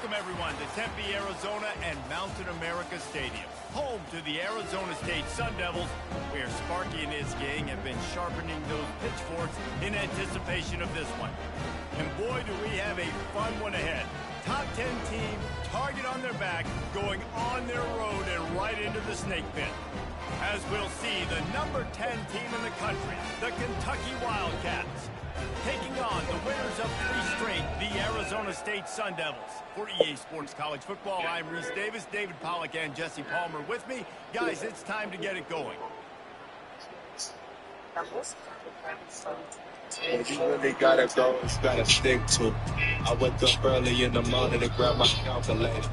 Welcome, everyone, to Tempe, Arizona and Mountain America Stadium, home to the Arizona State Sun Devils, where Sparky and his gang have been sharpening those pitchforks in anticipation of this one. And boy, do we have a fun one ahead. Top 10 team, target on their back, going on their road and right into the snake pit. As we'll see, the number 10 team in the country, the Kentucky Wildcats, taking on the winners of 3 straight, the Arizona State Sun Devils. For EA Sports College Football, I'm Reese Davis, David Pollack and Jesse Palmer with me. Guys, it's time to get it going. If you really gotta go, it's gotta stick to. I wake up early in the morning to grab my calculator.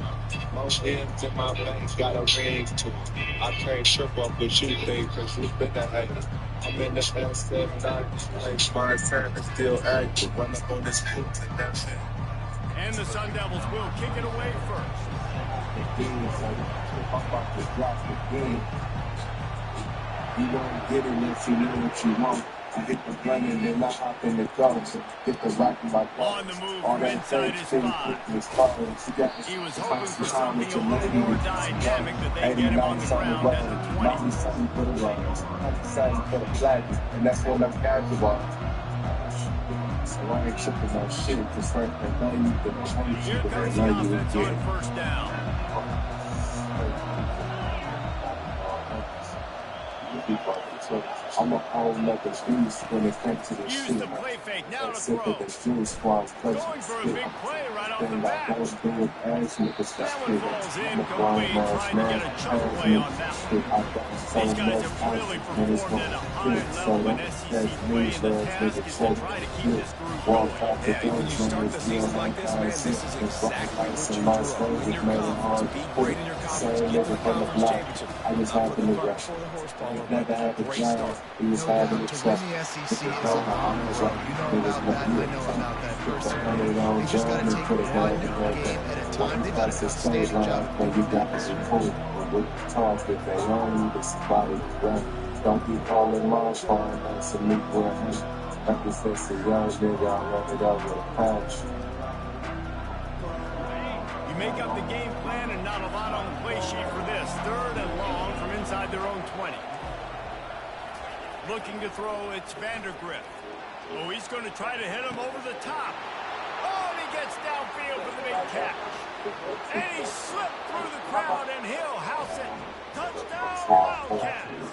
Most M's in my bank got a ring to it. I can't trip up with you, babe, cause you've been a hater. I'm in the L7, like my time is still active. Run up on this foot and that's it. And the Sun Devils will kick it away first. If I'm about to drop the game, you won't get it if you know what you want. I hit the gun and then I hop in the car. So hit the rock in my car. On the move from inside his 5. He was hoping for something a little more dynamic that they get him on the ground at the 20. 97 for the run, 97 for the flag, and that's what I'm casual. So I ain't tripping on shit. Just like I know you, but I want you Here to comes the know you offense again. on first down. I'm a whole nother beast when it comes to this Use shit. the play fake, now to That's it throw. for the Jewish squad's Going for a big play right off the bat. That one falls incomplete, trying to get a chunk play on that one. These guys have really performed at a high level in SEC play, and the task is to try to keep this group going. Yeah, when you start the season like this, man, this is exactly what you do. Win your conference, be great in your conference, get to the conference championship. I was having a rush. Never had a job. He was having a To truck. win the SEC is a long road. You know about that, I know about that personally. They just got to take one game at a time. They've done an outstanding job. When you got the support, with the talk, if they own the somebody run. Don't be calling my phone, that's a new brand. Like you said, a young nigga, I run it out with a patch. You make up the game plan and not a lot on the play sheet for this. 3rd and long from inside their own 20. Looking to throw, it's Vandergrift. Oh, he's going to try to hit him over the top. Oh, and he gets downfield for the big catch. And he slipped through the crowd, and he'll house it. Touchdown, Wildcats.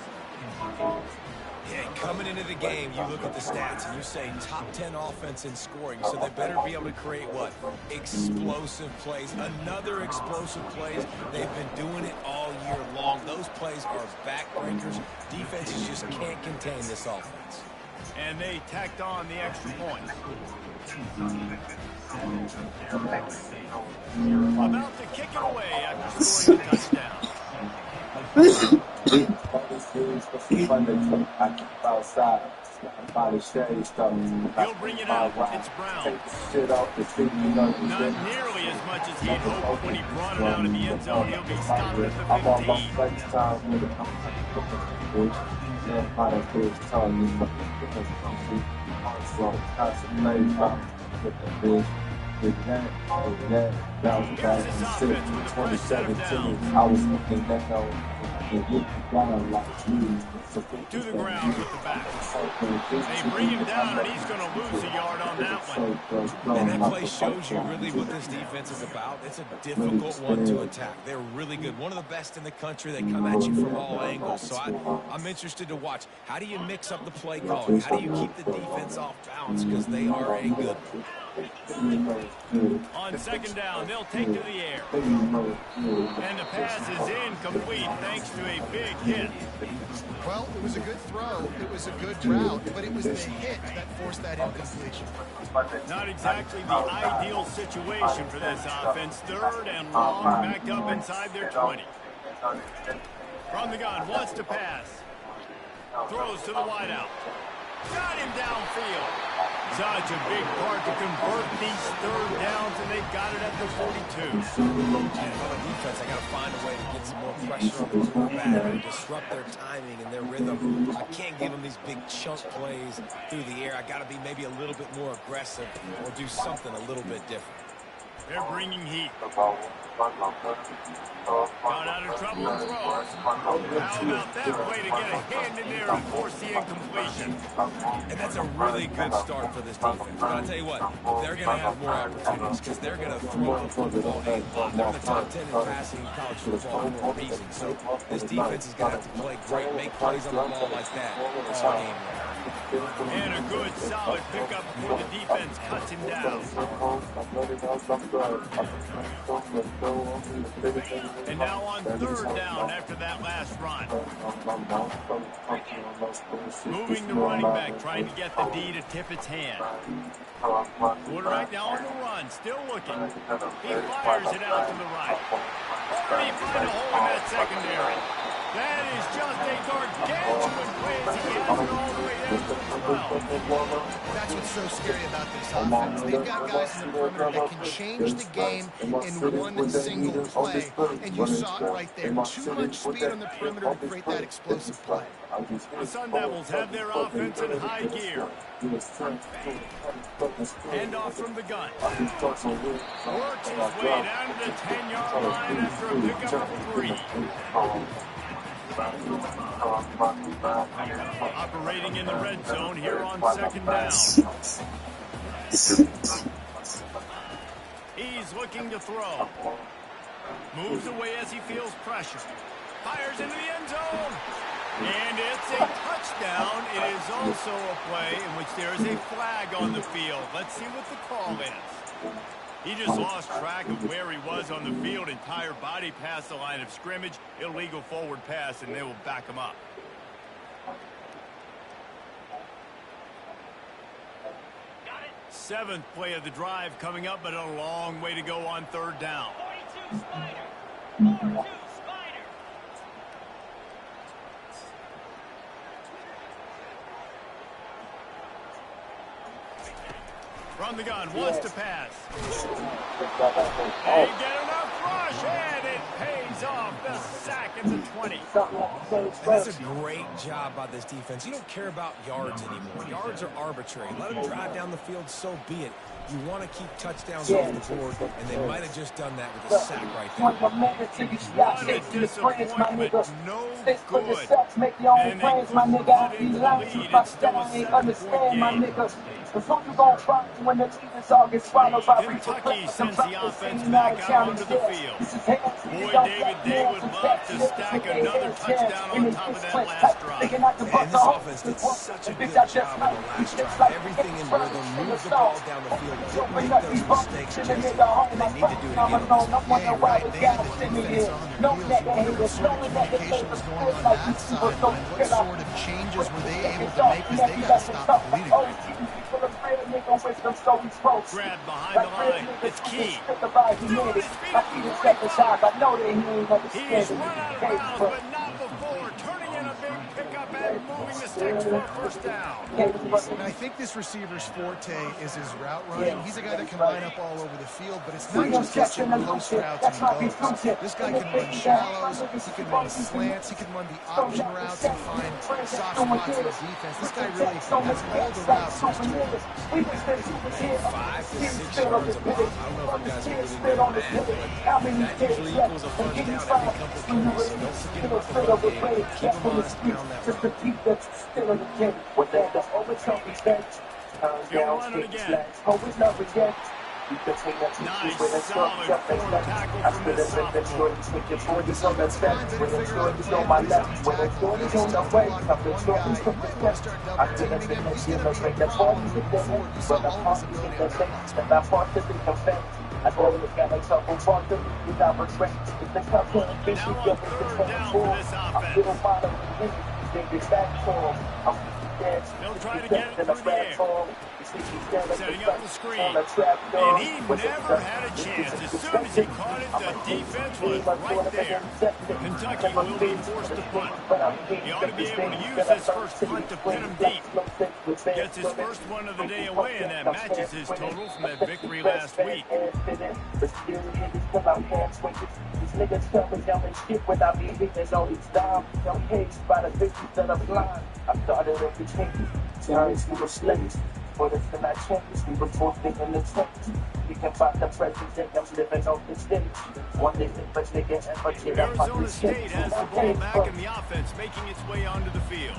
Yeah, coming into the game, you look at the stats and you say top 10 offense in scoring, so they better be able to create what? Explosive plays. Another explosive plays. They've been doing it all year long. Those plays are backbreakers. Defenses just can't contain this offense. And they tacked on the extra point. About to kick it away after scoring a touchdown. He'll bring it out. It's Brown. Not nearly as much as he'd hoped when he brought it out in the end zone. He'll be stopped at the 15. That was back in 2017. I was looking back on to the ground with the back. They bring him down, and he's going to lose a yard on that one. And that play shows you really what this defense is about. It's a difficult one to attack. They're really good. One of the best in the country. They come at you from all angles. So I'm interested to watch. How do you mix up the play calling? How do you keep the defense off balance? Because they are a good one. On 2nd down, they'll take to the air. And the pass is incomplete thanks to a big hit. Well, it was a good throw. It was a good route, but it was the hit that forced that incompletion. Not exactly the ideal situation for this offense. 3rd and long, backed up inside their 20. From the gun, wants to pass. Throws to the wideout. Got him downfield. Such a big part to convert these 3rd downs, and they got it at the 42. And on defense, I got to find a way to get some more pressure on the quarterback and disrupt their timing and their rhythm. I can't give them these big chunk plays through the air. I got to be maybe a little bit more aggressive or do something a little bit different. They're bringing heat. Got out of trouble and throws. How about that way to get a hand in there and force the incompletion? And that's a really good start for this defense. But I'll tell you what, they're going to have more opportunities because they're going to throw the football a lot. They're in the top 10 in passing in college football for a reason. So this defense is going to have to play great, make plays on the ball like that all game long. And a good, solid pickup before the defense cuts him down. And now on third down after that last run. Moving the running back, trying to get the D to tip its hand. Quarterback now on the run, still looking. He fires it out to the right. Or he finds a hole in that secondary. That is just a gargantuan play as he has it all the way down to the 12. That's what's so scary about this offense. They've got guys in the perimeter that can change the game in one single play. And you saw it right there. Too much speed on the perimeter to create that explosive play. The Sun Devils have their offense in high gear. Hand off from the gun. Works his way down to the 10-yard line after a pickup of 3. Operating in the red zone here on second down. He's looking to throw. Moves away as he feels pressure. Fires into the end zone. And it's a touchdown. It is also a play in which there is a flag on the field. Let's see what the call is. He just lost track of where he was on the field. Entire body past the line of scrimmage. Illegal forward pass, and they will back him up. Seventh play of the drive coming up, but a long way to go on third down. 42 Spider. 42 Spider. From the gun, wants to pass. They get enough rush, and it pays off. The sack at the 20. And that's a great job by this defense. You don't care about yards anymore. Yards are arbitrary. Let them drive down the field, so be it. You want to keep touchdowns off the board, and they might have just done that with a sack right there. What a disappointment. No good. And they couldn't put it into the lead. It's still a 7-point game. Kentucky sends the offense back out onto the field. Boy, David, they would love to stack another touchdown on top of that last drive. And this offense did such a good job on the last drive. Everything in rhythm, move the ball down the field. Don't make those mistakes, Jason. And they need to do it again. Yeah, you're right. They had the defense on their heels. What sort of communication was going on that side? What sort of changes were they able to make as they got to stop the bleeding right now? Grab behind the line. It's key. He's run out of bounds, but not before. Turning in a big pickup and moving the sticks for a first down. And I think this receiver's forte is his route running. He's a guy that can line up all over the field, but it's not just catching close routes and goes. This guy can run shallows, he can run slants, he can run the option routes and find soft spots in the defense. This guy really has all the routes. 5 to 6 yards a pop. I don't know if you guys are really good at that, but that usually equals a first down every couple plays. So don't forget about the run game. Keep them honest down that run. He'll run it again. Nice, solid forward tackle from this sophomore. Now on third down for this offense. They'll try to get it through the air. Setting up the screen. And he never had a chance. As soon as he caught it, the defense was right there. Kentucky will be forced to punt. He ought to be able to use his first punt to pin him deep. Gets his first one of the day away, and that matches his total from that victory last week. Niggas coming down and shit without me, there's always down. Young pigs by the bitches that are blind. I started everything. Turns to a slave. but it's still not changed. We was both in the same. We can find the president, I'm living off the stage. One day, but nigga ever get up on Arizona the State stage. has the ball back in the offense, making its way onto the field.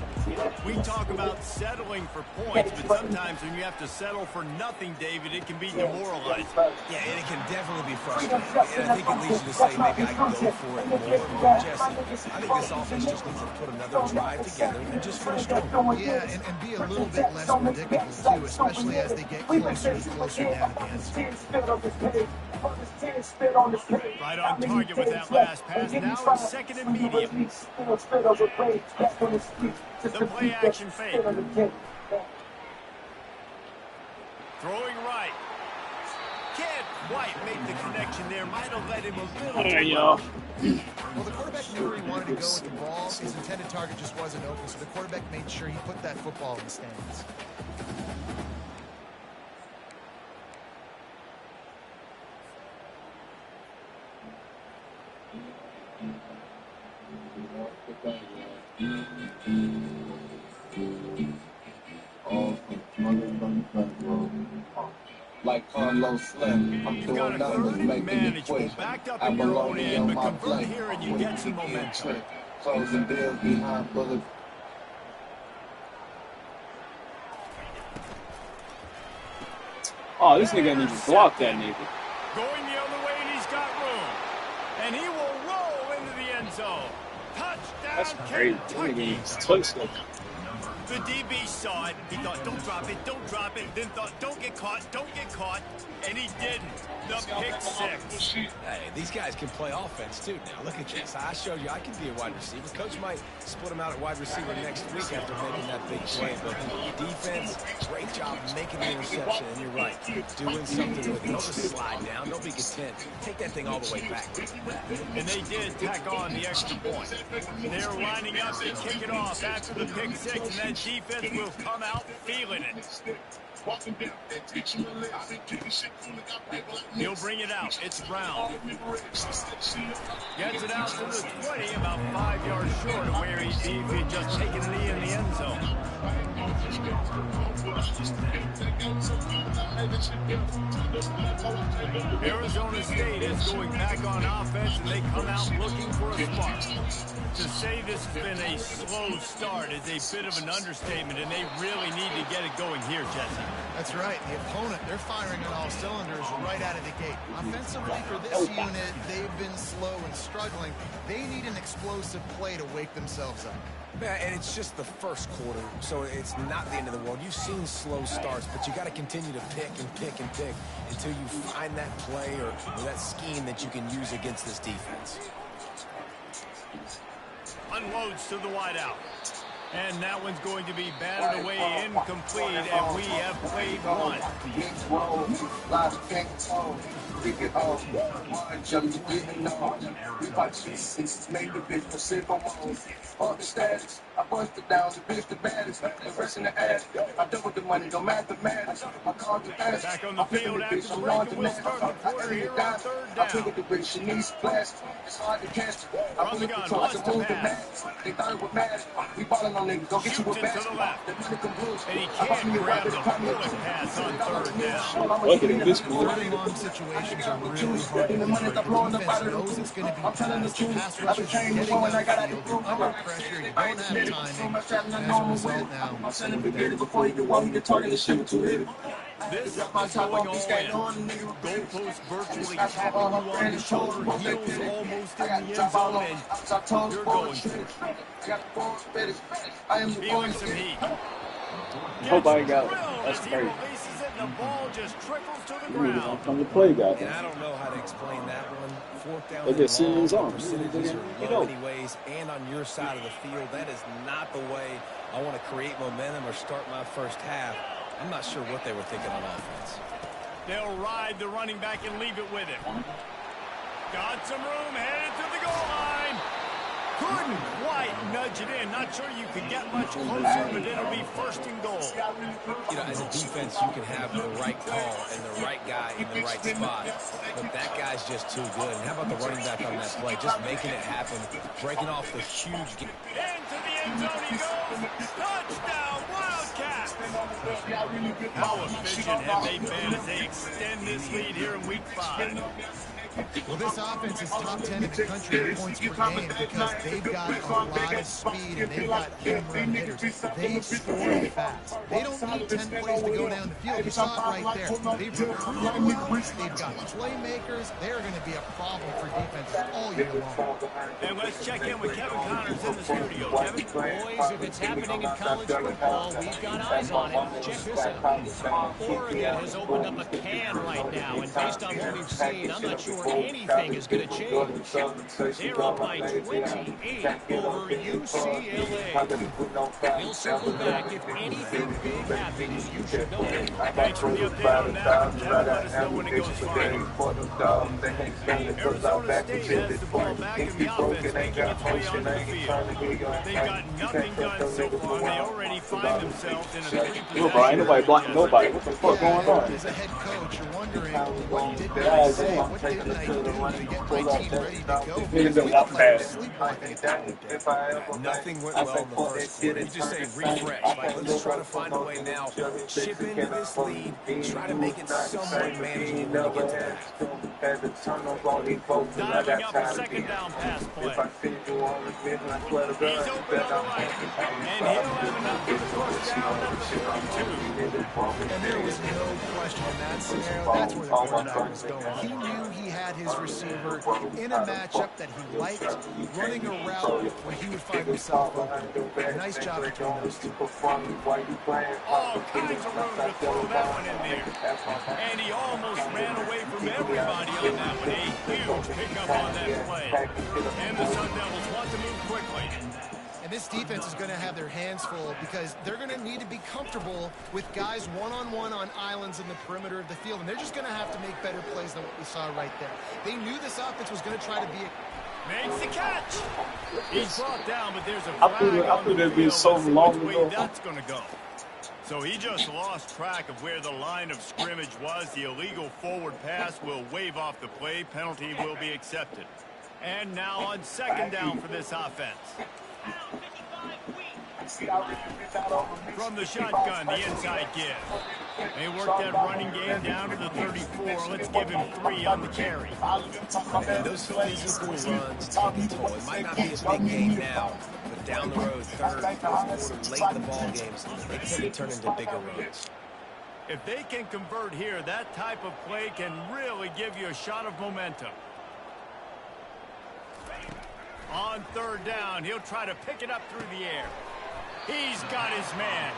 We talk about settling for points, but sometimes when you have to settle for nothing, David, it can be demoralizing. Yeah, and it can definitely be frustrating. And I think it leads you to say maybe I can go for it more. But Jesse, I think this offense just needs to put another drive together and just finish strong. Yeah, and be a little bit less predictable, too, especially as they get closer and closer down to the end zone. Right on target with that last pass. Now it's second and medium. The play action fake. Throwing right. Can't quite make the connection there. Might have led him a little too low. Well, the quarterback knew where he wanted to go with the ball. His intended target just wasn't open, so the quarterback made sure he put that football in the stands. Like Carlos Slim, I'm You've doing got a numbers, third and making it management quick. backed up in your own end, but convert plate. here and you get some momentum. Closing deals behind bullet. Oh, this nigga didn't even block that nigga. Going the other way, and he's got room. And he will roll into the end zone. Touchdown, That's crazy. That nigga Kentucky. needs to touch that. The DB saw it. He thought, don't drop it, don't drop it. Then thought, don't get caught, don't get caught. And he didn't. The pick six. Hey, these guys can play offense, too. Now, look at this. I showed you I can be a wide receiver. Coach might split him out at wide receiver next week after making that big play. But defense, great job making the interception. And you're right, doing something with it. Don't just slide down. Don't be content. Take that thing all the way back. And they did tack on the extra point. They're lining up to kick it off after the pick six, and that defense will come out feeling it. He'll bring it out. It's Brown. Gets it out to the 20, about 5 yards short of where he'd be if he'd just taken a knee in the end zone. Arizona State is going back on offense, and they come out looking for a spark. To say this has been a slow start is a bit of an understatement, and they really need to get it going here, Jesse. That's right. The opponent, they're firing on all cylinders right out of the gate. Offensively for this unit, they've been slow and struggling. They need an explosive play to wake themselves up. Yeah, and it's just the first quarter, so it's not the end of the world. You've seen slow starts, but you got to continue to pick and pick and pick until you find that play or that scheme that you can use against this defense. Unloads to the wideout. And that one's going to be batted away incomplete, and we have played one. I busted down the bitch the baddest, the rest in the ass. I doubled the money, no mathematics. I called the ass. Back on the field after the break, and we'll start the quarter here on third down. I took it to bridge, she needs splash. It's hard to catch. I From the gun, so I wants can to move the pass. max. They thought it was mad. We ballin' on niggas, go get you a Shoots it to basket. the left. The money can boost. And he can't grab the bullet pass on third down. Look at this Third boy. and long situations are really hard to convert. The defense knows it's going to be fast. The pass rush is getting down the field. Under pressure, you don't have timing. As a result now, I'm sending the before you can walk, you can target the shit to hit it. This is going all in. Goalpost virtually tapping you on the shoulder, heels almost in the end zone, and you're going for it. Feeling some heat. Hope I got it. Drilled That's as he crazy. releases it, and the ball just trickles to the Niggas ground. don't come to play, guys. And I don't know how to explain that one. Fourth down They just sitting in and long, zone. percentages You are know. low anyways, and on your side of the field, that is not the way I want to create momentum or start my first half. I'm not sure what they were thinking on offense. They'll ride the running back and leave it with him. Got some room, headed to the goal line. Couldn't quite nudge it in. Not sure you could get much closer, but it'll be first and goal. You know, as a defense, you can have the right call and the right guy in the right spot, but that guy's just too good. And how about the running back on that play? Just making it happen, breaking off the huge game. Into the end zone he goes. Touchdown, Wildcats. How efficient have they been as they extend this lead here in week 5? Well, this offense is top 10 in the country in points per game because they've got a lot of speed and they've got home run hitters. They score fast. They don't need 10 plays to go down the field. You saw it right there. They've recruited well. They've got playmakers. They're going to be a problem for defenses all year long. And let's check in with Kevin Connors in the studio. Kevin? Boys, if it's happening in college football, we've got eyes on it. Check this out. Oregon has opened up a can right now, and based on what we've seen, I'm not sure anything is going to change. They're up by 28 over UCLA. We'll circle back. If anything big happens, you should know it. Thanks for the update on that. Kevin, let us know when it goes final. Arizona State has the ball back in the offense, making its way onto the field. They've got nothing done so far, and they already find themselves in a Nobody, ain't nobody blocking nobody. What the fuck going on? As a head coach, you're wondering, what didn't I say? What didn't I do to get my team ready to go? Niggas don't walk fast. Nothing went well in the first quarter. You just say refresh. Like, let's try to find a way now. Chip into this lead. Try to make it somewhat manageable when you get to that. diving up a second down pass play. He's open on the right, and he'll have enough for the first down at the 42. And there was no question in that scenario. That's where the quarterback was going. He knew he had his receiver in a matchup that he liked, running a route where he would find himself open. Nice job between those two. All kinds of room to throw that one in there. And he almost ran away from everybody on that one. A huge pickup on that play. And the Sun Devils want to move quickly. And this defense is going to have their hands full because they're going to need to be comfortable with guys one-on-one on islands in the perimeter of the field. And they're just going to have to make better plays than what we saw right there. They knew this offense was going to try to be Makes the catch. He's brought down, but there's a I flag on thought the it'd be field. so Let's see long which way ago. that's going to go. So he just lost track of where the line of scrimmage was. The illegal forward pass will wave off the play. Penalty will be accepted. And now on second down for this offense. From the shotgun, the inside give. They work that running game down to the 34. Let's give him 3 on the carry. And those physical runs take a toll. It might not be a big game now, but down the road, third, fourth quarter, late in the ball games, they tend to turn into bigger runs. If they can convert here, that type of play can really give you a shot of momentum. On third down, he'll try to pick it up through the air. He's got his man.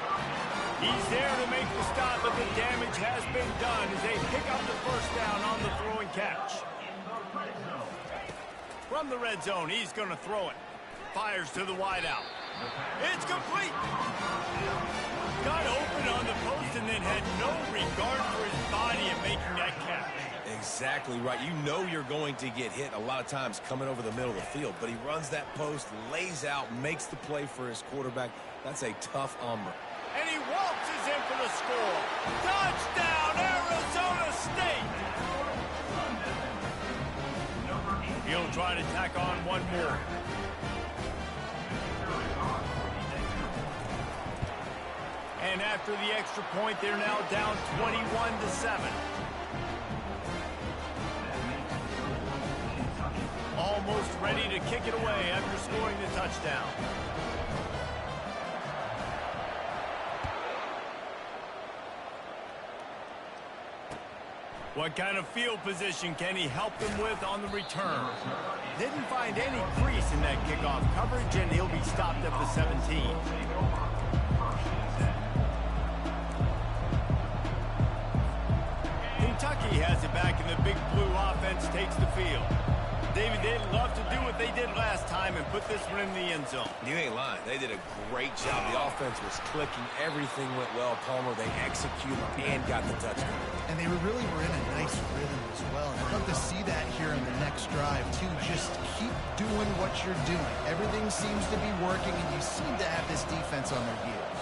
He's there to make the stop, but the damage has been done as they pick up the first down on the throwing catch. From the red zone, he's going to throw it. Fires to the wideout. It's complete. Got open on the post and then had no regard for his body in making that catch. Exactly right. You know you're going to get hit a lot of times coming over the middle of the field, but he runs that post, lays out, makes the play for his quarterback. That's a tough hombre. And he waltzes in for the score. Touchdown, Arizona State! He'll try to tack on one more. And after the extra point, they're now down 21-7. Almost ready to kick it away after scoring the touchdown. What kind of field position can he help them with on the return? Didn't find any crease in that kickoff coverage, and he'll be stopped at the 17. Kentucky has it back, and the Big Blue offense takes the field. David, they'd love to do what they did last time and put this one in the end zone. You ain't lying. They did a great job. The offense was clicking. Everything went well. Palmer, they executed and got the touchdown. And they really were in a nice rhythm as well. And I'd love to see that here in the next drive, too. Just keep doing what you're doing. Everything seems to be working, and you seem to have this defense on their heels.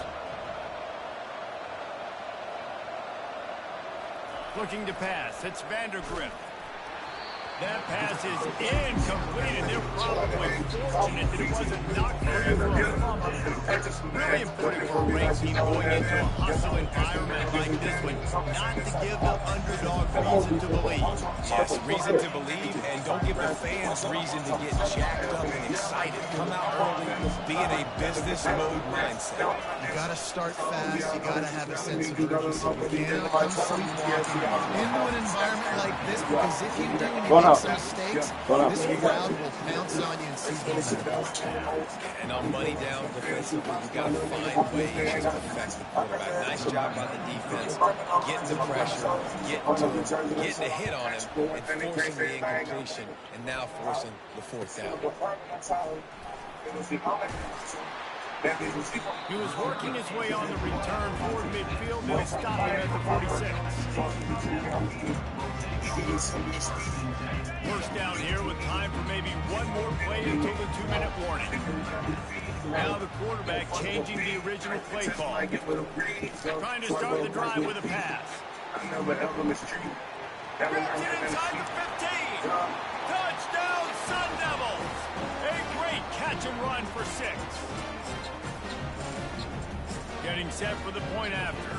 Looking to pass. It's Vandergrift. That pass is incomplete, and they're probably fortunate that it wasn't knocked free for a fumble. Really important for a race team going into a hostile environment like this one, not to give the underdog reason to believe. Yes, reason to believe, and don't give the fans reason to get jacked up and excited. Come out early, be in a business mode mindset. You got to start fast. You got to have a sense of urgency. You can't come sleepwalking into an environment like this, because if you do and you make some mistakes, this crowd will pounce on you and seize momentum. And on money down defensively, you got to find ways to affect the quarterback. Nice job by the defense, getting the pressure, getting a hit on him, and forcing the incompletion, and now forcing the fourth down. He was working his way on the return toward midfield. They'll stop him at the 46. First down here with time for maybe one more play until the 2-minute warning. Now the quarterback changing the original play call. Trying to start the drive with a pass. Ripped it inside the 15. Touchdown, Sun Devils. A great catch and run for 6. Getting set for the point after.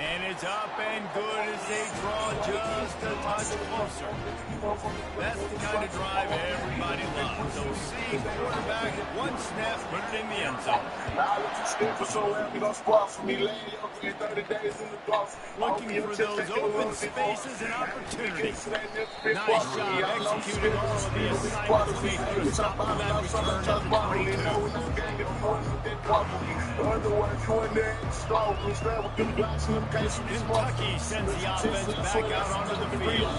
And it's up and good as they draw just a touch closer. That's the kind of drive everybody loves. So see quarterback, one snap, put it in the end zone. Looking for those open spaces and opportunities. Nice job executing all of the assignments made to stop that return at the 22. Kentucky sends the offense back out onto the field.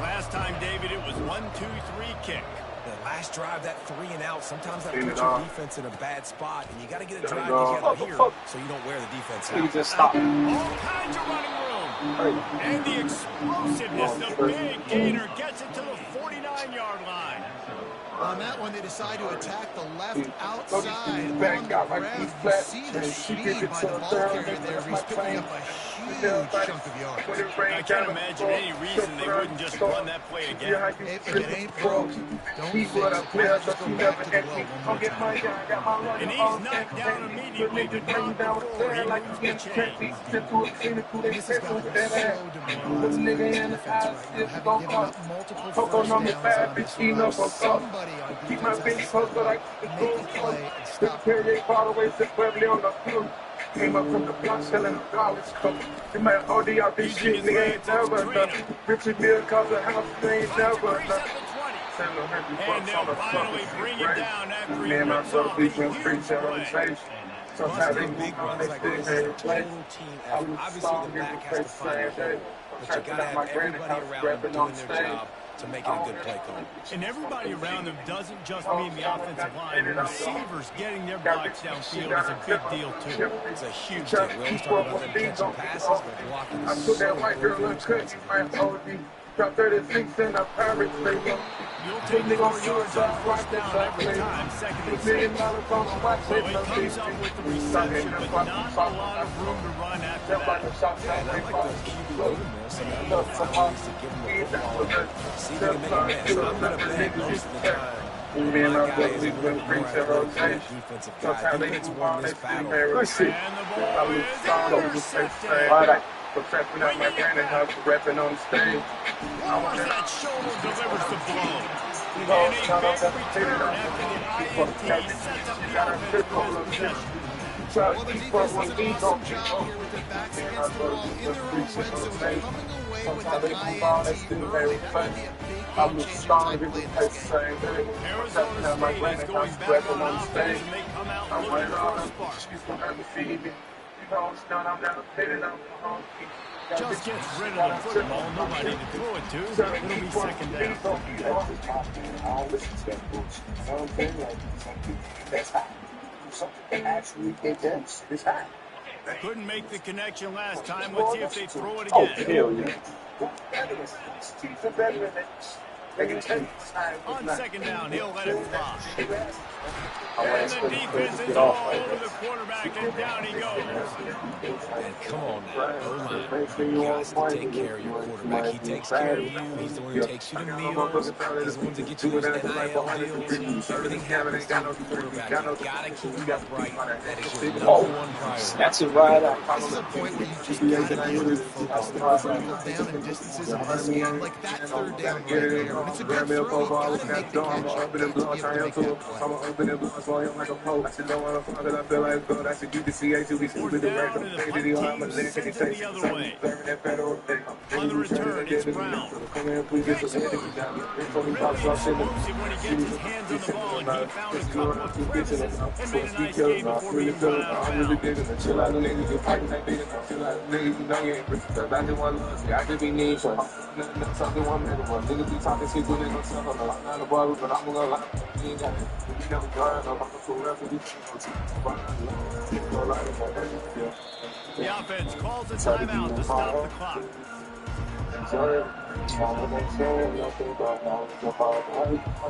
Last time, David, it was 1-2-3 kick. The last drive, that 3 and out, sometimes that puts your defense in a bad spot, and you got to get a drive together here so you don't wear the defense out. Just stop. All kinds of running room. And the explosiveness, the big gainer gets it to the 49-yard line. On that one, they decide to attack the left outside on the ground. You see the speed by the ball carrier there. He's picking up a huge chunk of yards. I can't imagine any reason they wouldn't just run that play again. If it ain't broke, don't fix it. Let's just go back to the well one more time. And he's knocked down immediately, but not before he moves the chain. This has got to be so demoralizing for this defense right now, having given up multiple first downs on this one. Somebody on defense has to step up, make a play, and stop it. Came up from the block selling a college cup. You might OD out this shit, nigga ain't never done. $50 million cost a house, they ain't never done. And they'll finally bring it down after he rips off a huge play. Sometimes they big runs like this is a total team effort. Obviously, the back has to find the hole, but you got to have everybody around them doing their job to make it a good play call. And everybody around them doesn't just mean the offensive line. The receivers getting their blocks downfield is a big deal, too. It's a huge deal. We always talk about them catching passes, but blocking is so important. Drop 36 in a Paris, You'll take 4 yards on first down every time, second and 6. So he comes up with the reception, but not a lot of room to run after that. And I like those QB loading there, so now you have opportunities to give them the football. See if they can make a miss. I'm going to bet most of the time my guy is a little bit more athletic than the defensive guy. Defense won this battle. And the ball is intercepted. Protecting up my brand and how to repping on the stage. Lowers that shoulder, delivers the blow. And a big return after the INT sets up the offense for his possession. Well, the defense does an awesome job here with their backs against the wall in their own red zone. They're coming away with an INT early. That could be a big game-changing type play in this game. Arizona State is going back on offense, and they come out looking for a spark. Just gets rid of the football, nobody to throw it to, so it'll be second down. Couldn't make the connection last time. Let's see if they throw it again. On second down, he'll let it fly. And the defense is all over the quarterback, and down he goes. And come on now, O-line, you got to take care of your quarterback. He takes care of you. He's the one who takes you to meals. He's the one to get you those NIL deals. Everything happens to your quarterback. You got to keep him upright. That is your #1 priority. That's it right out. This is a point where you just got to get them focused. They're third down and distances in this game, like that third down right there. When it's a good throw, you got to make the catch. You have to be able to make that play. Fourth down, and the punt team sends it the other way. On the return, it's Brown. Rips explosive when he gets his hands on the ball, and he found a couple of crevices and made a nice game before being run out of bounds. The offense calls a timeout to stop the clock.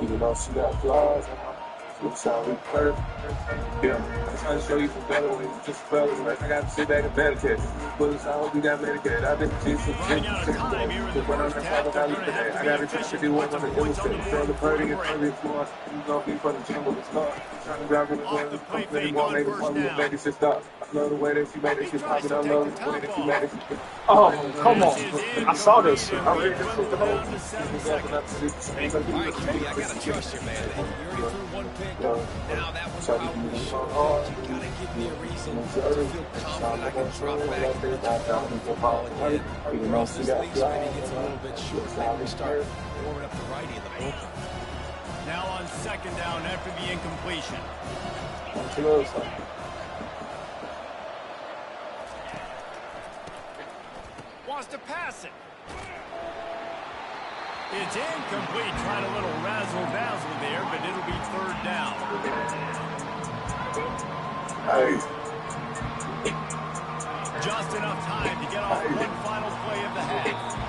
Even though she got flaws, it's how we play. Yeah, I'm trying to show you some better ways. Just better ways. I got to sit back and medicate. Bullets, I hope you got medicated. I've been to see some Running out of time here in the first half. They're going to have to be efficient to put some points on the board before the break. Off the play fake on first down. I love the way that she made it. She's probably don't love the way that she made it. Oh, come on. I saw this shit. I read this shit the whole All right, QB, I got to trust you, man. You already threw one pick. Now that one's probably short. You got to give me a reason to feel confident I can drop back and let the ball again. Ross is leaks maybe gets a little bit short. Maybe we start warming up the righty in the bullpen. Now on second down after the incompletion. Wants to pass it. It's incomplete. Tried a little razzle-dazzle there, but it'll be third down. Just enough time to get off one final play of the half.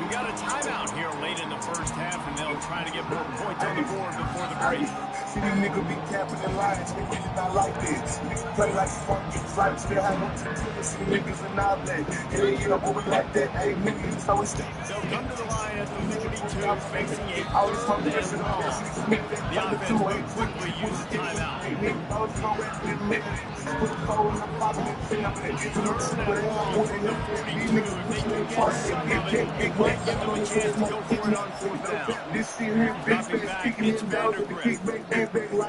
We got a timeout here late in the first half, and they'll try to get more points on the board before the break. See these niggas be capping and lying, they really not like this. Niggas play like smart niggas, like still have no tendency. See niggas and all that. Yeah, but we like that. Hey, niggas, so it's They'll come to the line at the 42, facing a all this fun third and long. The offense will quickly use the timeout. Third and long from the 42. If they can get some of it, it might give them a chance to go for it on fourth down. Dropping back, it's Vandergrift. He's looking deep. Incomplete.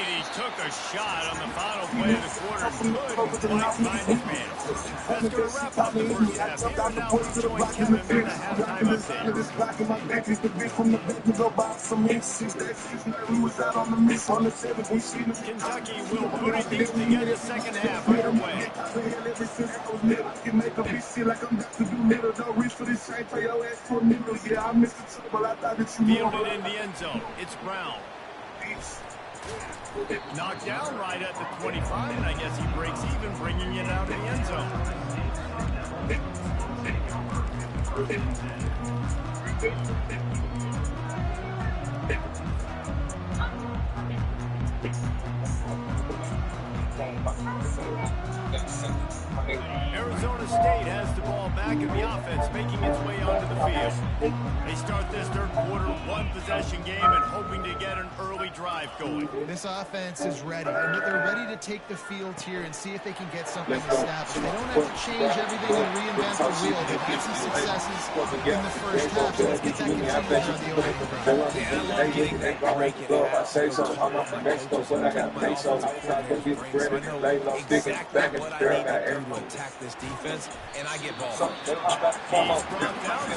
He took a shot on the final play of the quarter. Couldn't quite find his man. That's going to wrap up the first half. Here now we join Kevin for the halftime update. Kentucky will put things together the second half underway. Fielded in the end zone. It's Brown. Knocked down right at the 25, and I guess he breaks even, bringing it out in the end zone. Arizona State has the ball back in the offense, making its way onto the field. They start this third quarter one-possession game and hoping to get an early drive going. This offense is ready, and they're ready to take the field here and see if they can get something established. They don't have to change everything and reinvent the wheel. They've had some successes in the first half, so let's get that continued on the other end. Yeah, I love getting that break in half. So I know exactly what I to attack this defense, and I get ball. He's brought down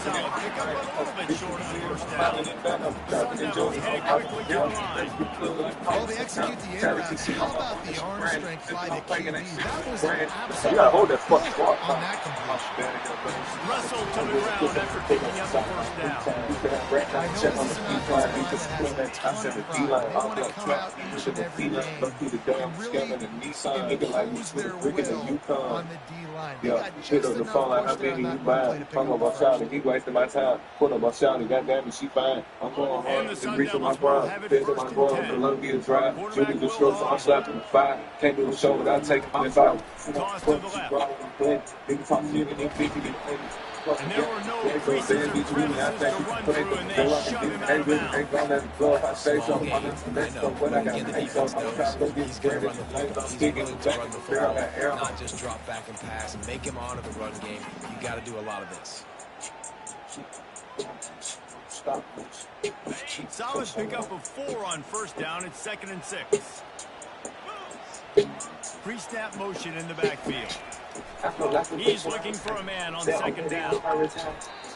solid pickup a little bit short on first down. Sun Devils head quickly to the line. Well, they execute the air route. How about the arm strength by the QB? That was an absolute You gotta hold that fuck spot. on that completion. Wrestled to the ground after picking up the first down. I know this is an offensive line that has a ton of pride. They want to come out each and every game and really impose their will on the D-line. They Yeah, got pick just up the enough phone like push I'm there on thinking you that one play buying. to pick Talking up the about first. shouting, he wasting my time. Put up my shouting, goddamn it, she fine. I'm going And hard the to Sun reach my Devils will prime. have it Fist in first my and glove, 10. the love get dry. Quarterback Julie the Will stroke, so I'm Harding. slapping the fire. Can't do the show without taking my five. Toss to the left. Nigga talk shit and then 50 get paid. And there were no creases or crevices to run through, and they shove him out of bounds. Small game, I know, but again, the defense knows he's going to run the football. He's willing to run the football, not just drop back and pass and make him onto the run game. You got to do a lot of this. Solid pickup of 4 on first down. It's 2nd and 6. Pre-snap motion in the backfield. He's looking for a man on 2nd down.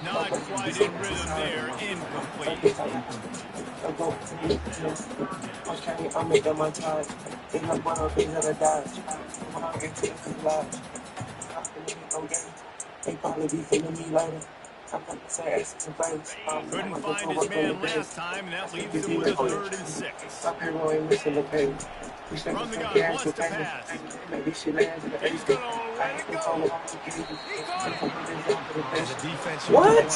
Not quite in rhythm there. Incomplete. I'm making my time. In the one of these other guys. I'm getting to the lives. They probably be feeling me later. Couldn't find his man last time, and that leaves him with a 3rd and 6. From the gun, wants to pass. He's going to let it go. He got it. As a defense, What?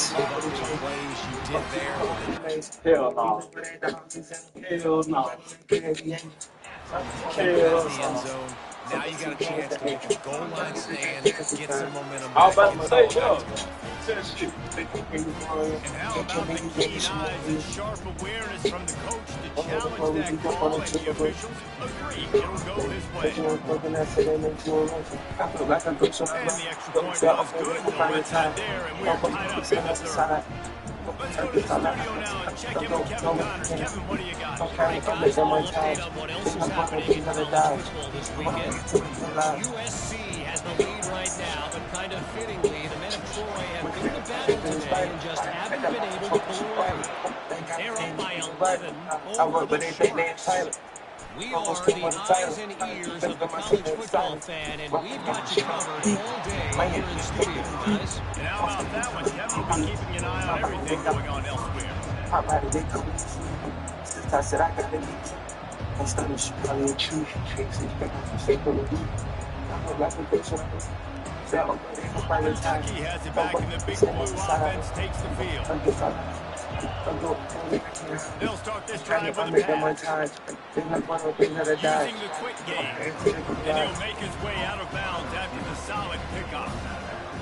plays you did there. Hell no. Hell no. Keep it out of the end zone. Now you got a chance to make a goal line stand, get some momentum I was back. about to say, yo. And how about the keen eyes and sharp awareness from the coach to challenge that call, and the officials agree it'll go his way. And the extra point was good. No red tide there, and we're tied up in the 3rd. Let's go to the studio now and check in with Kevin Connors. Kevin, what do you got? All right, guys, a little update on what else is happening in college football this weekend. USC has the lead right now, but kind of fittingly, the men of Troy have beaten the battle today and just haven't been able to pull away. They're up by 11 over the Sharks. We are the eyes and ears of the college football fan, and we've got you covered all day here in the studio, guys. And how about that one, Kevin? We'll be keeping an eye on everything going on elsewhere. Kentucky has it back, and the Big Blue offense takes the field. They'll start this drive with a pass. Using the quick game. And he'll make his way out of bounds after the solid pickup.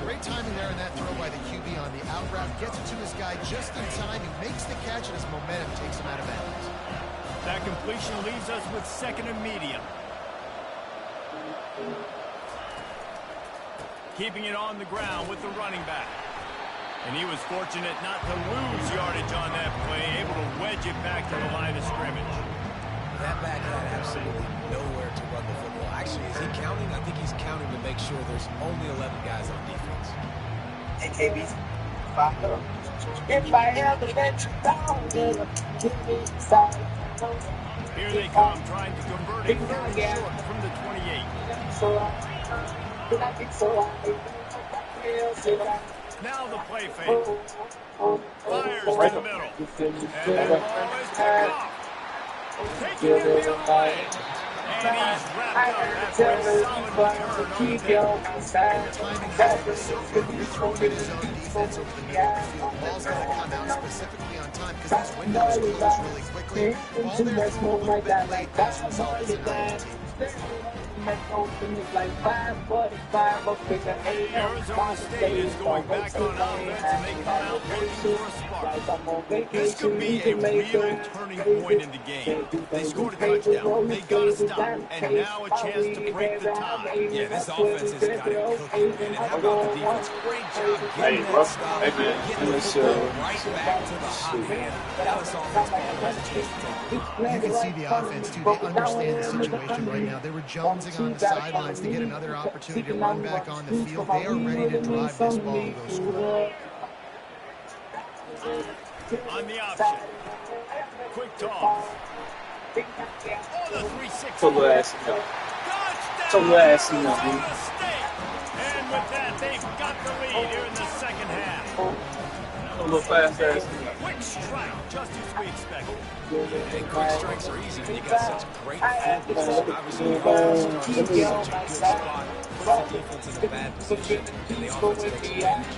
Great timing there in that throw by the QB on the out route. Gets it to his guy just in time. He makes the catch, and his momentum takes him out of bounds. That completion leaves us with 2nd and medium. Keeping it on the ground with the running back. And he was fortunate not to lose yardage on that play, able to wedge it back to the line of scrimmage. That back had absolutely nowhere to run the football. Actually, is he counting? I think he's counting to make sure there's only 11 guys on defense. AKB's if I ever let you down, give me side. Here they come, trying to convert it very short from the 28. Now the play fake. Fires to the middle. And that ball is picked off. Taking it the other way. And he's wrapped up after a solid return on the Timing has been so good. He's throwing in his own defense over the middle of the field. Ball's got to come out specifically on time because these windows close really quickly. Ball there threw a little bit late. That's the result is an INT. Arizona State is going back on offense, and they come out looking for a spark. This could be a real turning point in the game. They scored a touchdown. They got to stop. And now a chance to break the tie. Yeah, this offense has got it cooking. And how about the defense? Great job getting that stop, getting the football right back to the hot hand. Now this offense has a chance to take it. You can see the offense, too. They understand the situation right now. They were jonesing on the sidelines to get another opportunity to run back on the field. They are ready to drive this ball and go score. On the option. Quick toss. Oh, the 360. So last enough. Touchdown! So last enough. Arizona State. And with that, they've got the lead here in the second half. A little fast ass. Quick strike, just as we expected. And quick strikes are easy when you got such great field position. Obviously, the offense starts in such a good spot, puts the defense in a bad position, and the offense takes advantage.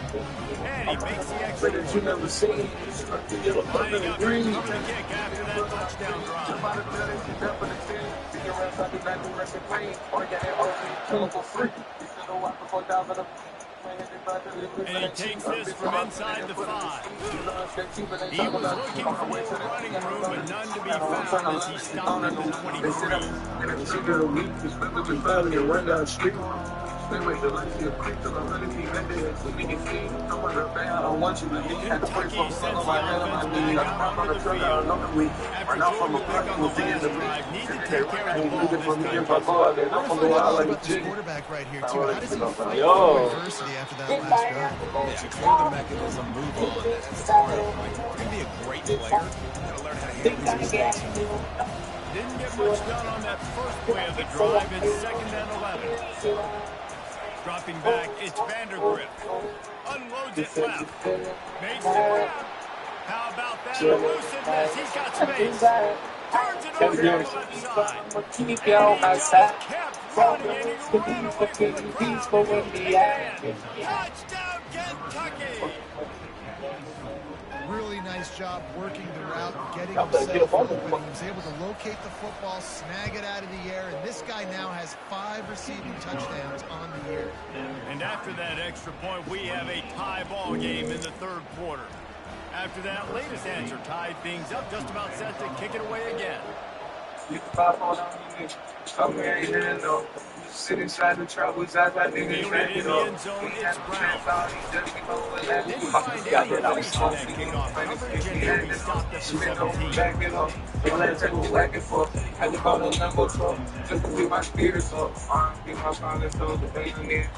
And he makes the extra point. You never seen Lining up for the kick after that touchdown drive. And he takes this from inside the 5. He was looking for running room, but none to be found as he stopped at the 23. Kentucky sends the offense back out onto the field. After throwing the pick on the last drive, need to take care of the ball this time. About this quarterback right here, too. How does he fight adversity after that last drive? Yeah, clear the mechanism, move on. That's part of it. To be a great player, you gotta learn how to handle these mistakes. Didn't get much done on that first play of the drive. It's 2nd and 11. Dropping back, it's Vandergrift. Unloads it left. Makes it grab. How about that elusiveness? He's got space. Turns it over to the left side. And he just kept running, and he ran away from the crowd. Touchdown, Kentucky! Really nice job working the route, getting himself open. He was able to locate the football, snag it out of the air, and this guy now has 5 receiving touchdowns on the year. And after that extra point, we have a tie ball game in the 3rd quarter. After that latest answer tied things up, just about set to kick it away again. Sit inside the troubles, I got niggas back it up. Didn't find any place on that kickoff. Coverage and he'll be stopped at the 17. Back it up. Let's take a back and forth. Had to call the number 12 just to keep my spirits up. Keep my father so the pain in there.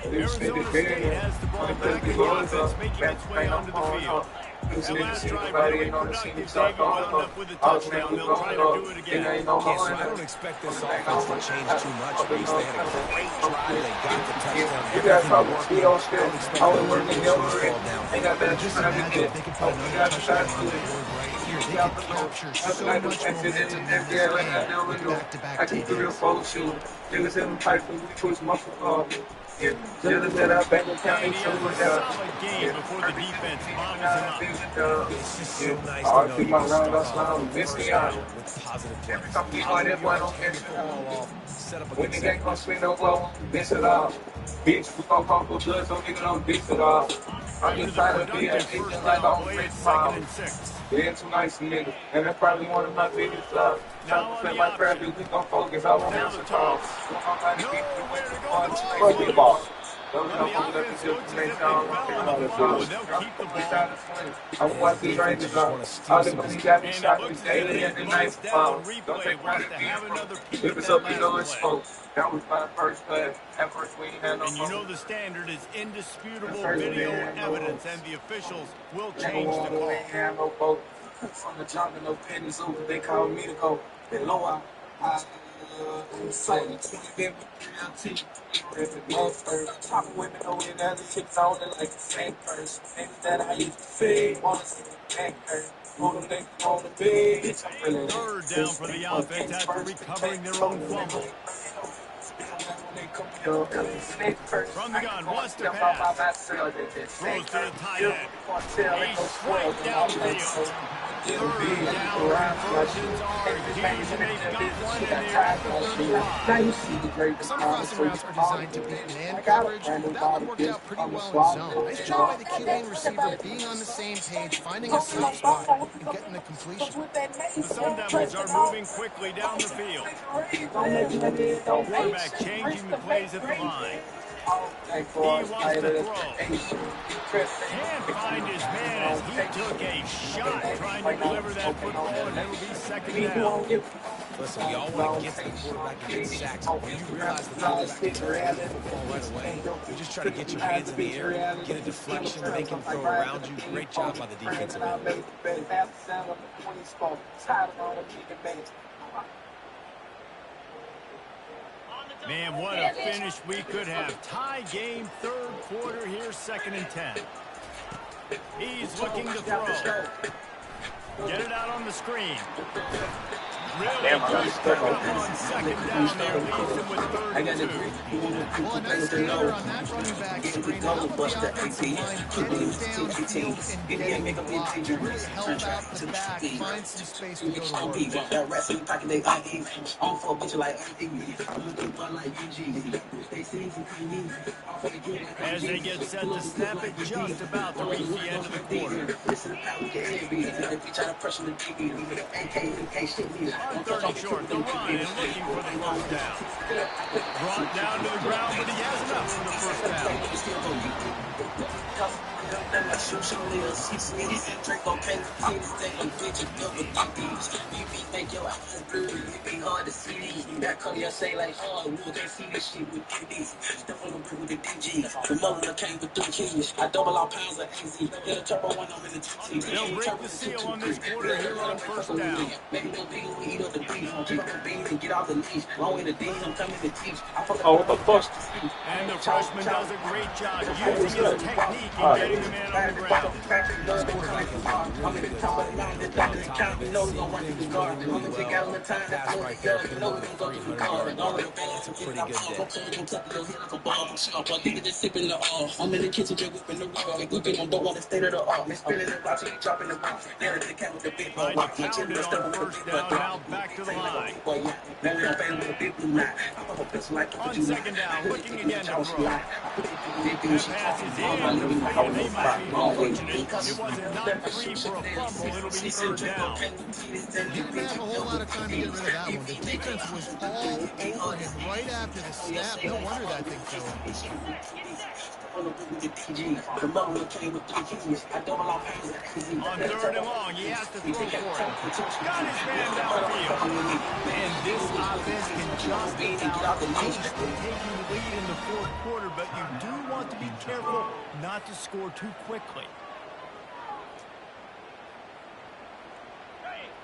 Arizona State has the ball back in the offense, making its way onto the field. That last drive really productive. They wound up with a touchdown. They'll try to do it again. Yeah, so I don't expect this offense to change too much, Reese. They had a great drive. They got the touchdown. Everything worked. I don't expect them to lose this ball down. Just imagine if they could put another touchdown on the board right here. They could capture so much momentum in this game with back-to-back TDs. Niggas in the pipe, we push my football. Yeah, just that I back in town. And he has a solid game before the defense bobbles him up. It's just so nice to know keep my round up slow. with positive plays. Every time we find that one on every Set up a when good the set. gang gon' spin no blow, miss it all. Bitch, we gon' pump for blood, so nigga don't miss it all. I'm just trying to be a Productive nigga first like down I'm play at rich 2nd and 6. They're too nice nigga, and that's probably one of my biggest loves. Now Trying on to play the my option. craft, we gon' focus all on Now this the talk. toss. Nowhere to go. Ball. Well, the offense looks as if they fell on the floor, and they'll keep the ball. I want these Rangers up. All the money got me And it shot looks as if daily and they the night. closed down Don't replay take wants credit. to have another peek If at it's that up, you know last it's play. spoke. That was my first play. At first, we ain't had no And you know the standard is indisputable video evidence, and the officials will change the call. Ain't no boat. From the jump and no pennies over. They call me to go. They low out. So, 20 been with 3LT. Top women over in other chicks on it like the same person. Niggas that I used to feed. Wanna see the back hurt. Hold them niggas on the bed. Bitch, I'm feeling 3rd down for the offense after recovering their own fumble. From the gun, wants to pass. Throws to the tight end. He's straight downfield. 3rd down conversions are huge, and they've got one in there at the 35. Some crossing routes are designed to beat man coverage. That one worked out pretty well in zone. Nice job by the QB and receiver being on the same page, finding a soft spot, and getting the completion. The Sun Devils are moving quickly down the field. Quarterback changing the plays at the line. He wants to throw. Can't find his man as he took a shot trying to deliver that football, and it'll be 2nd down. Listen, we all want to get to the quarterback and get sacks, but when you realize the quarterback can turn the football right away, you just try to get your hands in the air, get a deflection, make him throw around you. Great job by the defensive end. Man, what a finish we could have. Tie game, 3rd quarter here, 2nd and 10. He's looking to throw. Get it out on the screen. Really Damn, I good got pickup on second down there. Leaves him with 3rd and 2. Well, a nice gainer on that running back screen. How about the offensive line getting downfield and getting blocked? Really help out the back, find some space to go to work. As they get set to snap it just about to reach the end of the quarter. On 3rd and short, the run and looking for the first down. Brought down to the ground, but he has enough for the first down. They'll break the seal on this quarter here on first down. Oh, what the fuck? And the freshman does a great job using his technique and getting the man on the ground. It's a pretty good day. I'm in the kitchen, just whipping the raw. Whipping on the wall, the state of the art. Spinning the block, so you dropping the rock. There the cat with the big Tried to pound it on first down, now back to the line. On second down, looking again to throw. That pass is in. They might be unfortunate. It wasn't not free for a fumble. It'll be 3rd down. He didn't have a whole lot of time to get rid of that one. The defense was all over him right after the snap. No wonder that thing fell in. On 3rd and long, he has to throw for it. Got his man downfield. And this offense can just about coast to taking the lead in the 4th quarter, but you do want to be careful not to score too quickly.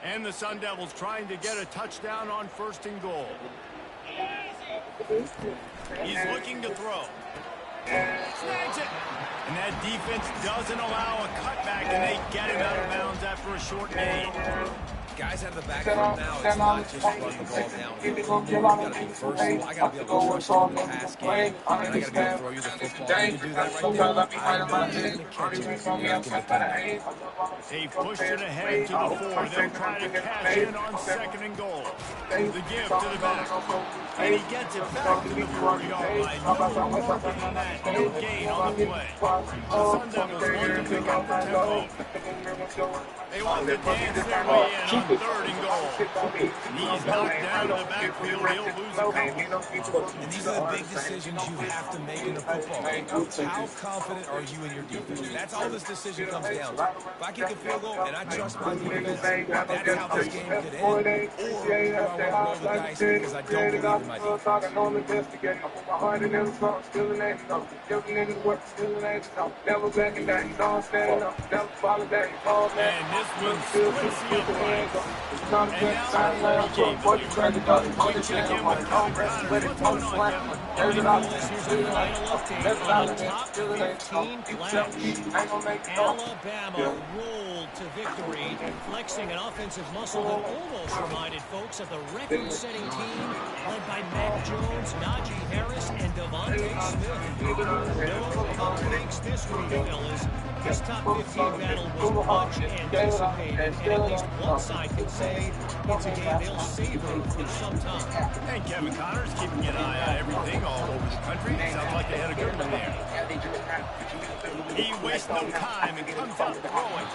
And the Sun Devils trying to get a touchdown on 1st and goal. He's looking to throw. Snags it. And that defense doesn't allow a cutback, and they get him out of bounds after a short gain. Guys out of the backfield now, it's not just run the ball down. You got to be versatile. I got to be able to trust you in the pass game. And I got to be able to throw you the football. You can do that right there. I'm not going to catch it. You can depend on it. They pushed it ahead to the 4. They'll try to cash in on 2nd and goal. The give to the back. And he gets it back to the 40-yard line. No more than that. No gain on the play. The Sun Devils want to pick up the tempo. They want to dance their way in on 3rd and goal. He's knocked down in the backfield. He'll lose a couple. And these are the big decisions you have to make in a football game. How confident are you in your defense? That's all this decision comes down to. If I kick a field goal and I trust my defense, that's how this game could end. Or do I want to roll the dice because I don't believe in my defense. And this one splits the upright. And now the game will be ready to check in with Kevin Connors. What's going on, Kevin? Here's the final update on the top 15 flash. Alabama rolled to victory, flexing an offensive muscle that almost reminded folks of the record-setting team led by Mac Jones, Najee Harris, and Devontae Smith. No pump makes this week, fellas. This top 15 battle was much anticipated, and at least one side can say it's a game they'll savor for some time. And Kevin Connors keeping an eye on everything all over the country. Sounds like they had a good one there. He wastes no time and comes out throwing.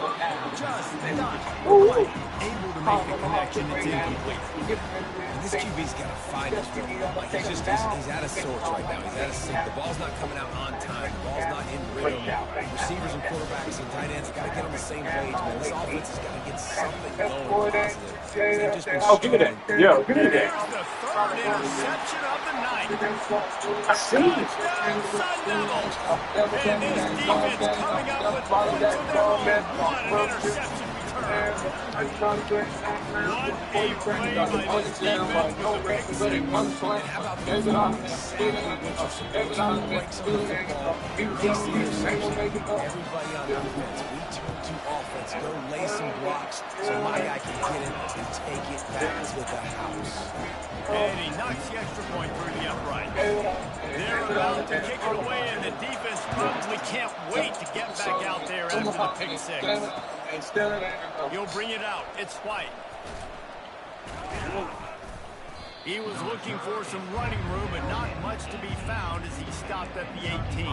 Just not quite able to make the connection. It's incomplete. And this QB's got to find his rhythm. Like he's out of sorts right now. He's out of sync. The ball's not coming out on time. The ball's not in rhythm. Receivers and quarterbacks and tight ends got to get on the same page, man. This offense has got to get something going positive. They've just been struggling. Yeah, give me that. There's the 3rd interception of the night. I see it. Touchdown, Sun Devils. And this defense coming up with points of their own. What an interception return. What a play by this defense with the pick six. How about the exactly what you're supposed to do? Break some of the football, makes the interception. Everybody on defense, we turn to offense. Go lay some blocks so my guy can get it and take it back to the house. And he knocks the extra point through the upright. They're about to kick it away, and the defense probably can't wait to get back out there after the pick six. He'll bring it out. It's White. He was looking for some running room, but not much to be found as he stopped at the 18.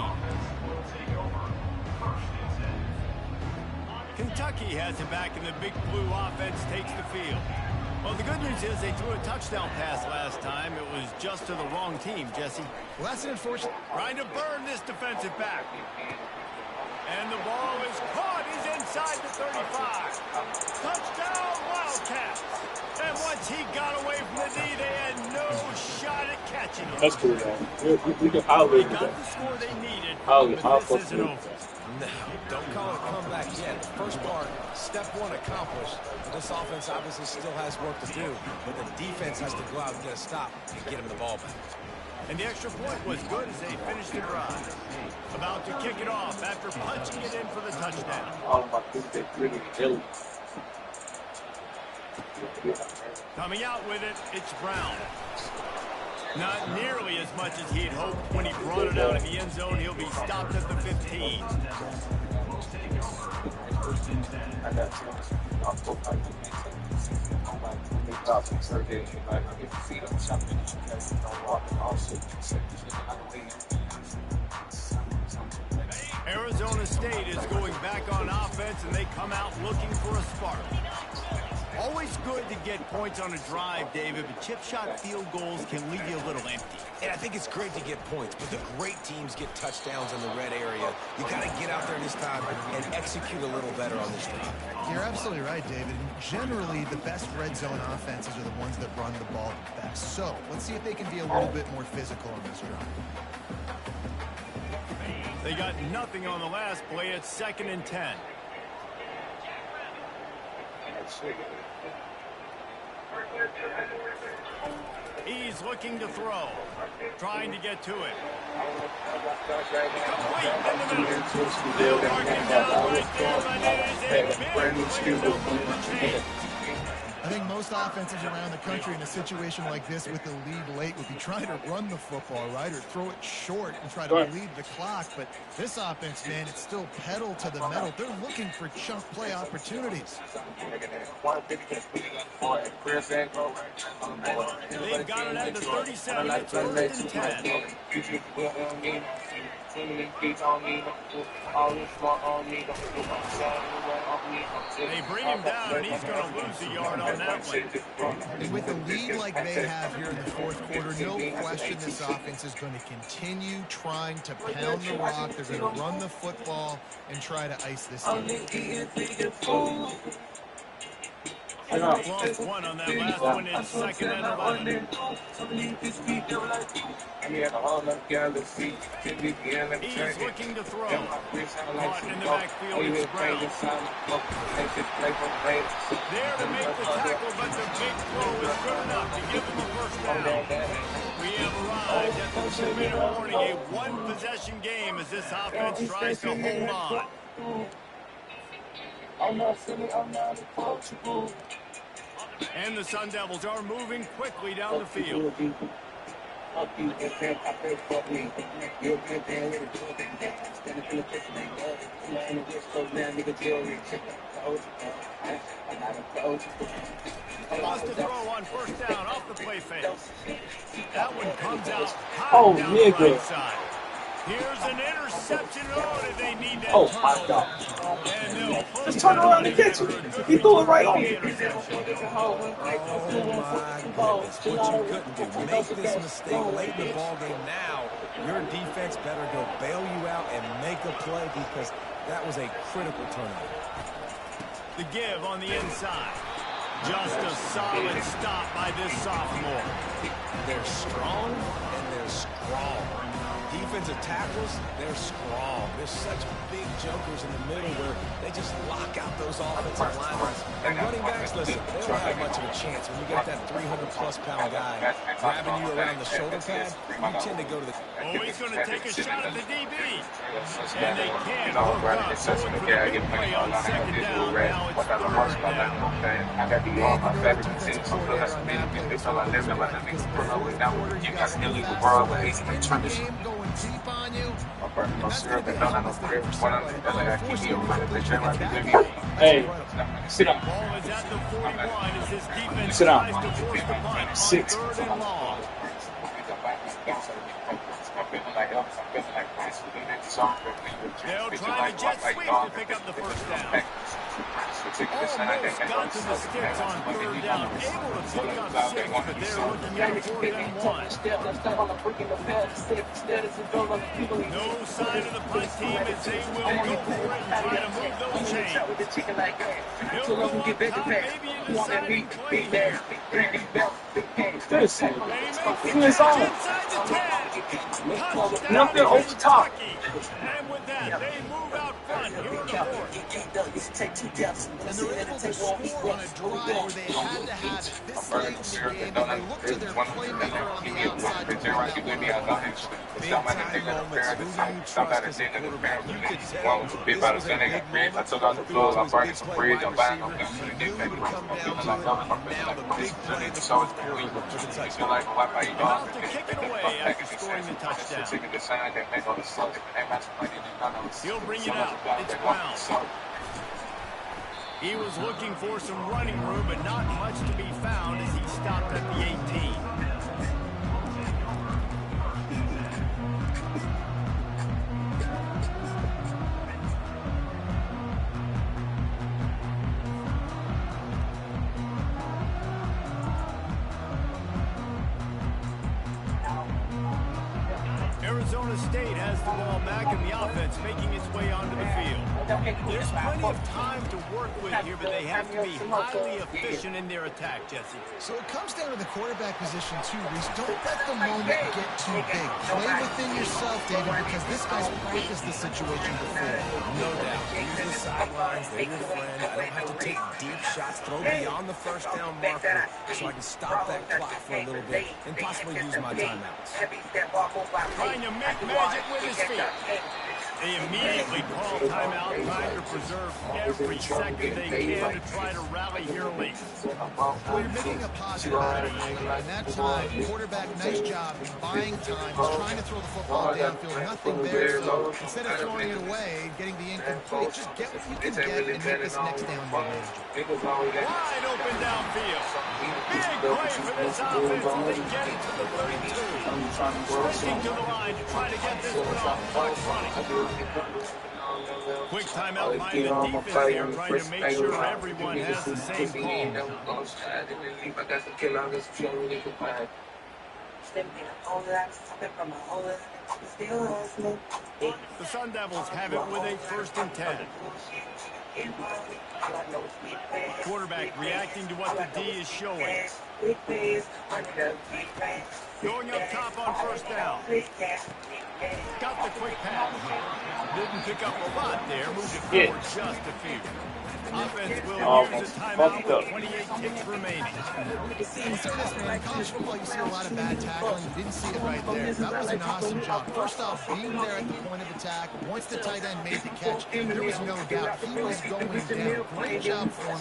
Kentucky has it back, and the Big Blue offense takes the field. Well, the good news is they threw a touchdown pass last time. It was just to the wrong team, Jesse. Well, that's an unfortunate. Trying to burn this defensive back. And the ball is caught. He's inside the 35. Touchdown, Wildcats. And once he got away from the D, they had no shot at catching him. That's cool, man. We can highway They got the score they needed, I'll but this isn't over. No, don't call it a comeback yet. The first part, step one accomplished. This offense obviously still has work to do, but the defense has to go out and get a stop and get him the ball back. And the extra point was good as they finished the drive. About to kick it off after punching it in for the touchdown. Coming out with it, it's Brown. Not nearly as much as he'd hoped when he brought it out of the end zone. He'll be stopped at the 15. Arizona State is going back on offense, and they come out looking for a spark. Always good to get points on a drive, David, but chip shot field goals can leave you a little empty. And I think it's great to get points, but the great teams get touchdowns in the red area. You got to get out there this time and execute a little better on this drive. You're absolutely right, David. Generally, the best red zone offenses are the ones that run the ball the best. So let's see if they can be a little bit more physical on this drive. They got nothing on the last play. It's 2nd and 10. He's looking to throw. Trying to get to it. Complete in the middle. They'll mark him down right there, but it is a big window for change. I think most offenses around the country in a situation like this with the lead late would be trying to run the football, right, or throw it short and try to bleed the clock. But this offense, man, it's still pedal to the metal. They're looking for chunk play opportunities. They've got it at the 37, 1st and 10. They bring him down, and he's going to lose a yard on that one. With a lead like they have here in the fourth quarter, no question this offense is going to continue trying to pound the rock. They're going to run the football and try to ice this team. Lost one on that last one. It's 2nd and 11. He's looking to throw. Caught in the backfield, it's Brown. There to make the tackle, but the big throw is good enough to give him a first down. We have arrived at the 2-minute warning, a one-possession game as this offense tries to hold on. And the Sun Devils are moving quickly down the field. Lost a throw on first down off the play fake. That one comes out high down the right side. Here's an interception. Oh, did they need that? Oh, my God. Just turn around and catch it. He threw it right on you. Oh, my goodness. What you couldn't do. Make this mistake late in the ballgame now. Your defense better go bail you out and make a play because that was a critical turnover. The give on the inside. Just a solid stop by this sophomore. They're strong and they're strong. defensive tackles, they're strong. There's such big jokers in the middle where they just lock out those offensive linemen. And running backs, listen, they don't have much of a chance. When you get that 300-plus pound guy grabbing you around the shoulder pad, you tend to go to the... Oh, he's going to take a shot at the DB. And they can't hook up. Going for the big play on second down. Now it's third down. I got the all my favorite teams. So that's me. They feel like living like they now you got still leave the world with 18 trenches. Hey, sit down. Ball is at the 41 as this defense Sit down. tries to force the punt. Sit. Third and long. They'll try to jet sweep to pick up the first down. Almost got to the sticks on third down. Able to pick up 6, but they're looking at 4th and 1. No sign of the punt team as they will go for it and try to move those chains. He'll go up top, maybe a deciding play here. This They make Who is the on? catch inside the 10. Touchdown, Nothing over the top. Kentucky. And with that, they move out front here in the 4th. And they're able to score on a drive where they had to have it this late in the game, and they look to their playmaker on the outside to bring that one down. Big time moments. Who do you trust as a quarterback? You could tell this was a big moment. He threw it to his big play wide receiver. He knew he would come down to it. Now the big play in the fourth quarter for the touchdown. About to kick it away after scoring the touchdown. He'll bring it out. It's Brown. He was looking for some running room, but not much to be found as he stopped at the 18. Arizona State has the ball back in the offense, making its way onto the field. There's plenty of time to work with here, but they have to be highly efficient in their attack, Jesse. So it comes down to the quarterback position, too, Reese. Don't let the moment get too big. Play within yourself, David, because this guy's practiced this situation before. No doubt. Use the sidelines. They're your friend. I don't have to take deep shots. Throw beyond the first down marker so I can stop that clock for a little bit and possibly use my timeouts. Trying to make magic with his feet. They immediately call timeout, trying to preserve every second they can to try to rally here late. Well, you're making a positive out of it. And that time, quarterback, nice job buying time. He's trying to throw the football downfield, nothing there. So instead of throwing it away, getting the incomplete, just get what you can get and make this next down more manageable. Wide open downfield. Big play for this offense as they get it to the 32. Sprinting to the line to try to get this one off. Clock's running. Quick timeout by the defense here, trying to make sure everyone has the same call. The Sun Devils have it with a 1st and 10. Quarterback reacting to what the D is showing. Going up top on 1st down. Got the quick pass. Didn't pick up a lot there. Moved it forward just a few. Offense will use a timeout with 28 ticks remaining. I'll say this, man. In college football, you see a lot of bad tackling. You didn't see it right there. That was an awesome job. First off, being there at the point of attack. Once the tight end made the catch, there was no doubt he was going down. Great job for him.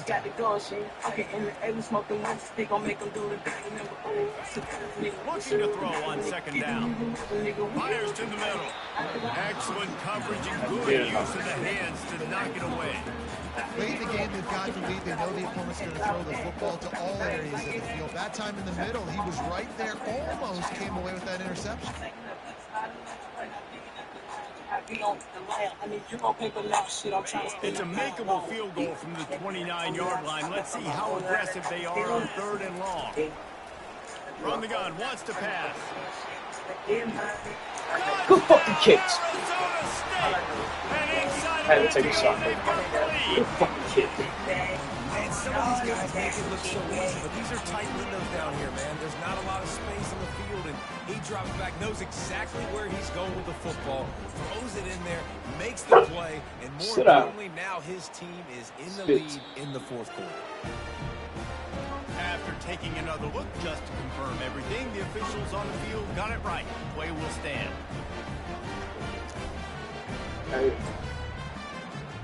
Looking to throw on 2nd down. Fires to the middle. Excellent coverage and good use of the hands to knock it away. Late in the game, they've got the lead. They know the opponent's going to throw the football to all areas of the field. That time in the middle, he was right there. Almost came away with that interception. It's a makeable field goal from the 29-yard line. Let's see how aggressive they are on 3rd and long. From the gun, wants to pass. Good fucking kicks. Arizona State. And inside Had to take a shot. they Good fucking kick. It's some of these guys make it look so easy, but these are tight windows down here, man. There's not a lot of space in the field, and he drops back, knows exactly where he's going with the football, throws it in there, makes the play, and more importantly, now his team is in the lead in the fourth quarter. After taking another look just to confirm everything, the officials on the field got it right. Play will stand.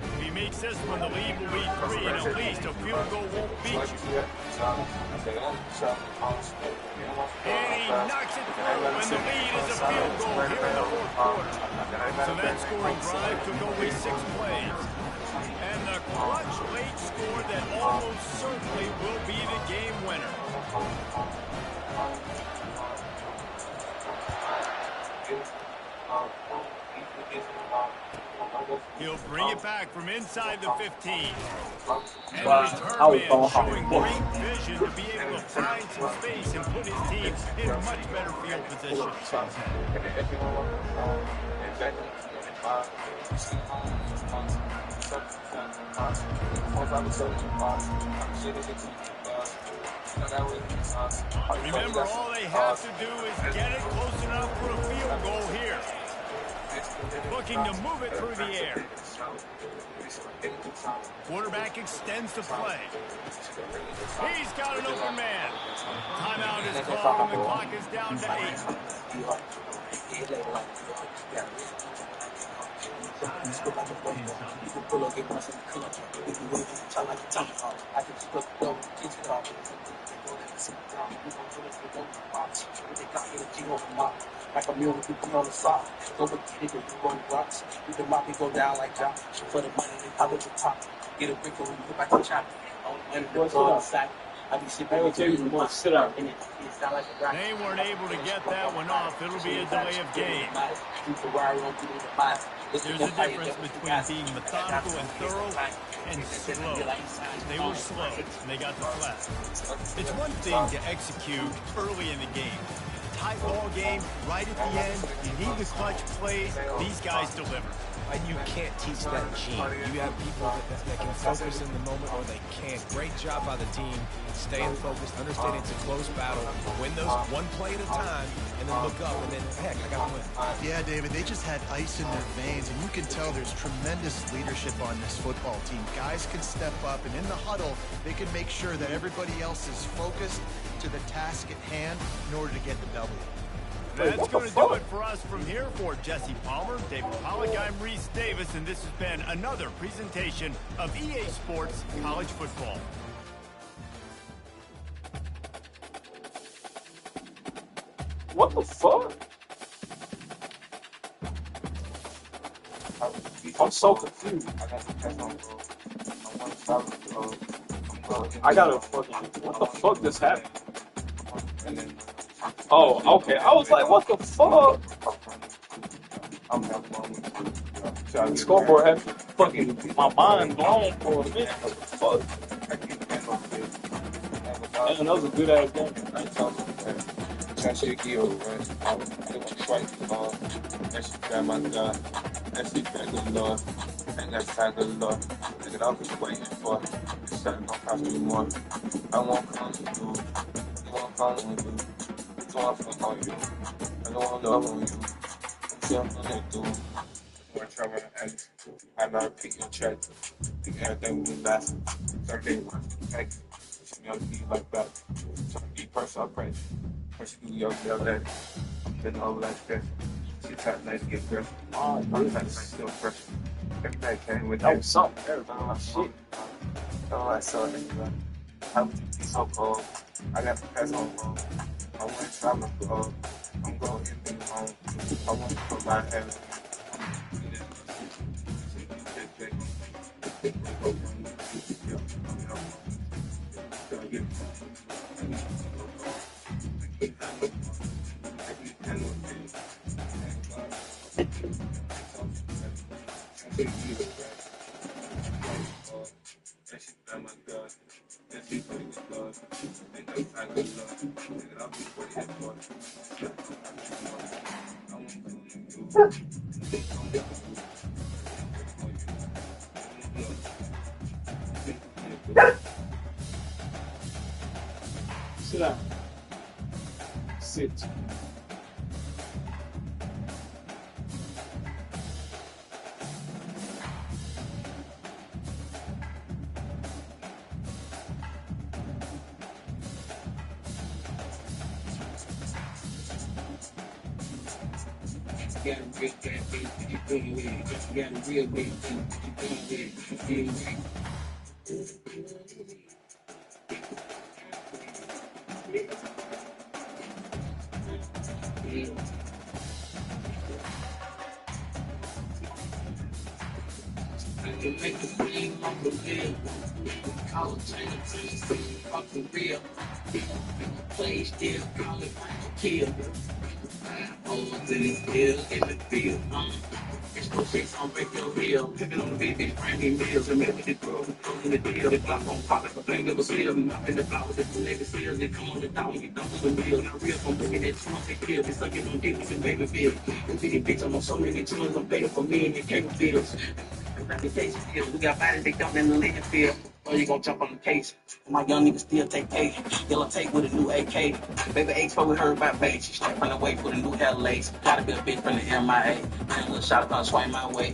If he makes this one, the lead will be 3, and at least a field goal won't beat you. And he knocks it through, and the lead is a field goal here in the fourth quarter. So that scoring drive took only 6 plays. And the clutch late score that almost certainly will be the game winner. He'll bring it back from inside the 15. And the return man showing great vision to be able to find some space and put his team in much better field position. Remember, all they have to do is get it close enough for a field goal here. Looking to move it through the air. Quarterback extends the play. He's got an open man. Timeout is called and the clock is down to 8. Like a mule with people on the side. Go with the nigga, you go to rocks. You can mop it go down like Josh. For the money, they pop at the top. Get a brick and you put back the chop. And the go on the side. I be sipping with you more sit up. And it's not like a rock. They weren't able to get that one off. It'll be a delay of game. There's a difference between being methodical and thorough and slow. They were slow, and they got the flat. It's one thing to execute early in the game. Tight ball game, right at the end, you need the clutch plays. These guys deliver. And you can't teach that gene. You have people that can focus in the moment or they can't. Great job by the team, staying focused, understanding it's a close battle, win those one play at a time, and then look up, and then, heck, I got to win. Yeah, David, they just had ice in their veins, and you can tell there's tremendous leadership on this football team. Guys can step up, and in the huddle, they can make sure that everybody else is focused to the task at hand in order to get the W. That's going to do it for us from here. For Jesse Palmer, David Pollack, I'm Reese Davis, and this has been another presentation of EA Sports College Football. What the fuck? I'm so confused. I gotta fucking. What the fuck just happened? Oh, okay. I was like, what the fuck? The scoreboard had fucking my mind blown for a minute. What the fuck? Man, that was a good ass game. That shit kill, right? I was twice the ball. That shit grab my gun. That shit grab the Lord. And that's how the Lord. Nigga, I was waiting for. This shit don't cost me more. I won't call you, dude. You won't call me, dude. So I'm gonna call you. I don't want to love on you. See, I'm gonna do. More trouble and X. I'm not picking check. Think everything will be best. Certain ones protect. Pushing your feet like that. Trying to be personal praise. Push you your that. I'm been over like this. She tried nice to get fresh. I'm trying to still fresh. Everybody came with that. Something. Everybody, shit. Oh, I saw it. How would you be so cold? I got the pass on road. I want to try my glow. I'm going in the home. I want to put my head. Sit down. Sit. Got a real bad beat, you feeling with it. You got a real big beat, you feeling with it. You feeling with it. I can make the dream on the real. Call it change, fuck the real. Play still, call it kill. Over to this hill in the field. It's no shakes on break your heel. Pippin' on the beat, bitch, bring me meals. Remember the girl who goes in the deal. The block on pop like a flame of a seal. Up in the flowers, it's the nigga seals. They come on the down, you don't do the meal. Not real, I'm bringing that trunk, they kill. They sucking on dick, it's in Babyville. And bitty bitch, I'm on so many tunes. I'm begging for me and your cable bills. Reputation skills, we got bodies they dump in the legal field. Or you gon' jump on the case. My young niggas still take pay. Yellow tape with a new AK. Baby H4, we heard about babe. She straight from the way for the new hair lace. Gotta be a bitch from the MIA. Man, a little shot come swing my way.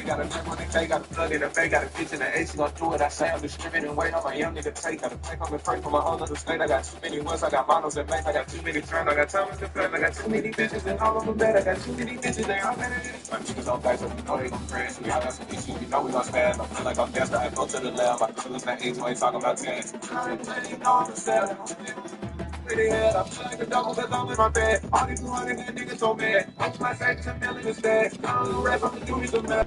Got a name on the K, got a plug in the bay, got a bitch in the A, she gon' do it. I say I'm distributing weight on my young nigga take. Got a take on the break from a whole other state. I got too many ones, I got models and banks, I got too many friends, I got Thomas and friends, I got too many bitches and all of them bad. I got too many bitches, they all better than my niggas on face, so we know they gon' crash. We all got some issues, we know we gon' spaz. I feel like I'm desperate, I go to the lab. My feelings that age, ain't talking about tax. I ain't playing on the set. Pretty head, I feel like a double cause I'm in my bed. All these 200 that niggas so mad. I'm my sex and million instead. I don't know rap, I'm gonna do me some mad.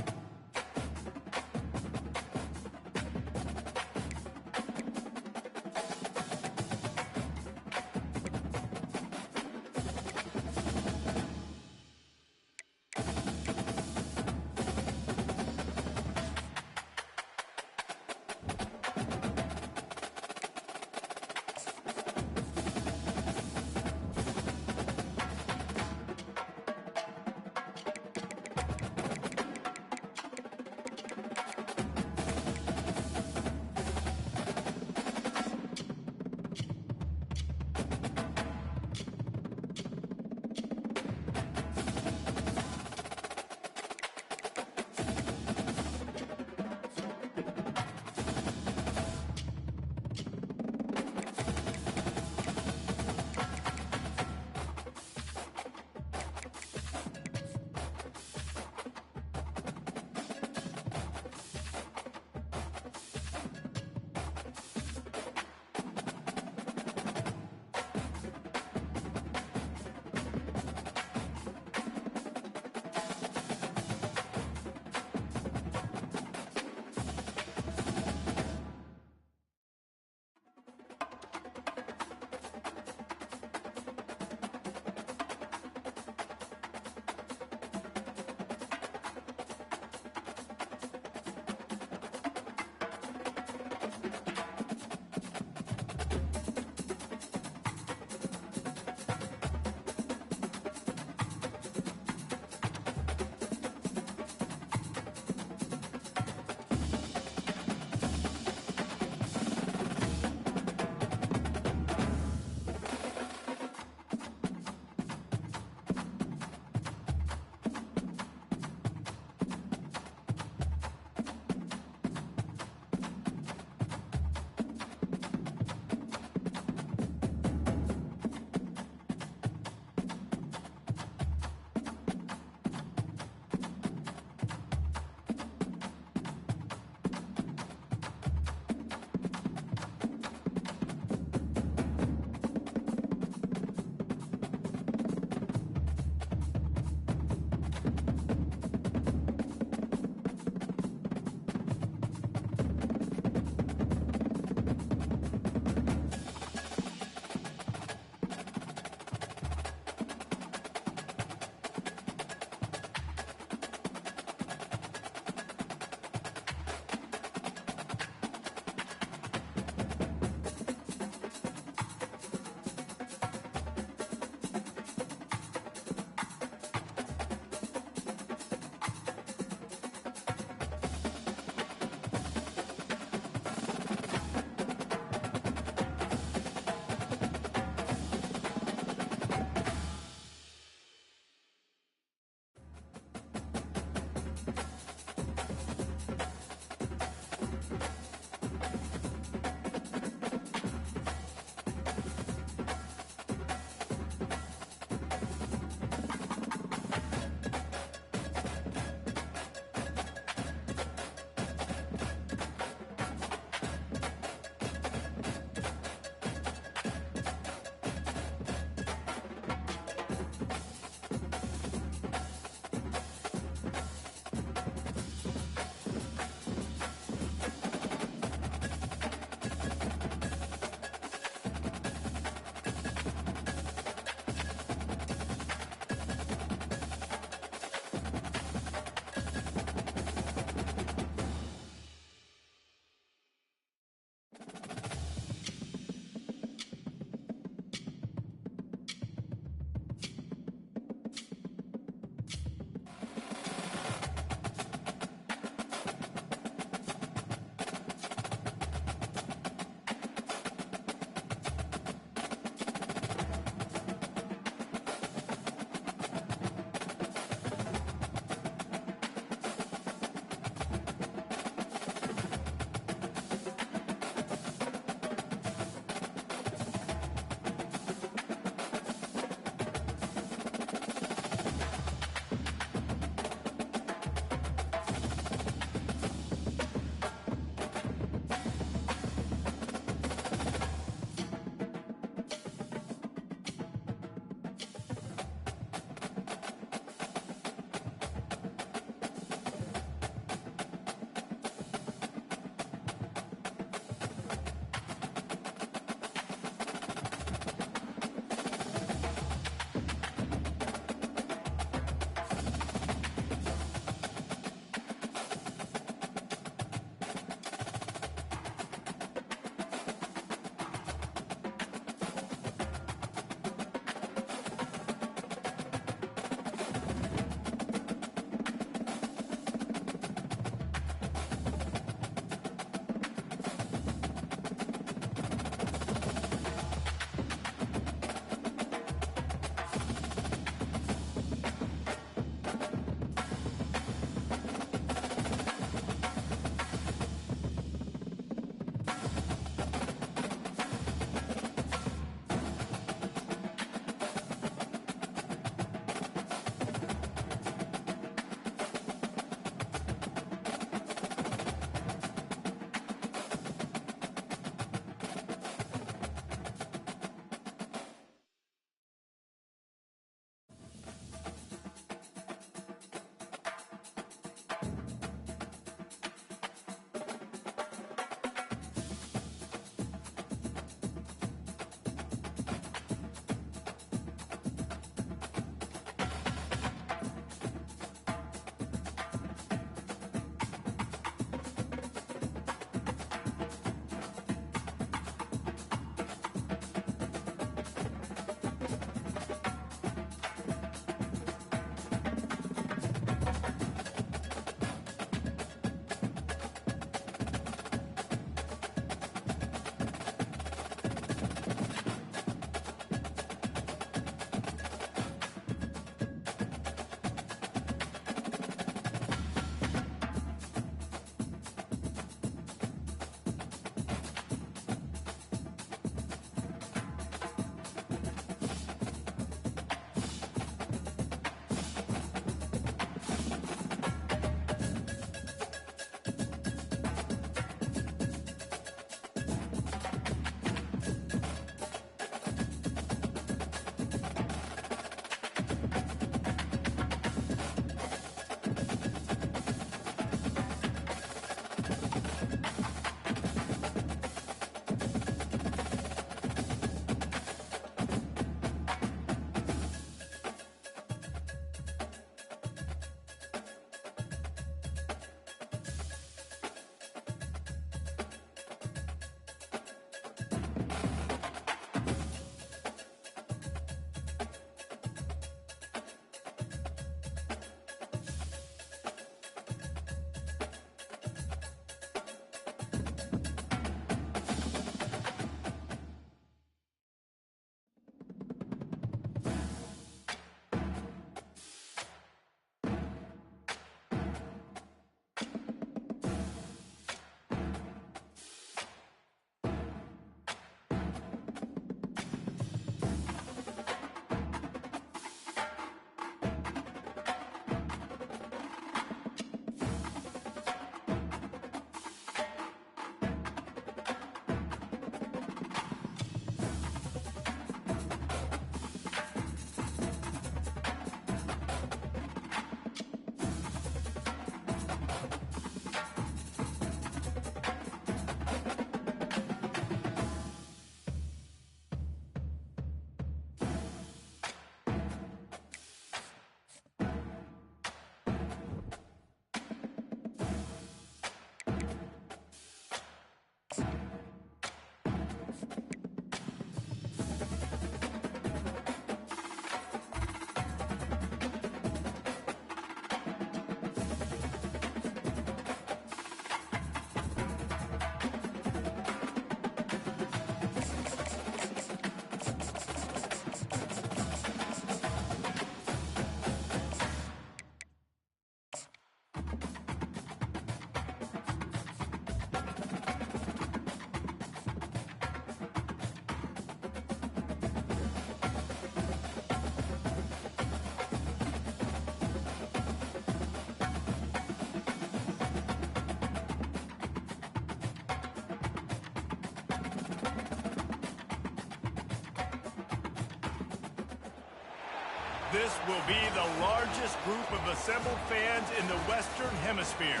This will be the largest group of assembled fans in the Western Hemisphere.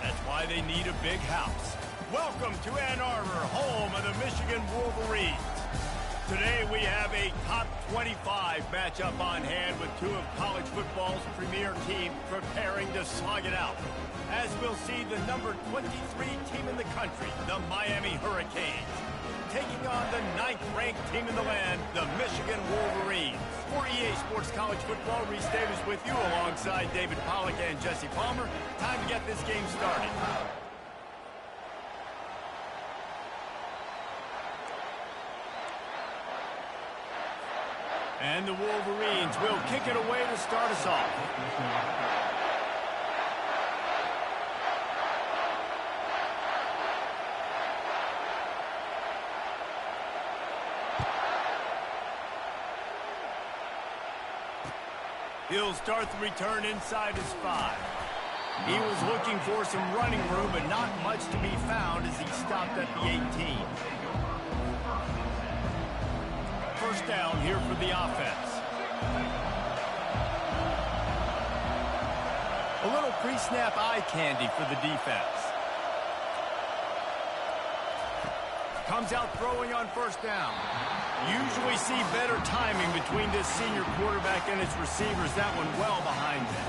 That's why they need a big house. Welcome to Ann Arbor, home of the Michigan Wolverines. Today we have a top 25 matchup on hand with two of college football's premier teams preparing to slug it out. As we'll see the number 23 team in the country, the Miami Hurricanes, taking on the 9th-ranked team in the land, the Michigan Wolverines. For EA Sports College Football, Reese Davis with you alongside David Pollack and Jesse Palmer. Time to get this game started. And the Wolverines will kick it away to start us off. He'll start the return inside his 5. He was looking for some running room, but not much to be found as he stopped at the 18. First down here for the offense. A little pre-snap eye candy for the defense. Comes out throwing on first down. Usually see better timing between this senior quarterback and his receivers. That one well behind him.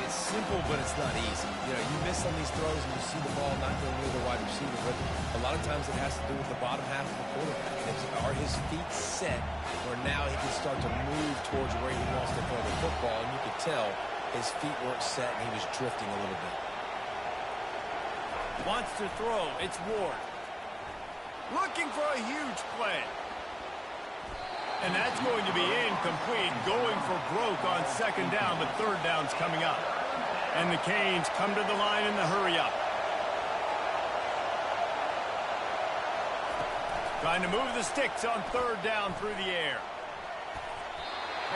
It's simple, but it's not easy. You know, you miss on these throws and you see the ball not going near the wide receiver, but a lot of times it has to do with the bottom half of the quarterback. Are his feet set where now he can start to move towards where he wants to throw the football, and you could tell his feet weren't set and he was drifting a little bit. Wants to throw. It's Ward. Looking for a huge play. And that's going to be incomplete, going for broke on second down, but third down's coming up. And the Canes come to the line in the hurry-up. Trying to move the sticks on third down through the air.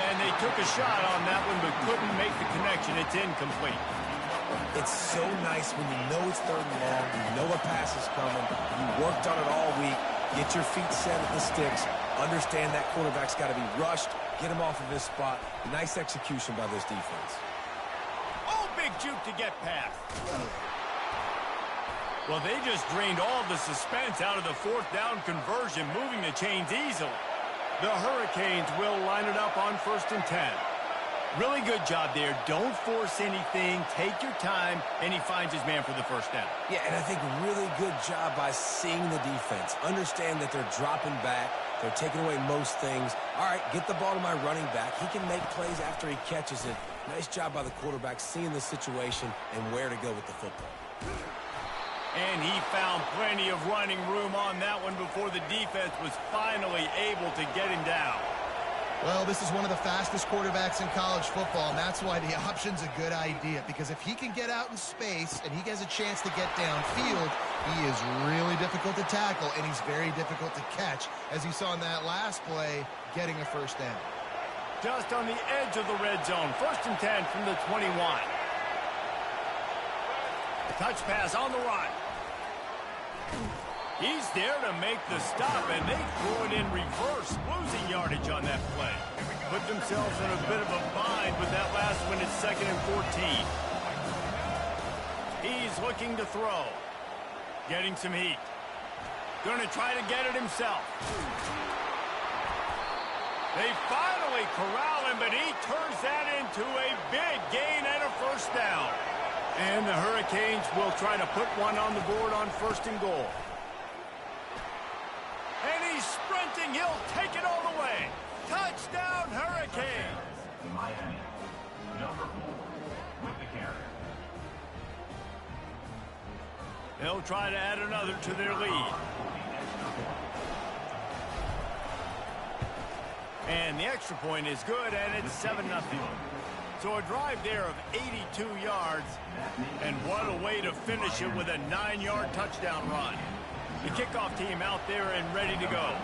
And they took a shot on that one, but couldn't make the connection. It's incomplete. It's so nice when you know it's third and long, you know a pass is coming, you worked on it all week, get your feet set at the sticks, understand that quarterback's got to be rushed, get him off of his spot. Nice execution by this defense. Oh, big juke to get past. Well, they just drained all the suspense out of the fourth down conversion, moving the chains easily. The Hurricanes will line it up on 1st and 10. Really good job there. Don't force anything. Take your time, and he finds his man for the first down. Yeah, and I think really good job by seeing the defense. Understand that they're dropping back. They're taking away most things. All right, get the ball to my running back. He can make plays after he catches it. Nice job by the quarterback seeing the situation and where to go with the football. And he found plenty of running room on that one before the defense was finally able to get him down. Well, this is one of the fastest quarterbacks in college football, and that's why the option's a good idea, because if he can get out in space and he has a chance to get downfield, he is really difficult to tackle, and he's very difficult to catch, as you saw in that last play, getting a first down. Just on the edge of the red zone, 1st and 10 from the 21. Touch pass on the run. He's there to make the stop, and they throw it in reverse, losing yardage on that play. Put themselves in a bit of a bind with that last one at 2nd and 14. He's looking to throw. Getting some heat. Going to try to get it himself. They finally corral him, but he turns that into a big gain and a first down. And the Hurricanes will try to put one on the board on 1st and goal. And he's sprinting. He'll take it all the way. Touchdown, Hurricanes. Miami, number 4, with the carry. They'll try to add another to their lead. And the extra point is good, and it's 7-0. So a drive there of 82 yards, and what a way to finish it with a 9-yard touchdown run. The kickoff team out there and ready to go.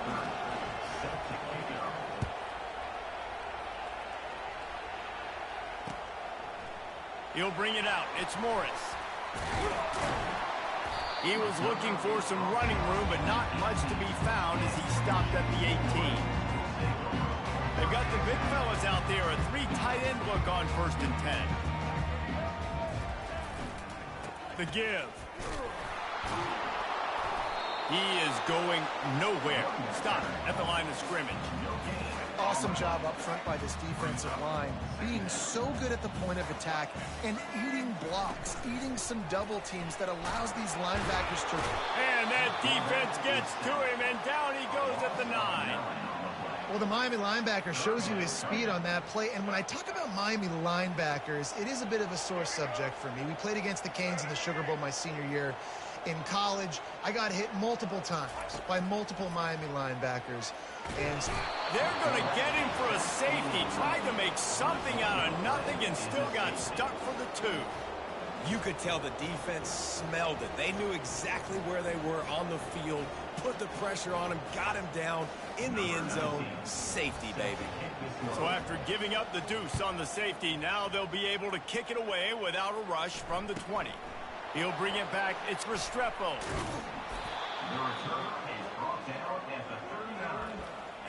He'll bring it out. It's Morris. He was looking for some running room, but not much to be found as he stopped at the 18. They've got the big fellas out there. A 3 tight end look on 1st and 10. The give. He is going nowhere. Stop at the line of scrimmage. Awesome job up front by this defensive line, being so good at the point of attack and eating blocks, eating some double teams that allows these linebackers to... And that defense gets to him, and down he goes at the 9. Well, the Miami linebacker shows you his speed on that play, and when I talk about Miami linebackers, it is a bit of a sore subject for me. We played against the Canes in the Sugar Bowl my senior year. In college, I got hit multiple times by multiple Miami linebackers. And they're going to get him for a safety. Tried to make something out of nothing and still got stuck for the 2. You could tell the defense smelled it. They knew exactly where they were on the field, put the pressure on him, got him down in the end zone. Safety, baby. So after giving up the deuce on the safety, now they'll be able to kick it away without a rush from the 20. He'll bring it back. It's Restrepo. The return is brought down at the 39,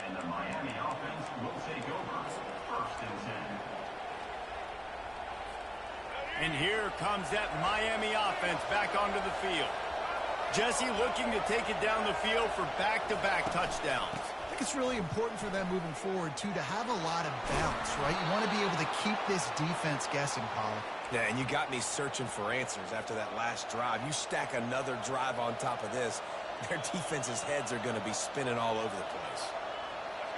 and the Miami offense will take over 1st and 10. And here comes that Miami offense back onto the field. Jesse looking to take it down the field for back-to-back touchdowns. I think it's really important for them moving forward, too, to have a lot of balance, right? You want to be able to keep this defense guessing, Pollock. Yeah, and you got me searching for answers after that last drive. You stack another drive on top of this, their defense's heads are going to be spinning all over the place.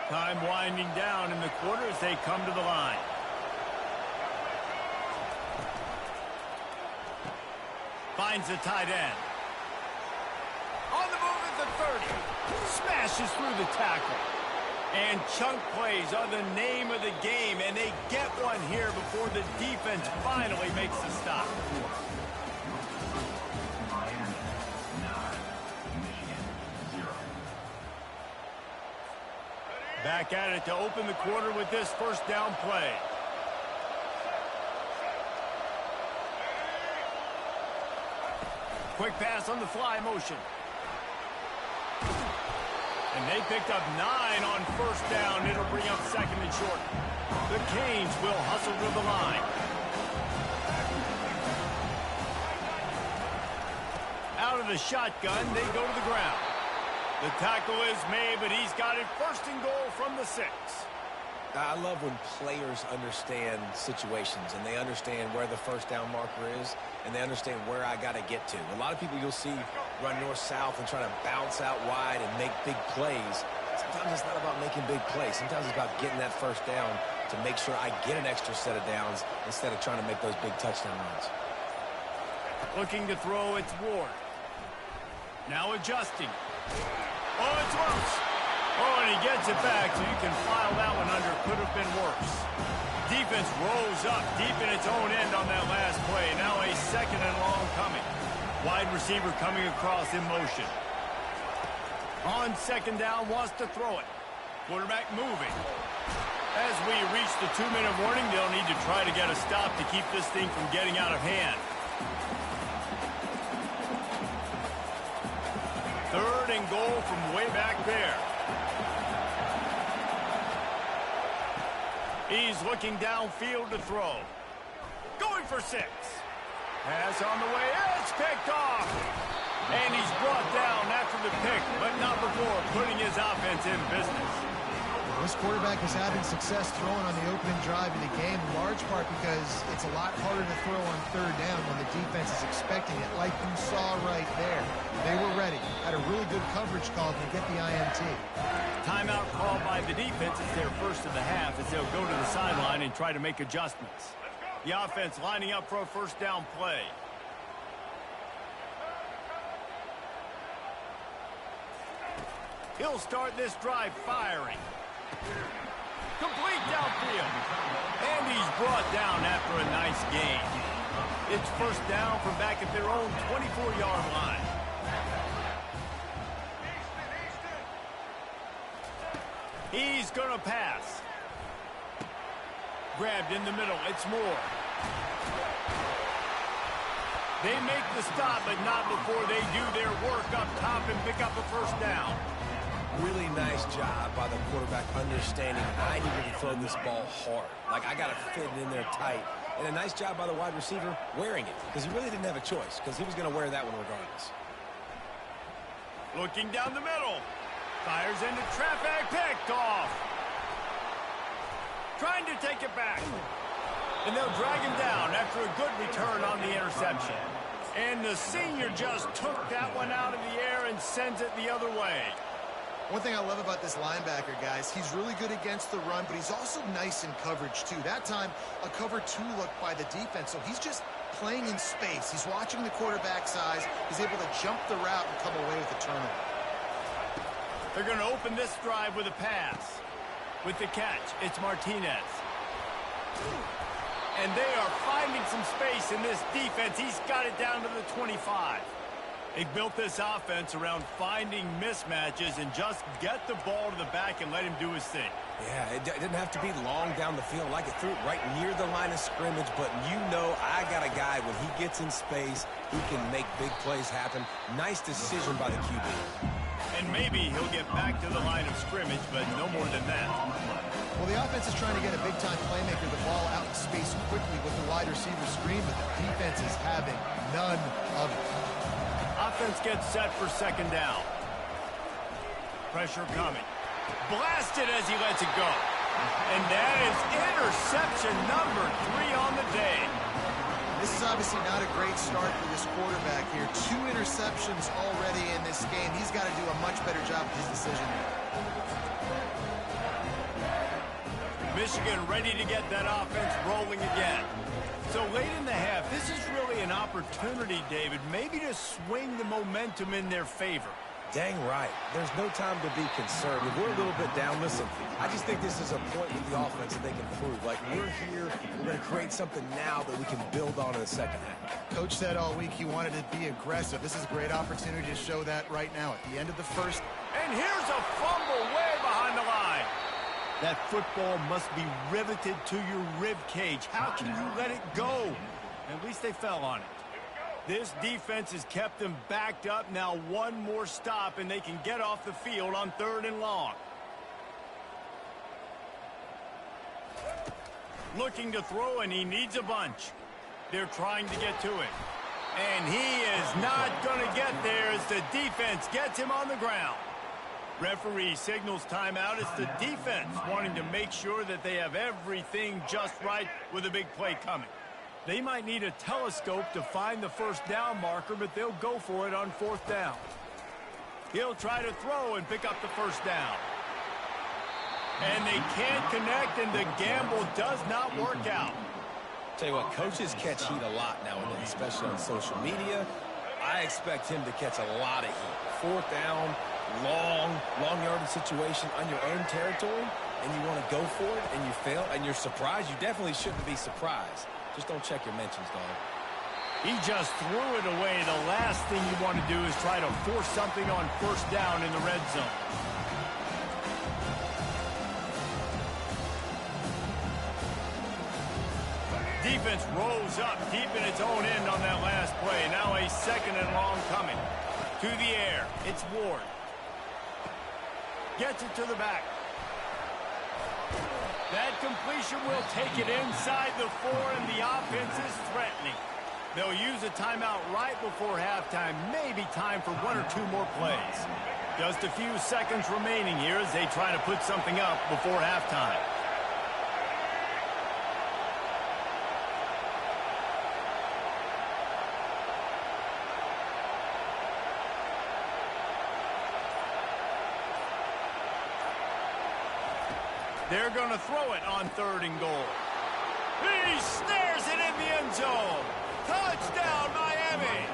Time winding down in the quarter as they come to the line. Finds the tight end. On the move at the 30. Smashes through the tackle. And chunk plays are the name of the game, and they get one here before the defense finally makes the stop. Miami 9, Michigan 0. Back at it to open the quarter with this 1st down play. Quick pass on the fly motion. And they picked up 9 on 1st down. It'll bring up 2nd and short. The Canes will hustle to the line. Out of the shotgun, they go to the ground. The tackle is made, but he's got it 1st and goal from the 6. I love when players understand situations and they understand where the 1st down marker is and they understand where I got to get to. A lot of people you'll see run north-south and try to bounce out wide and make big plays. Sometimes it's not about making big plays. Sometimes it's about getting that 1st down to make sure I get an extra set of downs instead of trying to make those big touchdown runs. Looking to throw, it's Ward. Now adjusting. Oh, it's Welch. Oh, and he gets it back, so you can file that one under. Could have been worse. Defense rolls up deep in its own end on that last play. Now a 2nd and long coming. Wide receiver coming across in motion. On 2nd down, wants to throw it. Quarterback moving. As we reach the 2-minute warning, they'll need to try to get a stop to keep this thing from getting out of hand. 3rd and goal from way back there. He's looking downfield to throw. Going for 6. Pass on the way. It's picked off. And he's brought down after the pick, but not before putting his offense in business. This quarterback is having success throwing on the opening drive of the game, in large part because it's a lot harder to throw on 3rd down when the defense is expecting it, like you saw right there. They were ready, had a really good coverage call to get the INT. Timeout called by the defense is their 1st of the half as they'll go to the sideline and try to make adjustments. The offense lining up for a 1st down play. He'll start this drive firing. Complete downfield. And he's brought down after a nice gain. It's 1st down from back at their own 24-yard line. He's going to pass. Grabbed in the middle. It's Moore. They make the stop, but not before they do their work up top and pick up a 1st down. really nice job by the quarterback understanding I need to throw this ball hard. Like, I got to fit it in there tight. And a nice job by the wide receiver wearing it, because he really didn't have a choice, because he was going to wear that one regardless. Looking down the middle. Fires into traffic. Picked off. Trying to take it back. And they'll drag him down after a good return on the interception. And the senior just took that one out of the air and sends it the other way. One thing I love about this linebacker, guys, he's really good against the run, but he's also nice in coverage, too. That time, a cover 2 look by the defense, so he's just playing in space. He's watching the quarterback's eyes. He's able to jump the route and come away with a turnover. They're going to open this drive with a pass. With the catch, it's Martinez. And they are finding some space in this defense. He's got it down to the 25. They built this offense around finding mismatches and just get the ball to the back and let him do his thing. Yeah, it didn't have to be long down the field. Like, it threw it right near the line of scrimmage, but you know I got a guy, when he gets in space, he can make big plays happen. Nice decision by the QB. And maybe he'll get back to the line of scrimmage, but no more than that. Well, the offense is trying to get a big-time playmaker the ball out in space quickly with the wide receiver screen, but the defense is having none of it. Offense gets set for second down. Pressure coming. Blasted as he lets it go. And that is interception number 3 on the day. This is obviously not a great start for this quarterback here. 2 interceptions already in this game. He's got to do a much better job with his decision. Michigan ready to get that offense rolling again. So late in the half, this is really an opportunity, David, maybe to swing the momentum in their favor. Dang right. There's no time to be concerned. If we're a little bit down, listen, I just think this is a point with the offense that they can prove. Like, we're here, we're going to create something now that we can build on in the second half. Coach said all week he wanted to be aggressive. This is a great opportunity to show that right now at the end of the first. And here's a fumble way behind the line. That football must be riveted to your rib cage. How can you let it go? At least they fell on it. This defense has kept them backed up. Now one more stop, and they can get off the field on 3rd and long. Looking to throw, and he needs a bunch. They're trying to get to it. And he is not going to get there as the defense gets him on the ground. Referee signals timeout. It's the defense wanting to make sure that they have everything just right with a big play coming. They might need a telescope to find the first down marker, but they'll go for it on 4th down. He'll try to throw and pick up the first down. And they can't connect, and the gamble does not work out. Tell you what, coaches catch heat a lot nowadays, especially on social media. I expect him to catch a lot of heat. 4th down, long yardage situation on your own territory, and you want to go for it, and you fail, and you're surprised. You definitely shouldn't be surprised. Just don't check your mentions, dog. He just threw it away. The last thing you want to do is try to force something on 1st down in the red zone. Defense rolls up deep in its own end on that last play. Now a 2nd and long coming. To the air. It's Ward. Gets it to the back. That completion will take it inside the 4, and the offense is threatening. They'll use a timeout right before halftime. Maybe time for 1 or 2 more plays. Just a few seconds remaining here as they try to put something up before halftime. They're going to throw it on 3rd and goal. He snares it in the end zone. Touchdown, Miami.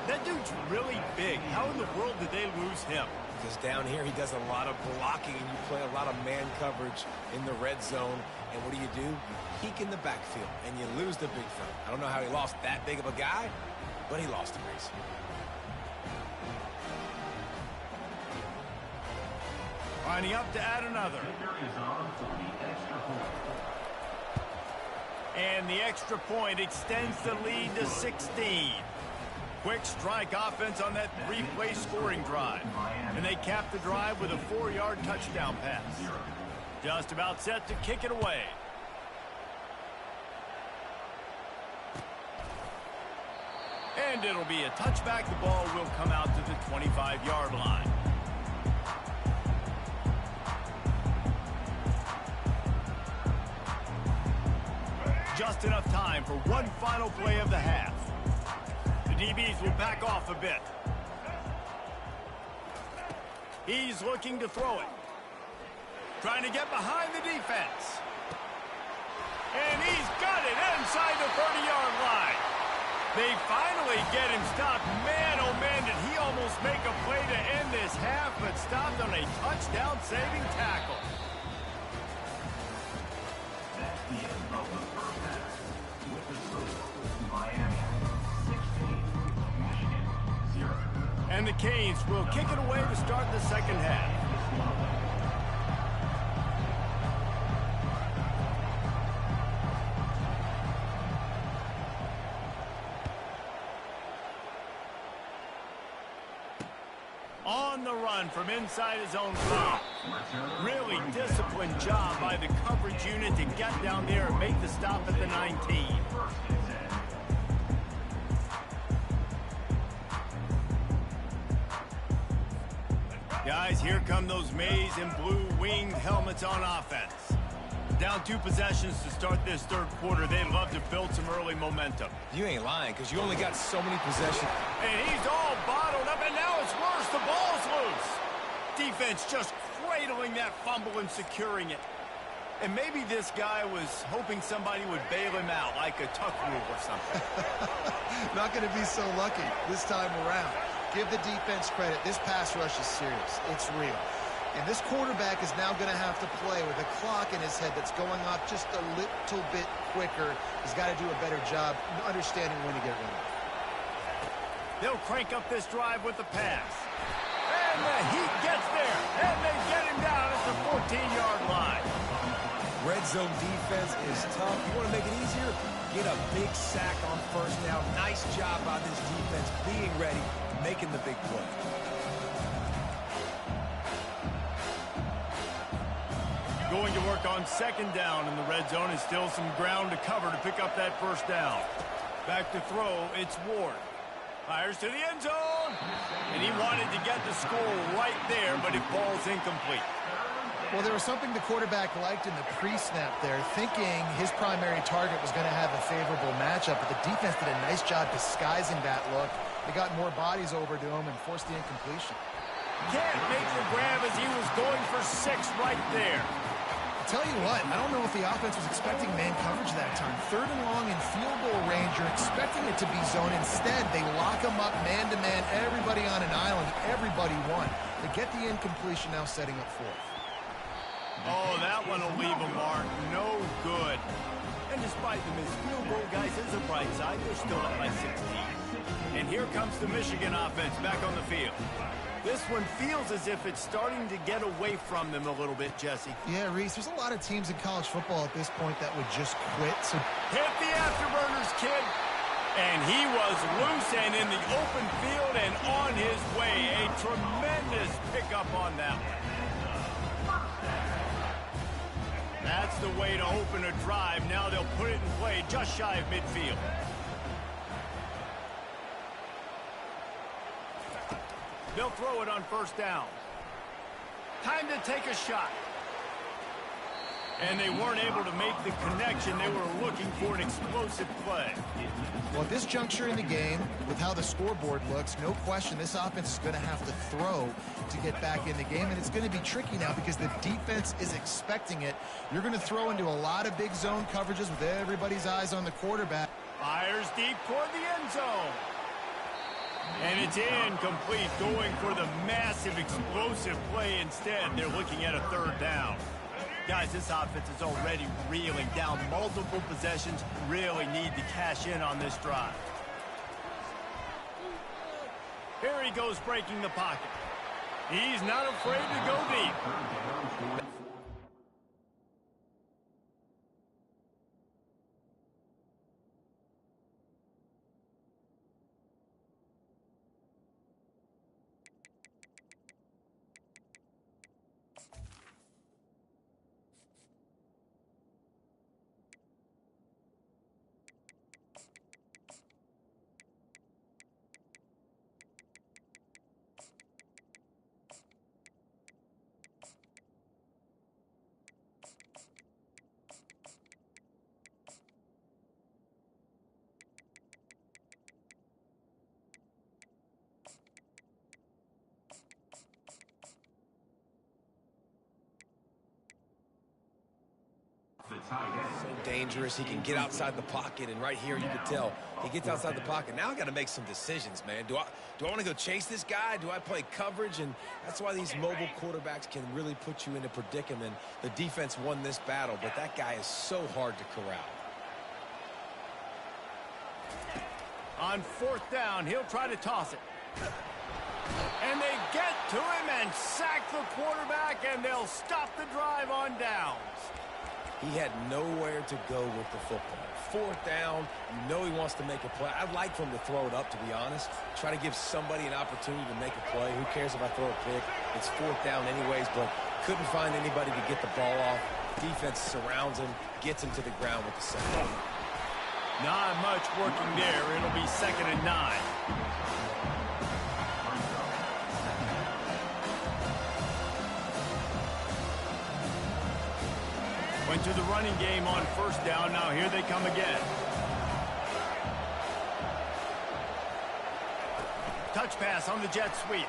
That dude's really big. How in the world did they lose him? Because down here he does a lot of blocking, and you play a lot of man coverage in the red zone. And what do? Peek in the backfield, and you lose the big fella. I don't know how he lost that big of a guy, but he lost the race. Lining up to add another. And the extra point extends the lead to 16. Quick strike offense on that three-play scoring drive. And they cap the drive with a 4-yard touchdown pass. Just about set to kick it away. And it'll be a touchback. The ball will come out to the 25-yard line. Just enough time for one final play of the half. The DBs will back off a bit. He's looking to throw it. Trying to get behind the defense. And he's got it inside the 30-yard line. They finally get him stopped. Man, oh man, did he almost make a play to end this half, but stopped on a touchdown-saving tackle. That's the end of the first half. With the score, Miami 16, Michigan 0. And the Canes will kick it away to start the second half. On the run from inside his own 5. Really disciplined job by the coverage unit to get down there and make the stop at the 19. Guys, here come those maize and blue winged helmets on offense. Down 2 possessions to start this third quarter. They'd love to build some early momentum. You ain't lying, because you only got so many possessions. And he's all bottled up, and now it's worse. The ball's loose. Defense just cradling that fumble and securing it. And maybe this guy was hoping somebody would bail him out, like a tuck rule or something. Not going to be so lucky this time around. Give the defense credit. This pass rush is serious. It's real. And this quarterback is now going to have to play with a clock in his head that's going off just a little bit quicker. He's got to do a better job understanding when to get rid of it. They'll crank up this drive with the pass. And the Heat gets there. And they get him down at the 14-yard line. Red zone defense is tough. You want to make it easier? Get a big sack on first down. Nice job by this defense being ready, making the big play. Going to work on second down in the red zone, and still some ground to cover to pick up that first down. Back to throw, it's Ward. Fires to the end zone. And he wanted to get the score right there, but it falls incomplete. Well, there was something the quarterback liked in the pre-snap there, thinking his primary target was going to have a favorable matchup, but the defense did a nice job disguising that look. They got more bodies over to him and forced the incompletion. Can't make the grab as he was going for 6 right there. Tell you what, I don't know if the offense was expecting man coverage that time. 3rd and long in field goal range, you're expecting it to be zone. Instead, they lock them up man-to-man, everybody on an island, everybody won. They get the incompletion, now setting up 4th. Oh, that one will leave a mark. No good. And despite the missed field goal, guys, there's a bright side. They're still up by 16. And here comes the Michigan offense back on the field. This one feels as if it's starting to get away from them a little bit, Jesse. Yeah, Reese, there's a lot of teams in college football at this point that would just quit. So hit the afterburners, kid. And he was loose and in the open field and on his way. A tremendous pickup on that one. That's the way to open a drive. Now they'll put it in play just shy of midfield. They'll throw it on first down. Time to take a shot. And they weren't able to make the connection. They were looking for an explosive play. Well, at this juncture in the game, with how the scoreboard looks, no question this offense is going to have to throw to get back in the game. And it's going to be tricky now because the defense is expecting it. You're going to throw into a lot of big zone coverages with everybody's eyes on the quarterback. Fires deep toward the end zone. And it's incomplete, going for the massive explosive play instead. They're looking at a 3rd down. Guys, this offense is already reeling down multiple possessions. Really need to cash in on this drive. Here he goes breaking the pocket. He's not afraid to go deep. So dangerous. He can get outside the pocket, and right here you can tell he gets outside the pocket. Now I got to make some decisions, man. Do I want to go chase this guy? Do I play coverage? And that's why these mobile quarterbacks can really put you in a predicament. The defense won this battle, but that guy is so hard to corral. On 4th down, he'll try to toss it. And they get to him and sack the quarterback, and they'll stop the drive on downs. He had nowhere to go with the football. 4th down, you know he wants to make a play. I'd like for him to throw it up, to be honest. Try to give somebody an opportunity to make a play. Who cares if I throw a pick? It's 4th down anyways, but couldn't find anybody to get the ball off. Defense surrounds him, gets him to the ground with the sack. Not much working there. It'll be 2nd and 9. Went to the running game on 1st down. Now here they come again. Touch pass on the jet sweep.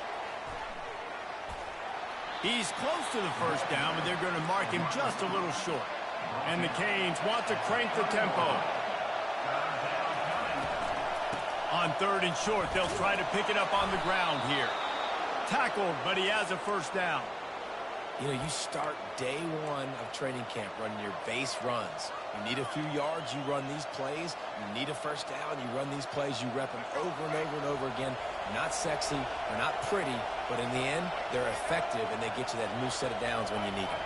He's close to the 1st down, but they're going to mark him just a little short. And the Canes want to crank the tempo. On 3rd and short, they'll try to pick it up on the ground here. Tackled, but he has a 1st down. You know, you start day 1 of training camp running your base runs. You need a few yards, you run these plays. You need a 1st down, you run these plays. You rep them over and over and over again. Not sexy, they're not pretty, but in the end, they're effective, and they get you that new set of downs when you need them.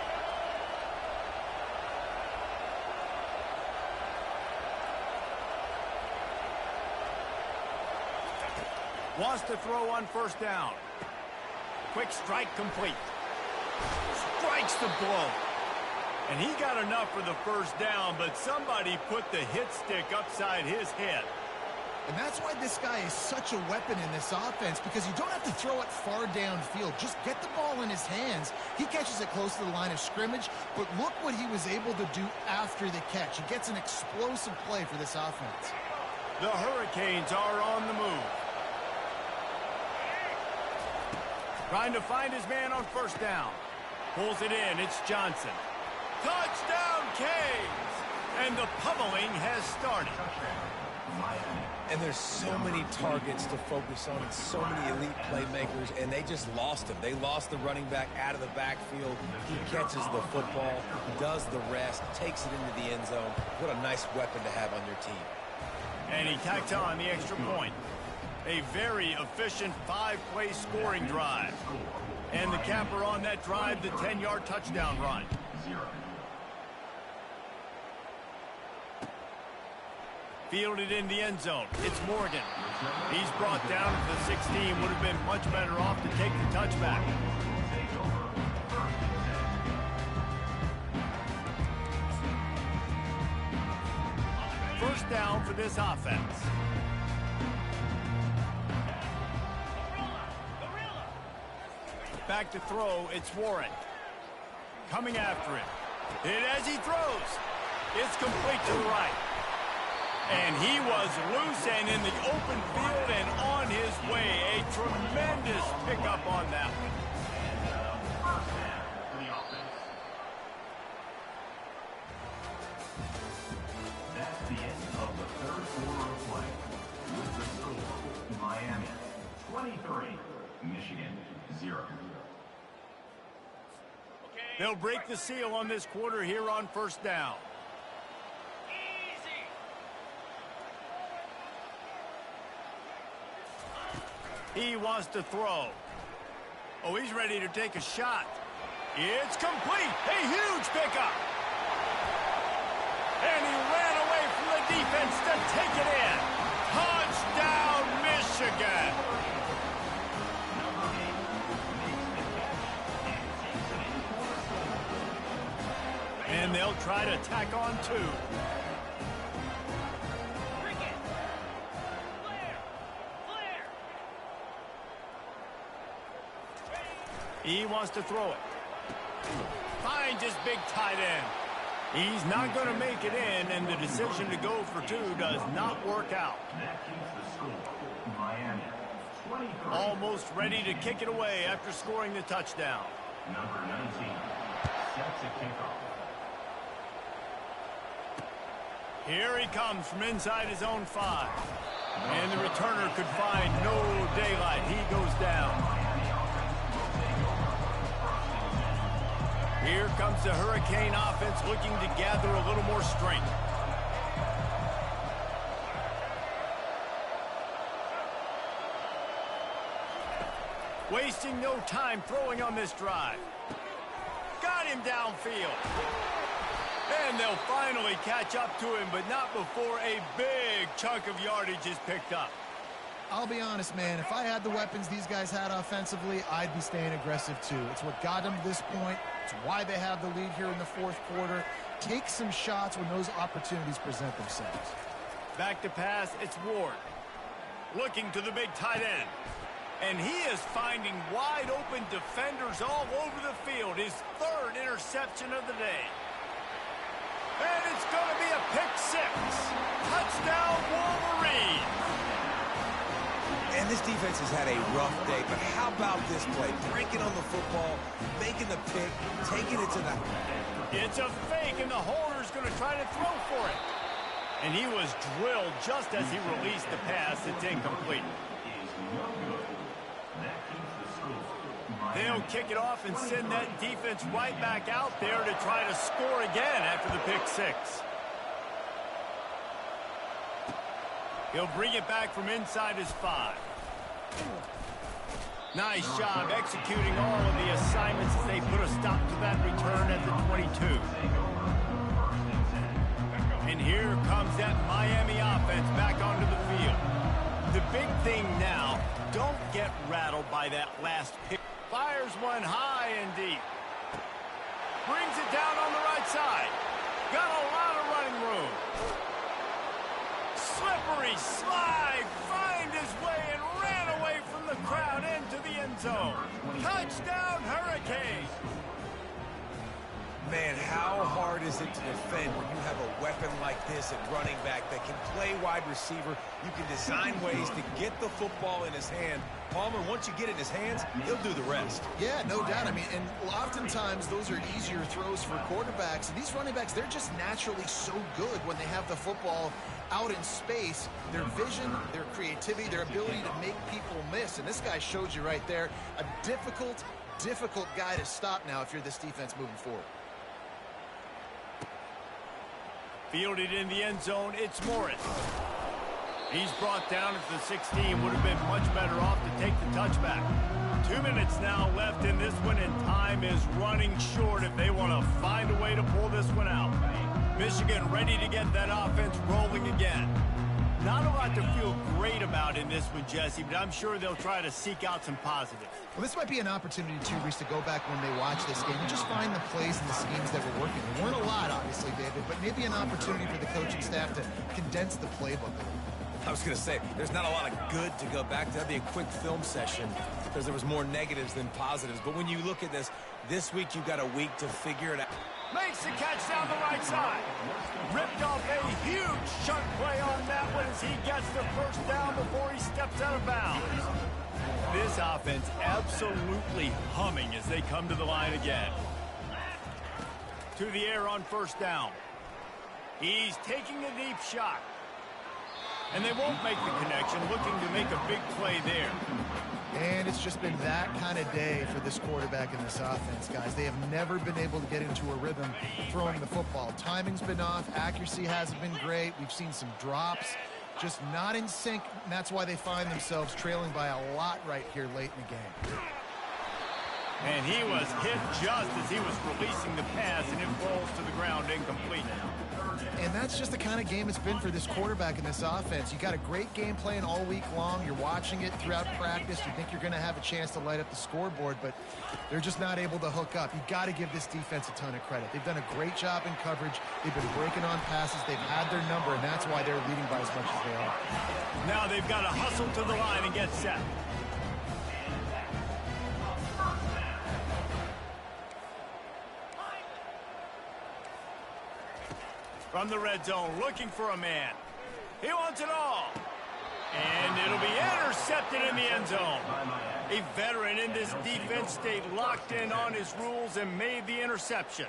Wants to throw on 1st down. Quick strike complete. Strikes the blow. And he got enough for the 1st down, but somebody put the hit stick upside his head. And that's why this guy is such a weapon in this offense, because you don't have to throw it far downfield. Just get the ball in his hands. He catches it close to the line of scrimmage, but look what he was able to do after the catch. He gets an explosive play for this offense. The Hurricanes are on the move. Trying to find his man on 1st down. Pulls it in. It's Johnson. Touchdown, Canes! And the pummeling has started. And there's so many targets to focus on and so many elite playmakers, and they just lost him. They lost the running back out of the backfield. He catches the football, does the rest, takes it into the end zone. What a nice weapon to have on your team. And he tacked on the extra point. A very efficient 5-play scoring drive. And the capper on that drive, the 10-yard touchdown run. Fielded in the end zone. It's Morgan. He's brought down to the 16. Would have been much better off to take the touchback. First down for this offense. Back to throw, it's Warren. Coming after him. Hit as he throws. It's complete to the right. And he was loose and in the open field and on his way. A tremendous pickup on that one. That's the end of the 3rd quarter of play. With the score, Miami 23, Michigan 0. They'll break the seal on this quarter here on 1st down. He wants to throw. Oh, he's ready to take a shot. It's complete. A huge pickup. And he ran away from the defense to take it in. Touchdown, Michigan. And they'll try to tack on 2. He wants to throw it. Finds his big tight end. He's not going to make it in, and the decision to go for 2 does not work out. That keeps the score, Miami 23. Almost ready to kick it away after scoring the touchdown. Number 19 sets a kickoff. Here he comes from inside his own 5. And the returner could find no daylight. He goes down. Here comes the Hurricane offense looking to gather a little more strength. Wasting no time throwing on this drive. Got him downfield. And they'll finally catch up to him, but not before a big chunk of yardage is picked up. I'll be honest, man, if I had the weapons these guys had offensively, I'd be staying aggressive too. It's what got them to this point. It's why they have the lead here in the fourth quarter. Take some shots when those opportunities present themselves. Back to pass, it's Ward. Looking to the big tight end. And he is finding wide open defenders all over the field. His 3rd interception of the day. And it's going to be a pick 6. Touchdown, Wolverine. And this defense has had a rough day, but how about this play? Breaking on the football, making the pick, taking it to the... It's a fake, and the holder's going to try to throw for it. And he was drilled just as he released the pass. It's incomplete. They'll kick it off and send that defense right back out there to try to score again after the pick 6. He'll bring it back from inside his 5. Nice job executing all of the assignments as they put a stop to that return at the 22. And here comes that Miami offense back onto the field. The big thing now, don't get rattled by that last pick. Fires one high and deep. Brings it down on the right side. Got a lot of running room. Slippery slide. Find his way and ran away from the crowd into the end zone. Touchdown, Hurricane. Man, how hard is it to defend when you have a weapon like this at running back that can play wide receiver? You can design ways to get the football in his hand. Palmer, once you get it in his hands, he'll do the rest. Yeah, no doubt. I mean, and oftentimes those are easier throws for quarterbacks. And these running backs, they're just naturally so good when they have the football out in space. Their vision, their creativity, their ability to make people miss. And this guy showed you right there, a difficult guy to stop now if you're this defense moving forward. Fielded in the end zone, it's Morris. He's brought down at the 16. Would have been much better off to take the touchback. 2 minutes now left in this one, and time is running short if they want to find a way to pull this one out. Michigan ready to get that offense rolling again. Not a lot to feel great about in this one, Jesse, but I'm sure they'll try to seek out some positives. Well, this might be an opportunity, too, Reese, to go back when they watch this game and just find the plays and the schemes that were working. There weren't a lot, obviously, David, but maybe an opportunity for the coaching staff to condense the playbook. I was going to say, there's not a lot of good to go back to. That'd be a quick film session because there was more negatives than positives. But when you look at this week you've got a week to figure it out. Makes the catch down the right side. Ripped off a huge chunk play on that one as he gets the first down before he steps out of bounds. This offense absolutely humming as they come to the line again. To the air on first down. He's taking a deep shot. And they won't make the connection, looking to make a big play there. And it's just been that kind of day for this quarterback in this offense, guys. They have never been able to get into a rhythm throwing the football. Timing's been off. Accuracy hasn't been great. We've seen some drops. Just not in sync, and that's why they find themselves trailing by a lot right here late in the game. And he was hit just as he was releasing the pass, and it falls to the ground incomplete. And that's just the kind of game it's been for this quarterback in this offense. You got a great game plan all week long. You're watching it throughout practice. You think you're going to have a chance to light up the scoreboard, but they're just not able to hook up. You got to give this defense a ton of credit. They've done a great job in coverage. They've been breaking on passes. They've had their number, and that's why they're leading by as much as they are. Now they've got to hustle to the line and get set. From the red zone, looking for a man. He wants it all. And it'll be intercepted in the end zone. A veteran in this defense stayed locked in on his rules and made the interception.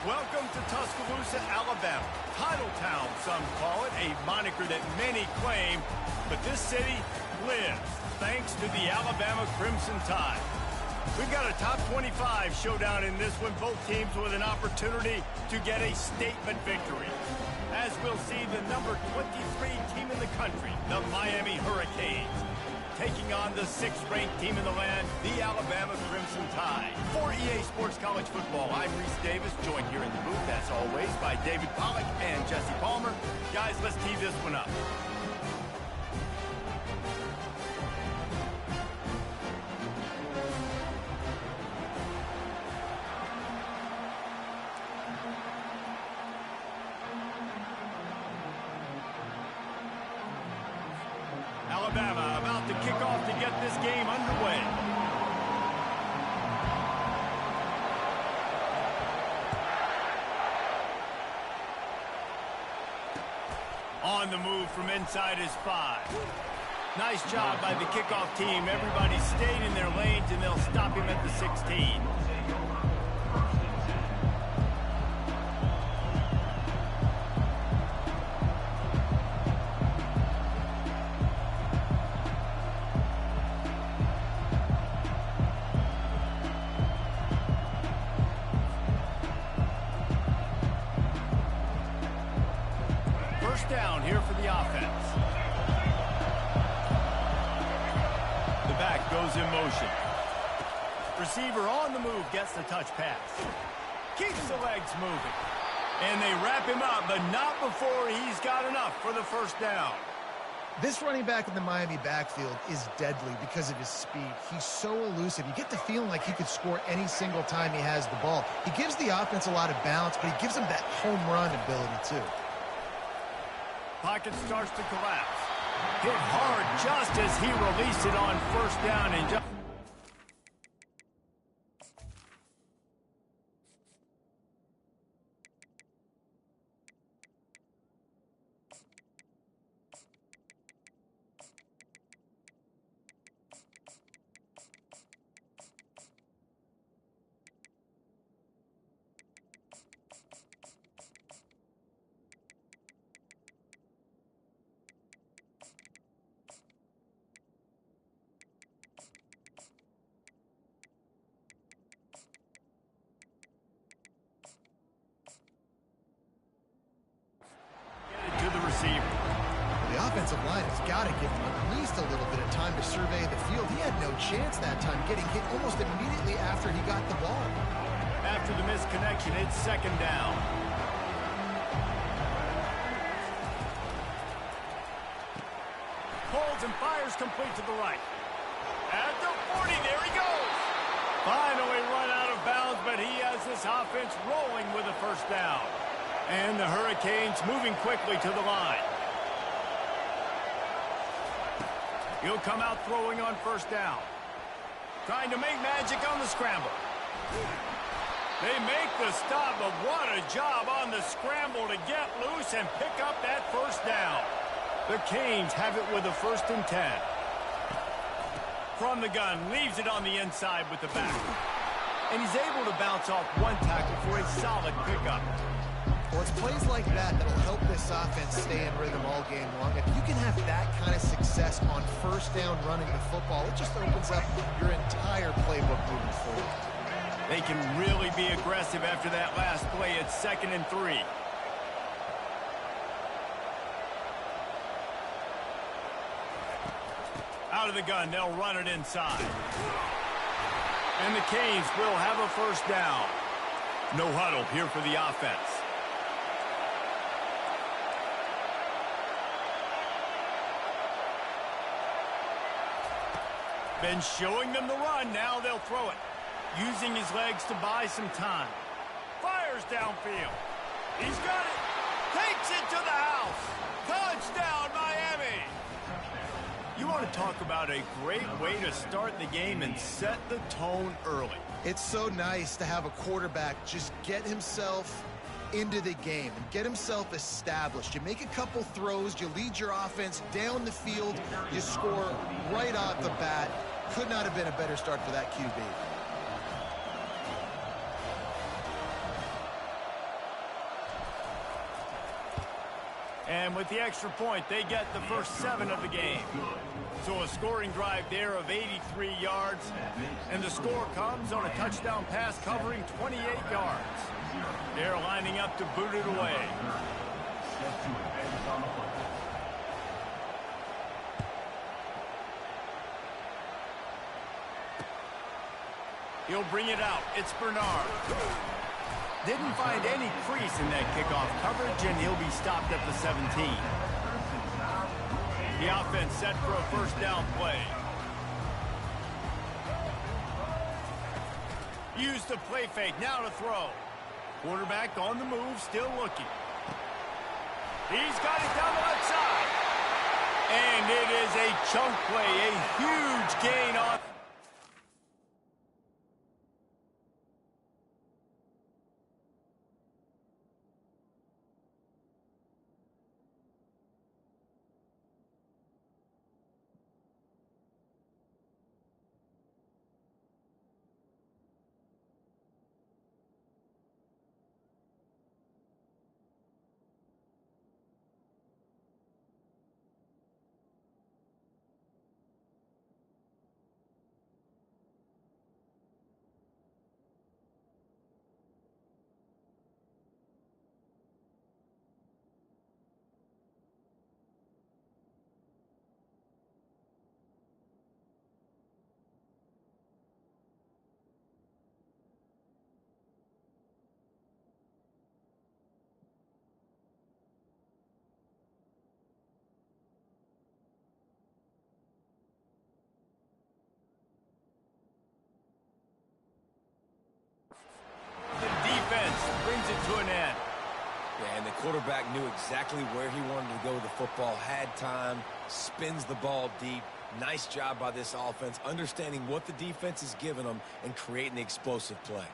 Welcome to Tuscaloosa, Alabama. Title Town, some call it, a moniker that many claim, but this city lives thanks to the Alabama Crimson Tide. We've got a top 25 showdown in this one, both teams with an opportunity to get a statement victory. As we'll see, the number 23 team in the country, the Miami Hurricanes, taking on the 6th-ranked team in the land, the Alabama Crimson Tide. For EA Sports College Football, I'm Reese Davis, joined here in the booth, as always, by David Pollack and Jesse Palmer. Guys, let's tee this one up. Alabama about to kick off to get this game underway. On the move from inside his 5. Nice job by the kickoff team. Everybody stayed in their lanes, and they'll stop him at the 16. Down here for the offense. The back goes in motion. Receiver on the move gets the touch pass. Keeps the legs moving. And they wrap him up, but not before he's got enough for the first down. This running back in the Miami backfield is deadly because of his speed. He's so elusive. You get the feeling like he could score any single time he has the ball. He gives the offense a lot of balance, but he gives them that home run ability too. Pocket starts to collapse. Hit hard just as he released it on first down. And just the offensive line has got to give him at least a little bit of time to survey the field. He had no chance that time, getting hit almost immediately after he got the ball. After the misconnection, it's second down. Holds and fires complete to the right. At the 40, there he goes. Finally run out of bounds, but he has this offense rolling with a first down. And the Hurricanes moving quickly to the line. He'll come out throwing on first down. Trying to make magic on the scramble. They make the stop, but what a job on the scramble to get loose and pick up that first down. The Canes have it with a 1st and 10. From the gun, leaves it on the inside with the back. And he's able to bounce off one tackle for a solid pickup. Well, it's plays like that that'll help this offense stay in rhythm all game long. If you can have that kind of success on first down running the football, it just opens up your entire playbook moving forward. They can really be aggressive after that last play. It's 2nd and 3. Out of the gun, they'll run it inside. And the Canes will have a first down. No huddle here for the offense. Been showing them the run, now they'll throw it. Using his legs to buy some time. Fires downfield. He's got it. Takes it to the house. Touchdown, Miami. You want to talk about a great way to start the game and set the tone early. It's so nice to have a quarterback just get himself into the game and get himself established. You make a couple throws, you lead your offense down the field, you score right off the bat. Could not have been a better start for that QB. And with the extra point, they get the first 7 of the game. So a scoring drive there of 83 yards. And the score comes on a touchdown pass covering 28 yards. They're lining up to boot it away. He'll bring it out. It's Bernard. Didn't find any crease in that kickoff coverage, and he'll be stopped at the 17. The offense set for a first down play. Use the play fake, now to throw. Quarterback on the move, still looking. He's got it down the left side. And it is a chunk play, a huge gain on. Brings it to an end. Yeah, and the quarterback knew exactly where he wanted to go with the football, had time, spins the ball deep. Nice job by this offense, understanding what the defense is giving them and creating the explosive play.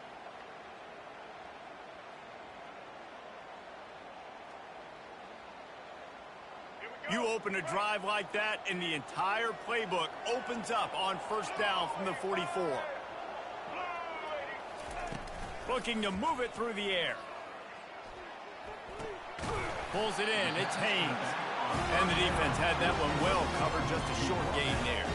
You open a drive like that, and the entire playbook opens up on first down from the 44. Looking to move it through the air. Pulls it in. It's Haynes. And the defense had that one well covered. Just a short gain there.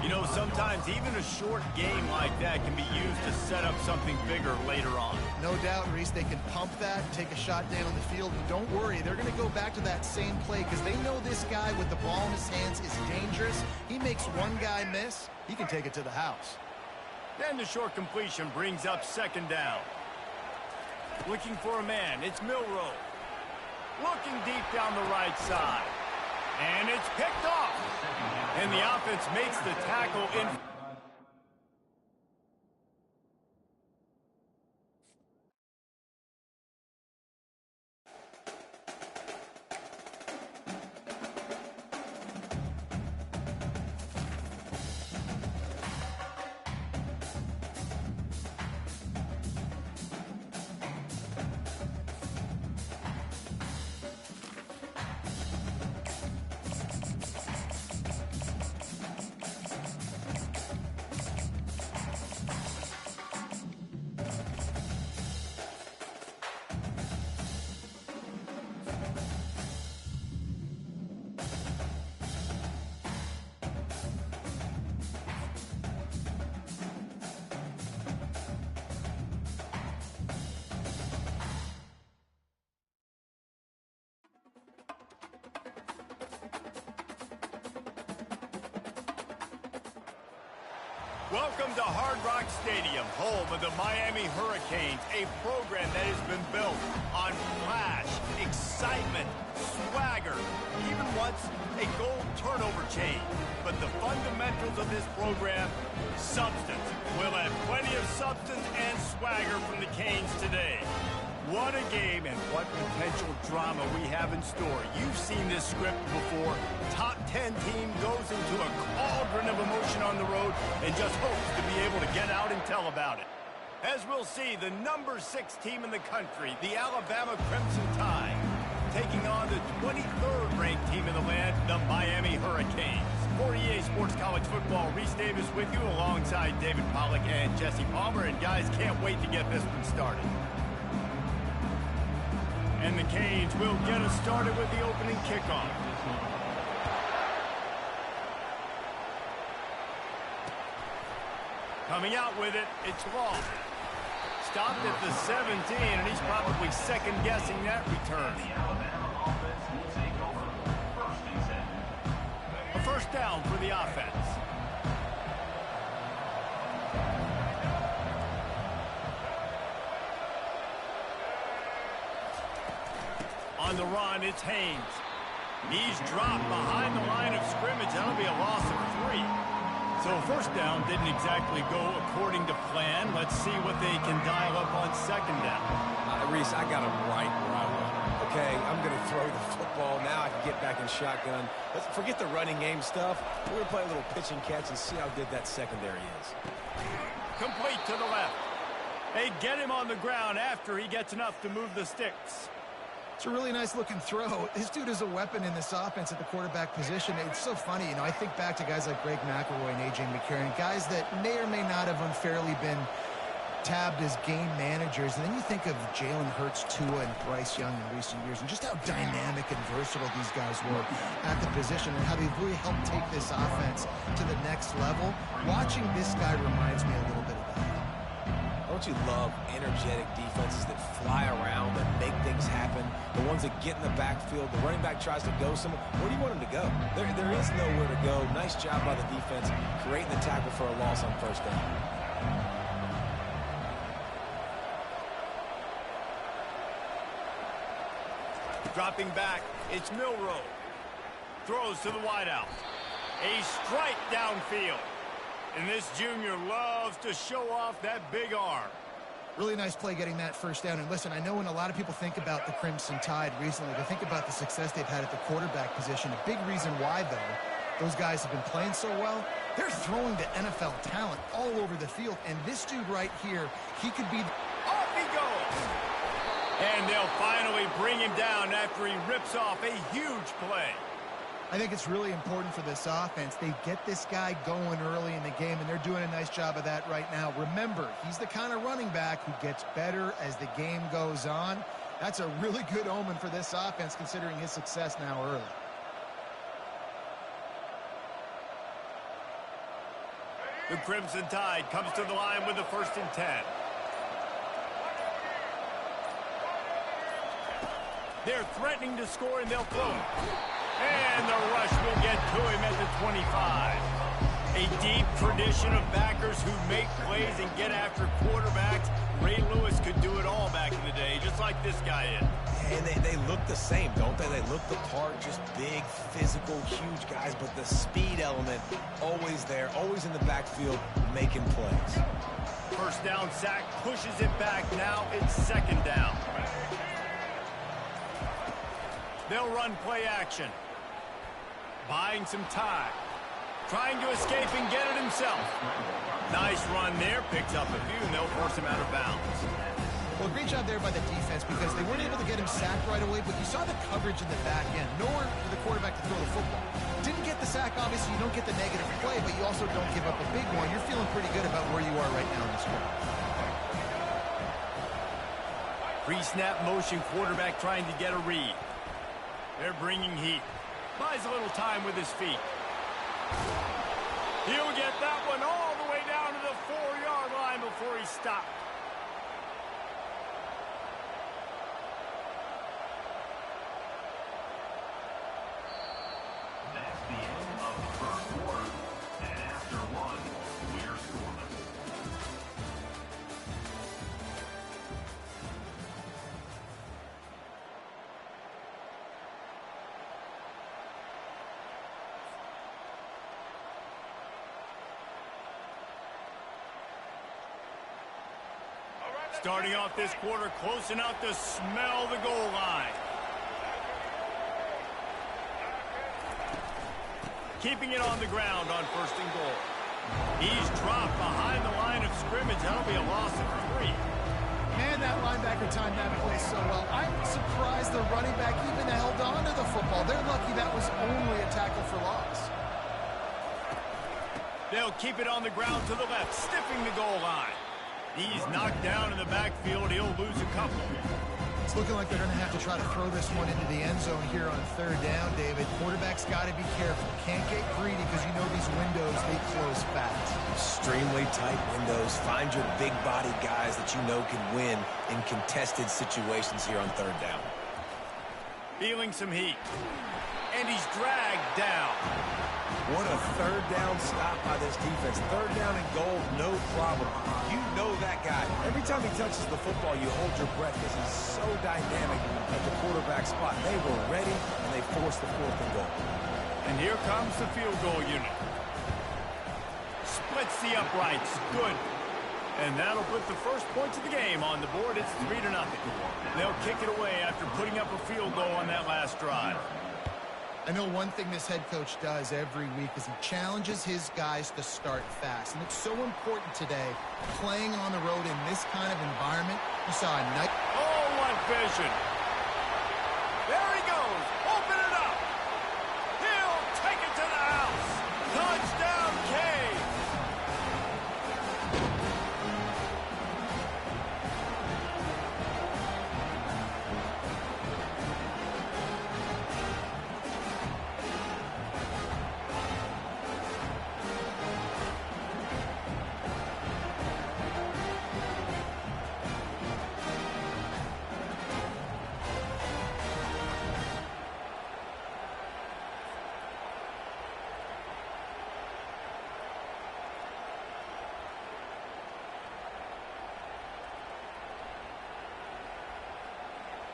You know, sometimes even a short game like that can be used to set up something bigger later on. No doubt, Reese, they can pump that, take a shot down the field, and don't worry, they're going to go back to that same play because they know this guy with the ball in his hands is dangerous. He makes one guy miss, he can take it to the house. Then the short completion brings up second down. Looking for a man, it's Milroe. Looking deep down the right side. And it's picked off. And the offense makes the tackle in. Welcome to Hard Rock Stadium, home of the Miami Hurricanes, a program that has been built on flash, excitement, swagger, even once a gold turnover chain. But the fundamentals of this program, substance. We'll have plenty of substance and swagger from the Canes today. What a game and what potential drama we have in store. You've seen this script before. Top 10 team goes into a cauldron of emotion on the road and just hopes to be able to get out and tell about it. As we'll see, the number 6 team in the country, the Alabama Crimson Tide, taking on the 23rd ranked team in the land, the Miami Hurricanes. For EA Sports College Football, Reese Davis with you alongside David Pollack and Jesse Palmer. And guys, can't wait to get this one started. And the Canes will get us started with the opening kickoff. Coming out with it, it's Law. Stopped at the 17, and he's probably second-guessing that return. A first down for the offense. On the run, it's Haynes. He's dropped behind the line of scrimmage. That'll be a loss of 3. So first down didn't exactly go according to plan. Let's see what they can dial up on second down. Reese, I got him right where I want him. Okay, I'm going to throw the football. Now I can get back in shotgun. Let's forget the running game stuff. We're going to play a little pitch and catch and see how good that secondary is. Complete to the left. They get him on the ground after he gets enough to move the sticks. It's a really nice-looking throw. This dude is a weapon in this offense at the quarterback position. It's so funny. You know, I think back to guys like Greg McElroy and A.J. McCarron, guys that may or may not have unfairly been tabbed as game managers. And then you think of Jalen Hurts, Tua, and Bryce Young in recent years, and just how dynamic and versatile these guys were at the position and how they've really helped take this offense to the next level. Watching this guy reminds me a little bit of that. Don't you love energetic defenses that fly around and make things happen? The ones that get in the backfield, the running back tries to go somewhere. Where do you want him to go? There is nowhere to go. Nice job by the defense creating the tackle for a loss on first down. Dropping back, it's Milroe. Throws to the wideout. A strike downfield. And this junior loves to show off that big arm. Really nice play getting that first down. And listen, I know when a lot of people think about the Crimson Tide recently, they think about the success they've had at the quarterback position. A big reason why, though, those guys have been playing so well, they're throwing to NFL talent all over the field. And this dude right here, he could be... Off he goes! And they'll finally bring him down after he rips off a huge play. I think it's really important for this offense. They get this guy going early in the game, and they're doing a nice job of that right now. Remember, he's the kind of running back who gets better as the game goes on. That's a really good omen for this offense, considering his success now early. The Crimson Tide comes to the line with the 1st and 10. They're threatening to score, and they'll throw it. And the rush will get to him at the 25. A deep tradition of backers who make plays and get after quarterbacks. Ray Lewis could do it all back in the day, just like this guy is. And they look the same, don't they? They look the part, just big, physical, huge guys, but the speed element always there, always in the backfield, making plays. First down sack, pushes it back. Now it's second down. They'll run play action. Buying some time. Trying to escape and get it himself. Nice run there. Picks up a few, and they'll force him out of bounds. Well, great job there by the defense because they weren't able to get him sacked right away, but you saw the coverage in the back end. Nowhere for the quarterback to throw the football. Didn't get the sack, obviously. You don't get the negative play, but you also don't give up a big one. You're feeling pretty good about where you are right now in this game. Pre-snap motion quarterback trying to get a read. They're bringing heat. Buys a little time with his feet. He'll get that one all the way down to the 4-yard line before he stopped. That's the end of the first quarter. And after one, we're scoreless. Starting off this quarter close enough to smell the goal line. Keeping it on the ground on 1st and goal. He's dropped behind the line of scrimmage. That'll be a loss of 3. Man, that linebacker timed that play so well. I'm surprised the running back even held on to the football. They're lucky that was only a tackle for loss. They'll keep it on the ground to the left, stiffing the goal line. He's knocked down in the backfield. He'll lose a couple. It's looking like they're going to have to try to throw this one into the end zone here on third down, David. Quarterback's got to be careful. Can't get greedy because you know these windows, they close fast. Extremely tight windows. Find your big body guys that you know can win in contested situations here on third down. Feeling some heat. And he's dragged down. What a third down stop by this defense. Third down and goal, no problem. You know that guy. Every time he touches the football, you hold your breath because he's so dynamic at the quarterback spot. They were ready, and they forced the 4th and goal. And here comes the field goal unit. Splits the uprights. Good. And that'll put the first points of the game on the board. It's 3-0. They'll kick it away after putting up a field goal on that last drive. I know one thing this head coach does every week is he challenges his guys to start fast. And it's so important today, playing on the road in this kind of environment. You saw a night. Oh, what vision. There he goes. Open it up. He'll take it to the house. Touchdown, Cade.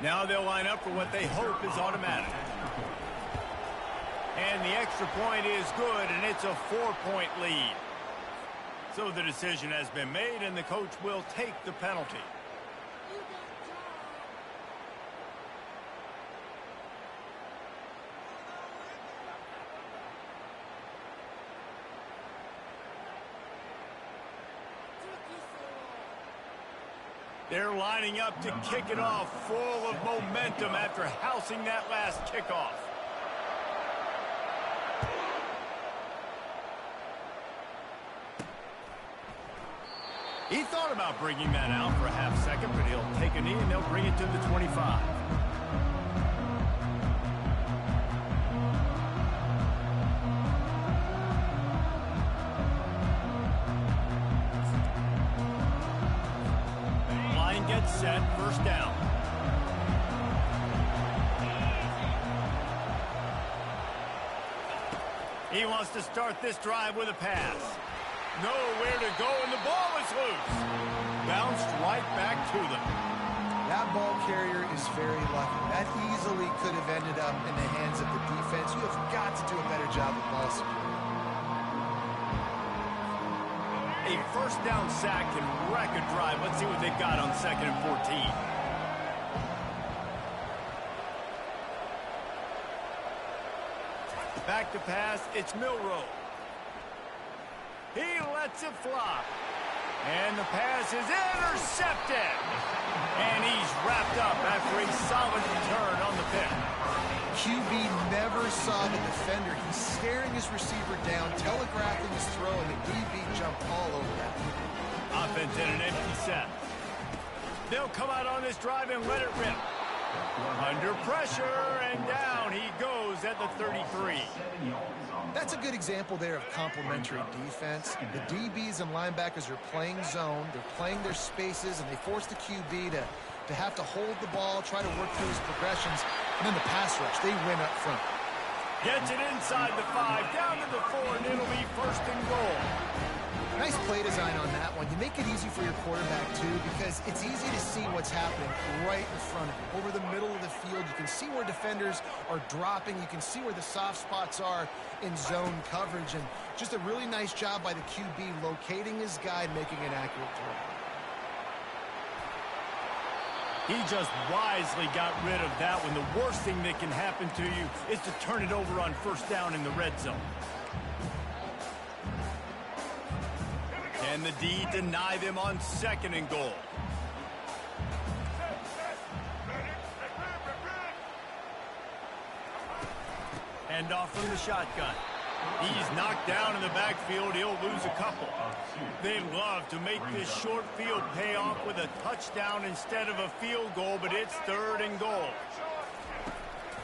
Now they'll line up for what they hope is automatic. And the extra point is good, and it's a 4-point lead. So the decision has been made, and the coach will take the penalty. They're lining up to kick it off, full of momentum after housing that last kickoff. He thought about bringing that out for a half second, but he'll take a knee and they'll bring it to the 25. Gets set, first down. He wants to start this drive with a pass. Nowhere to go, and the ball is loose. Bounced right back to them. That ball carrier is very lucky. That easily could have ended up in the hands of the defense. You have got to do a better job with ball security. A first down sack can wreck a drive. Let's see what they've got on 2nd and 14. Back to pass, it's Milroe. He lets it fly. And the pass is intercepted. And he's wrapped up after a solid return on the pick. QB never saw the defender. He's staring his receiver down, telegraphing his throw, and the DB jumped all over that. Offense in an empty set. They'll come out on this drive and let it rip. Under pressure, and down he goes at the 33. That's a good example there of complementary defense. The DBs and linebackers are playing zone. They're playing their spaces, and they force the QB to have to hold the ball, try to work through his progressions, and then the pass rush, they win up front. Gets it inside the 5, down to the 4, and it'll be first and goal. Nice play design on that one. You make it easy for your quarterback, too, because it's easy to see what's happening right in front of you. Over the middle of the field, you can see where defenders are dropping. You can see where the soft spots are in zone coverage. And just a really nice job by the QB locating his guy, making an accurate throw. He just wisely got rid of that one. The worst thing that can happen to you is to turn it over on first down in the red zone. Can the D deny them on 2nd and goal? Hand off from the shotgun. He's knocked down in the backfield. He'll lose a couple. They love to make this short field pay off with a touchdown instead of a field goal, but it's 3rd and goal.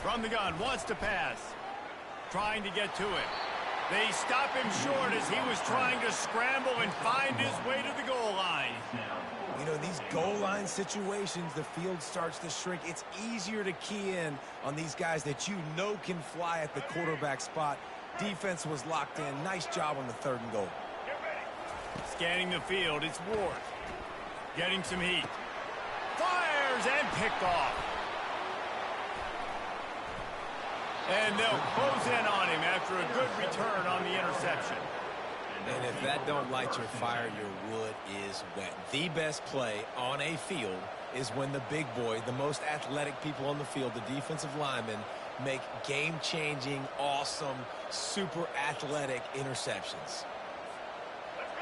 From the gun, wants to pass. Trying to get to it. They stop him short as he was trying to scramble and find his way to the goal line. You know, these goal line situations, the field starts to shrink. It's easier to key in on these guys that you know can fly at the quarterback spot. Defense was locked in. Nice job on the 3rd and goal. Scanning the field, it's Ward. Getting some heat. Fires and picked off. And they'll close in on him after a good return on the interception. And if that don't light your fire, your wood is wet. The best play on a field is when the big boy, the most athletic people on the field, the defensive linemen, make game-changing, awesome, super athletic interceptions.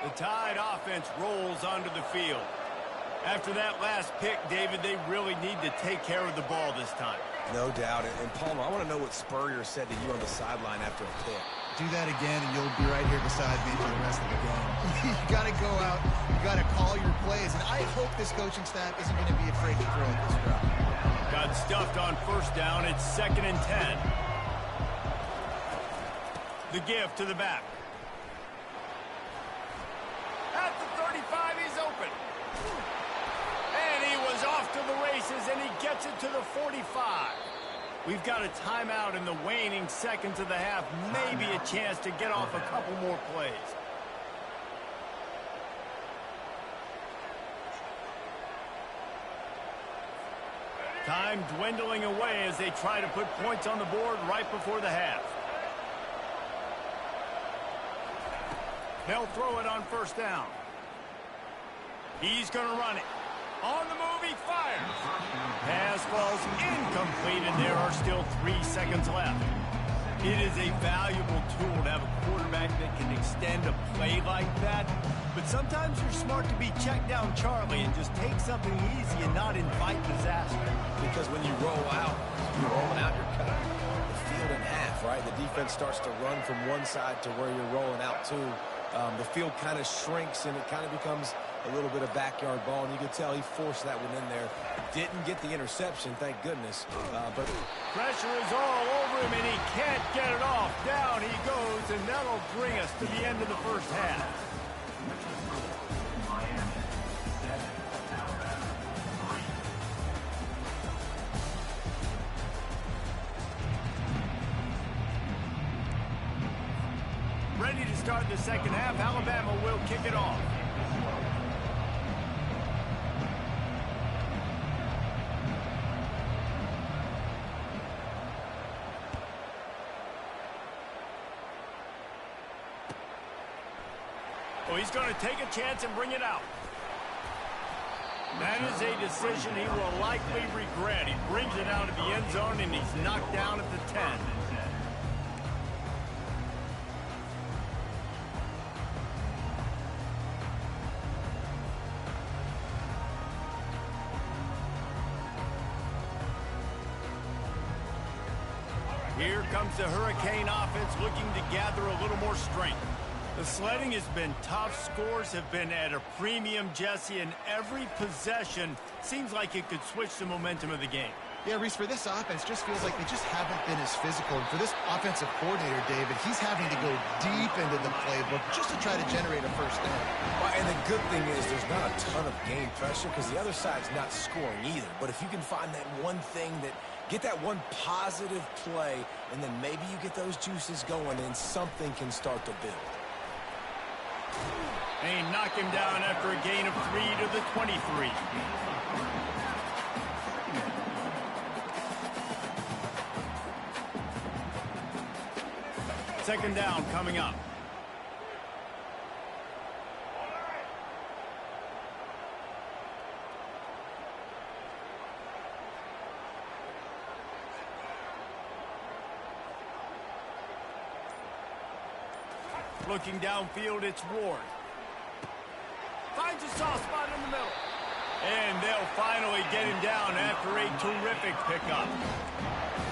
The Tide offense rolls onto the field. After that last pick, David, they really need to take care of the ball this time. No doubt. And Palmer, I want to know what Spurrier said to you on the sideline after a pick. Do that again, and you'll be right here beside me for the rest of the game. You got to go out. You got to call your plays. And I hope this coaching staff isn't going to be afraid to throw at this crowd. Got stuffed on 1st down. It's 2nd and 10. The give to the back. At the 35, he's open. And he was off to the races, and he gets it to the 45. We've got a timeout in the waning seconds of the half. Maybe a chance to get off a couple more plays. Time dwindling away as they try to put points on the board right before the half. They'll throw it on 1st down. He's going to run it. On the move, he fires. Pass falls incomplete, and there are still 3 seconds left. It is a valuable tool to have a quarterback that can extend a play like that. But sometimes you're smart to be check down Charlie and just take something easy and not invite disaster. Because when you roll out, you're rolling out, you're cutting the field in half, right? The defense starts to run from one side to where you're rolling out to. The field kind of shrinks, and it kind of becomes a little bit of backyard ball, and you can tell he forced that one in there. Didn't get the interception, thank goodness. But pressure is all over him, and he can't get it off. Down he goes, and that'll bring us to the end of the 1st half. Ready to start the 2nd half. Alabama will kick it off. Oh, he's going to take a chance and bring it out. That is a decision he will likely regret. He brings it out of the end zone, and he's knocked down at the 10. Here comes the Hurricane offense looking to gather a little more strength. The sledding has been tough. Scores have been at a premium, Jesse, and every possession seems like it could switch the momentum of the game. Yeah, Reese, for this offense, just feels like they just haven't been as physical. And for this offensive coordinator, David, he's having to go deep into the playbook just to try to generate a 1st down. Well, and the good thing is there's not a ton of game pressure because the other side's not scoring either. But if you can find that one thing that get that one positive play, and then maybe you get those juices going, and something can start to build. And he knocked him down after a gain of 3 to the 23. Second down coming up. Looking downfield, it's Ward. Finds a soft spot in the middle. And they'll finally get him down after a terrific pickup.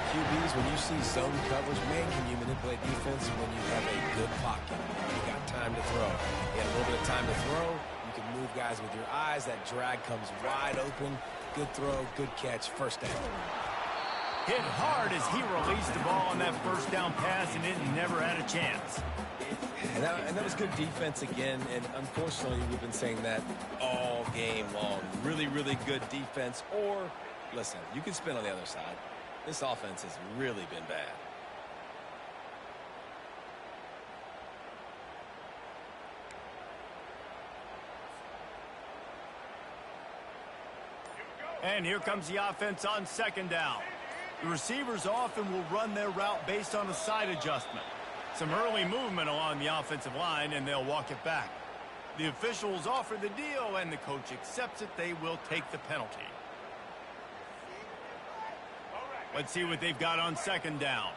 QBs, when you see zone coverage, man, can you manipulate defense when you have a good pocket? You got time to throw. You have a little bit of time to throw. You can move guys with your eyes. That drag comes wide open. Good throw, good catch, first down. Hit hard as he released the ball on that first down pass, and it never had a chance. And that was good defense again, and unfortunately, we've been saying that all game long. Really, really good defense. Or, listen, you can spin on the other side. This offense has really been bad. And here comes the offense on second down. The receivers often will run their route based on a side adjustment. Some early movement along the offensive line, and they'll walk it back. The officials offer the deal, and the coach accepts it. They will take the penalty. Let's see what they've got on second down.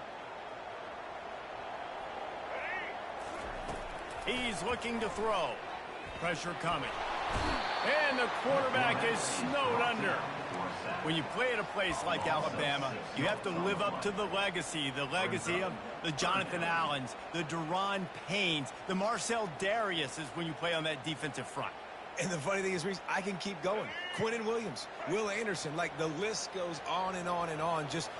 He's looking to throw. Pressure coming. And the quarterback is snowed under. When you play at a place like Alabama, you have to live up to the legacy of the Jonathan Allens, the Daron Paynes, the Marcel Dariuses when you play on that defensive front. And the funny thing is, Reese, I can keep going. Quinnen Williams, Will Anderson, like the list goes on and on and on. Just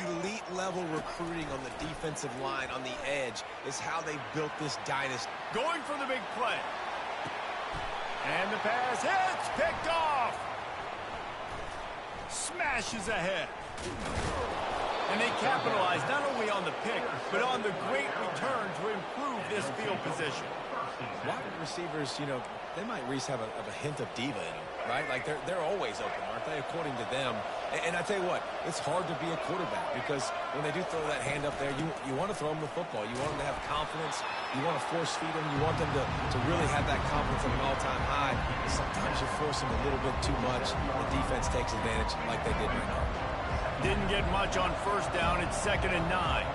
elite level recruiting on the defensive line, on the edge, is how they built this dynasty. Going for the big play. And the pass hits, picked off. Smashes ahead. And they capitalize not only on the pick, but on the great return to improve this field position. Wide receivers, you know, they might, Reese, have a hint of diva in them, right? Like they're always open, aren't they, according to them? And I tell you what, it's hard to be a quarterback because when they do throw that hand up there, you want to throw them the football. You want them to have confidence. You want to force feed them. You want them to really have that confidence at an all-time high. Sometimes you force them a little bit too much. The defense takes advantage like they did right now. Didn't get much on first down. It's 2nd and 9.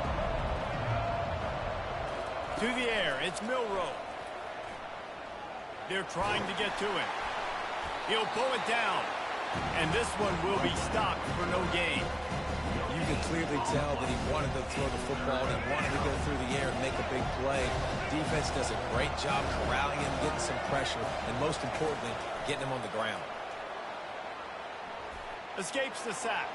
To the air, it's Milroe. They're trying to get to him. He'll pull it down. And this one will be stopped for no gain. You can clearly tell that he wanted to throw the football. He wanted to go through the air and make a big play. Defense does a great job corralling him, getting some pressure, and most importantly, getting him on the ground. Escapes the sack.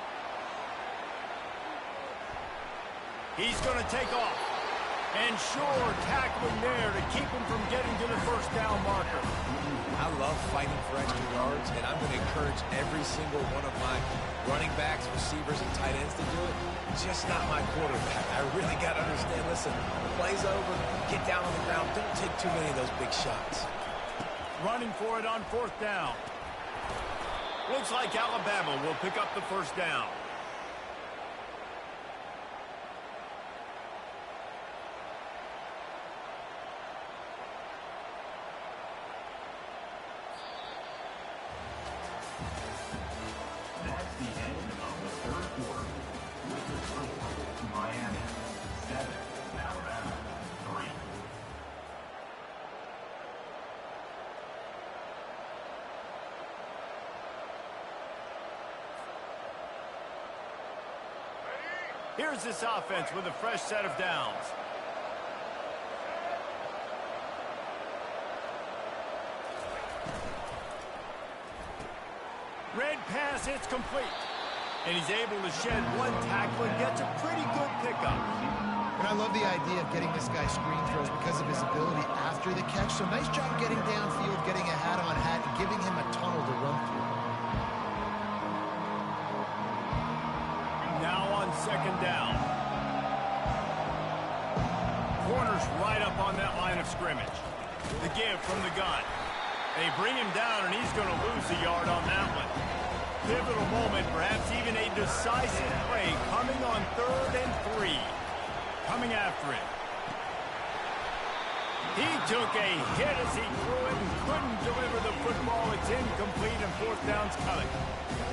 He's going to take off. And sure, tackling there to keep him from getting to the first down marker. I love fighting for extra yards, and I'm going to encourage every single one of my running backs, receivers, and tight ends to do it. Just not my quarterback. I really got to understand, listen, the play's over, get down on the ground, don't take too many of those big shots. Running for it on 4th down. Looks like Alabama will pick up the first down. Here's this offense with a fresh set of downs. Red pass hits complete. And he's able to shed one tackle and gets a pretty good pickup. And I love the idea of getting this guy screen throws because of his ability after the catch. So nice job getting downfield, getting a hat-on-hat, and giving him a tunnel to run through. Now on 2nd down. Corner's right up on that line of scrimmage. The give from the gun. They bring him down, and he's going to lose a yard on that one. Pivotal moment, perhaps even a decisive play coming on 3rd and 3. Coming after it. He took a hit as he threw it and couldn't deliver the football. It's incomplete, and 4th down's coming.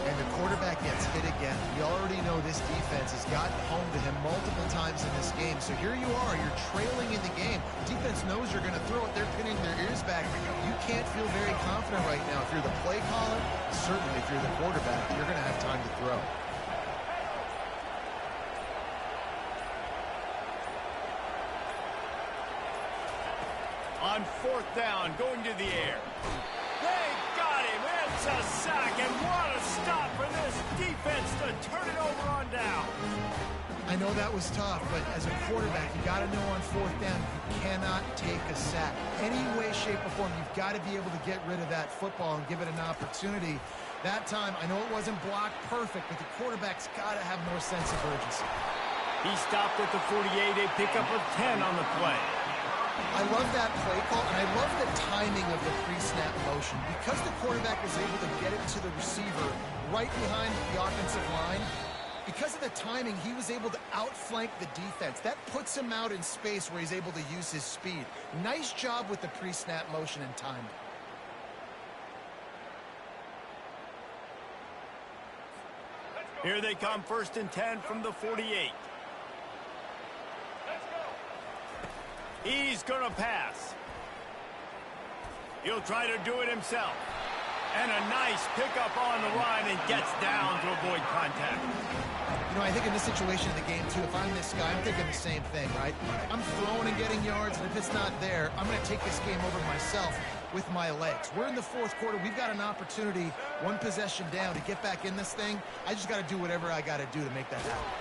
And the quarterback gets hit again. We already know this defense has gotten home to him multiple times in this game. So here you are, you're trailing in the game. Defense knows you're going to throw it. They're pinning their ears back. You can't feel very confident right now. If you're the play caller, certainly if you're the quarterback, you're going to have time to throw. On 4th down, going to the air. They got him. It's a sack, and what a stop for this defense to turn it over on down. I know that was tough, but as a quarterback, you got to know on 4th down, you cannot take a sack. Any way, shape, or form, you've got to be able to get rid of that football and give it an opportunity. That time, I know it wasn't blocked perfect, but the quarterback's got to have more sense of urgency. He stopped at the 48, a pickup of 10 on the play. I love that play call, and I love the timing of the pre-snap motion. Because the quarterback was able to get it to the receiver right behind the offensive line, because of the timing, he was able to outflank the defense. That puts him out in space where he's able to use his speed. Nice job with the pre-snap motion and timing. Here they come, 1st and 10 from the 48. He's going to pass. He'll try to do it himself. And a nice pickup on the line and gets down to avoid contact. You know, I think in this situation of the game, too, if I'm this guy, I'm thinking the same thing, right? I'm throwing and getting yards, and if it's not there, I'm going to take this game over myself with my legs. We're in the 4th quarter. We've got an opportunity, one possession down, to get back in this thing. I just got to do whatever I got to do to make that happen.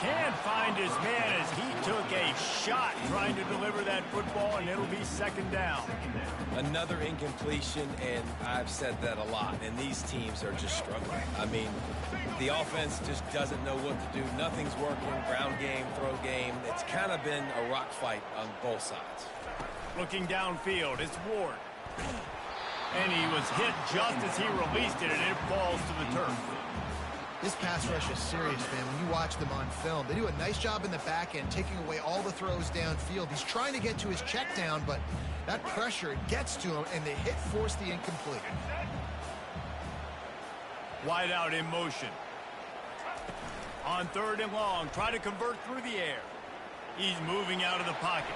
Can't find his man as he took a shot trying to deliver that football, and it'll be 2nd down. Another incompletion, and I've said that a lot, and these teams are just struggling. I mean, the offense just doesn't know what to do. Nothing's working. Ground game, throw game. It's kind of been a rock fight on both sides. Looking downfield, it's Ward. And he was hit just as he released it, and it falls to the turf. This pass rush is serious, man. When you watch them on film, they do a nice job in the back end, taking away all the throws downfield. He's trying to get to his check down, but that pressure, it gets to him, and the hit forced the incomplete. Wide out in motion. On 3rd and long, try to convert through the air. He's moving out of the pocket.